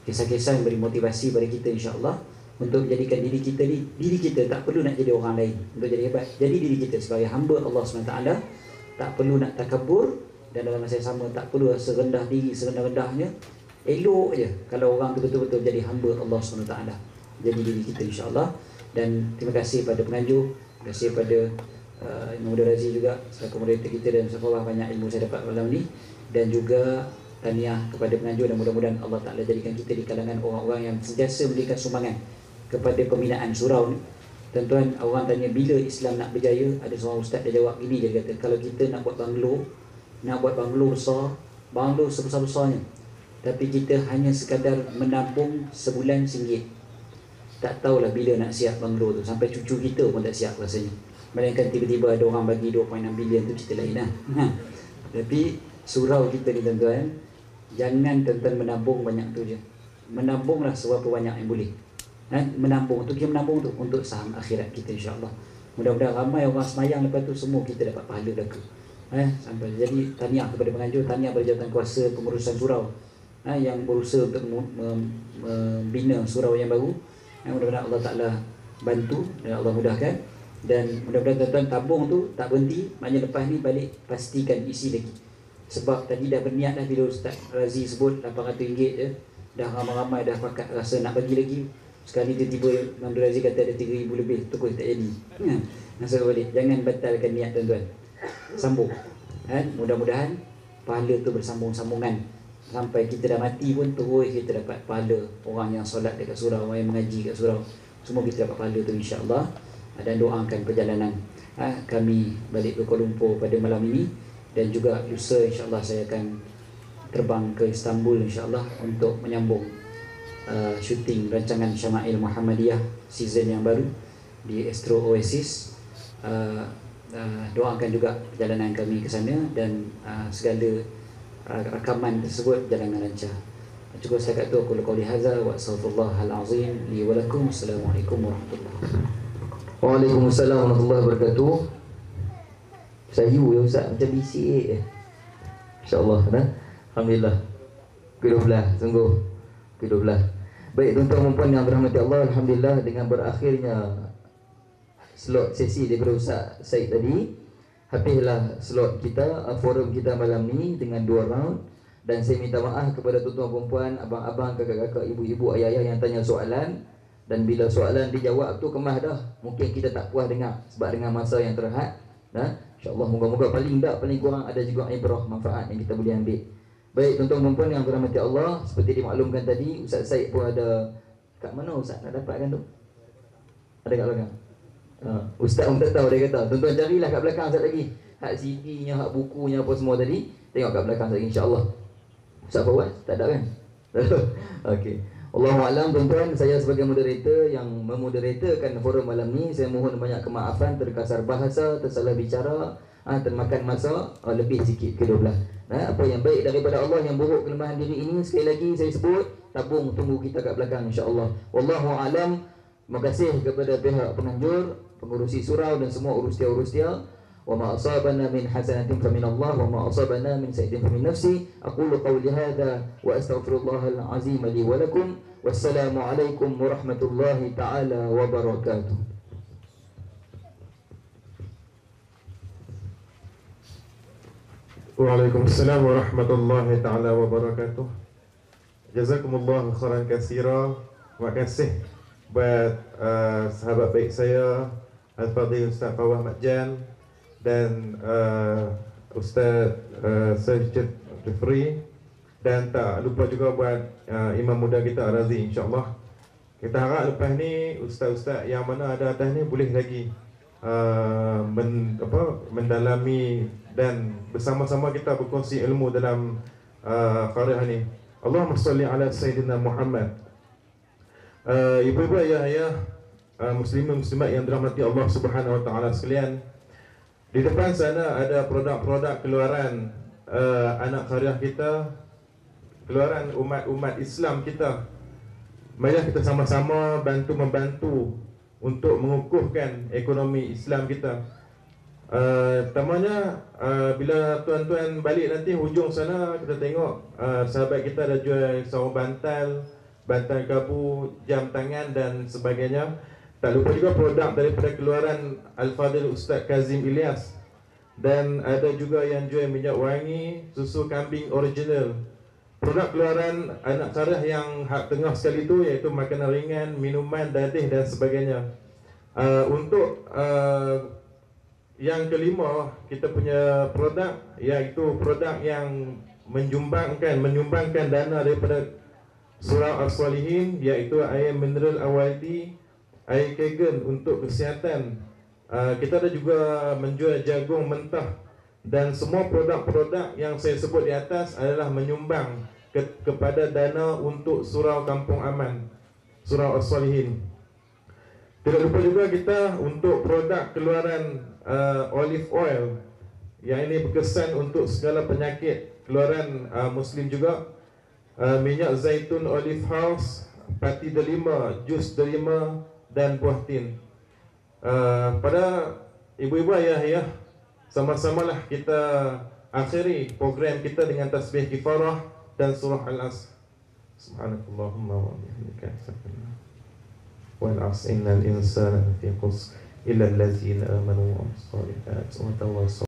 Kisah-kisah yang beri motivasi pada kita insya-Allah untuk menjadikan diri kita tak perlu nak jadi orang lain untuk jadi hebat. Jadi diri kita sebagai hamba Allah SWT, tak perlu nak takabur, dan dalam masa yang sama tak perlu serendah diri serendah-rendahnya. Elok je kalau orang tu betul-betul jadi hamba Allah SWT. Jadi diri kita insya-Allah. Dan terima kasih pada penganjur, terima kasih pada Imam Muda Razi juga selaku moderator kita, dan semoga banyak ilmu saya dapat malam ni. Dan juga tahniah kepada penganjur, dan mudah-mudahan Allah Ta'ala jadikan kita di kalangan orang-orang yang sentiasa memberikan sumbangan kepada pembinaan surau ni. Tuan-tuan, orang tanya bila Islam nak berjaya, ada seorang ustaz dia jawab gini, dia kata kalau kita nak buat banglo besar, banglo sebesar-besarnya, tapi kita hanya sekadar menabung sebulan RM1, tak tahulah bila nak siap banglo tu. Sampai cucu kita pun tak siap rasanya. Melainkan tiba-tiba ada orang bagi 2.6 bilion, tu cerita lain lah. Tapi surau kita ni tuan-tuan, jangan tuan-tuan menabung banyak tu je. Menabunglah seberapa banyak yang boleh. Menabung tu, kita menabung tu untuk saham akhirat kita insya-Allah. Mudah-mudahan ramai orang semayang lepas tu semua kita dapat pahala belaka. Sampai jadi tahniah kepada penganjur, tahniah kepada jawatan kuasa pengurusan surau yang berusaha untuk membina surau yang baru. Mudah-mudahan Allah Ta'ala bantu dan Allah mudahkan. Dan mudah-mudahan tuan-tuan tabung tu tak berhenti, maknanya lepas ni balik pastikan isi lagi. Sebab tadi dah berniat dah bila Ustaz Razi sebut RM800 je, dah ramai-ramai dah pakat rasa nak bagi lagi. Sekali tiba-tiba Imam Razi kata ada 3,000 lebih, terus tak jadi. Masuk balik. Jangan batalkan niat tuan-tuan. Sambung. Mudah-mudahan pahala tu bersambung-sambungan. Sampai kita dah mati pun terus kita dapat pahala. Orang yang solat dekat surau, orang yang mengaji kat surau, semua kita dapat pahala tu insya-Allah. Dan doakan perjalanan kami balik ke Kuala Lumpur pada malam ini. Dan juga lusa insya-Allah saya akan terbang ke Istanbul insya-Allah untuk menyambung syuting rancangan Syama'il Muhammadiyah season yang baru di Astro Oasis. Doakan juga perjalanan kami ke sana dan segala rakaman tersebut berjalan dengan lancar. Cukup setakat tu aku qauli hadza wa astaghfirullahal azim li wa lakum. Assalamualaikum warahmatullahi wabarakatuh. Waalaikumsalam warahmatullahi wabarakatuh. Sayu ya Ustaz, macam bisik InsyaAllah Alhamdulillah. Kedua-belah, sungguh kedua-belah. Baik tuan-tuan dan puan yang berahmati Allah, Alhamdulillah dengan berakhirnya slot sesi daripada Ustaz Syed tadi, habislah slot kita, forum kita malam ni dengan 2 round. Dan saya minta maaf kepada tuan-tuan perempuan, abang-abang, kakak-kakak, ibu-ibu, ayah-ayah yang tanya soalan. Dan bila soalan dijawab tu kemas dah, mungkin kita tak puas dengar sebab dengan masa yang terhad. InsyaAllah moga-moga paling tak paling kurang ada juga ibrah manfaat yang kita boleh ambil. Baik tuan-tuan perempuan yang berahmati Allah, seperti dimaklumkan tadi, Ustaz Syed pun ada kat mana Ustaz nak dapatkan tu? Ada kat belakang. Ustaz pun tak tahu, dia kata tuan-tuan carilah kat belakang sekali lagi. Hak CD-nya, hak bukunya apa semua tadi, tengok kat belakang sekali insya-Allah. Ustaz Fawaz tak ada kan? Okey. Allahualam tuan-tuan, saya sebagai moderator yang memoderatorkan forum malam ni, saya mohon banyak kemaafan terkasar bahasa, tersalah bicara, termakan masa lebih sikit ke-12. Apa yang baik daripada Allah, yang buruk kelemahan diri ini, sekali lagi saya sebut, tabung tunggu kita kat belakang insya-Allah. Wallahu alam. Terima kasih kepada pihak penganjur, pengurusi surau dan semua urus-dia. Wa ma asabana min hasanatin fa min Allah wa ma asabana min sayyi'atin fa min nafsi. Aqulu qawli hadha wa astaghfirullahal azim li wa lakum. Wassalamu alaikum warahmatullahi taala wabarakatuh. Waalaikumsalam warahmatullahi taala wabarakatuh. Jazakumullah khairan katsira. Terima kasih buat sahabat baik saya Al-Fadhil Ustaz Fawaz Makjan dan Ustaz Sajid Jufri, dan tak lupa juga buat imam muda kita Razi, insya-Allah. Kita harap lepas ni ustaz-ustaz yang mana ada atas ni boleh lagi mendalami dan bersama-sama kita berkongsi ilmu dalam qaryah ni. Allahumma salli ala sayyidina Muhammad. Ibu-ibu, ayah-ayah, muslimin muslimat yang dirahmati Allah Subhanahu wa taala sekalian, di depan sana ada produk-produk keluaran anak qaryah kita, keluaran umat Islam kita. Marilah kita sama-sama bantu-membantu untuk mengukuhkan ekonomi Islam kita. Tamanya bila tuan-tuan balik nanti hujung sana, kita tengok sahabat kita ada jual sarung bantal kabu, jam tangan dan sebagainya. Tak lupa juga produk daripada keluaran Al-Fadhil Ustaz Kazim Ilyas. Dan ada juga yang jual minyak wangi, susu kambing original. Produk keluaran anak qaryah yang hak tengah sekali tu, iaitu makanan ringan, minuman, dadih dan sebagainya. Untuk yang kelima, kita punya produk, iaitu produk yang menyumbangkan dana daripada Surau As-Salihin, iaitu air mineral Awaldi, air Kegen untuk kesihatan. Kita ada juga menjual jagung mentah, dan semua produk-produk yang saya sebut di atas adalah menyumbang kepada dana untuk Surau Kampung Aman, Surau As-Salihin. Tidak lupa juga kita untuk produk keluaran olive oil, yang ini berkesan untuk segala penyakit, keluaran Muslim juga. Minyak zaitun Olive House, pati delima, jus delima dan buah tin. Pada ibu-ibu, ayah-ayah, sama-samalah kita akhiri program kita dengan tasbih kifarah dan surah Al-Asr. Subhanakallahumma wa bihamdika wal 'asr innal insana lafi khusr illa allazina amanu wa amilus solihat wa tawassaw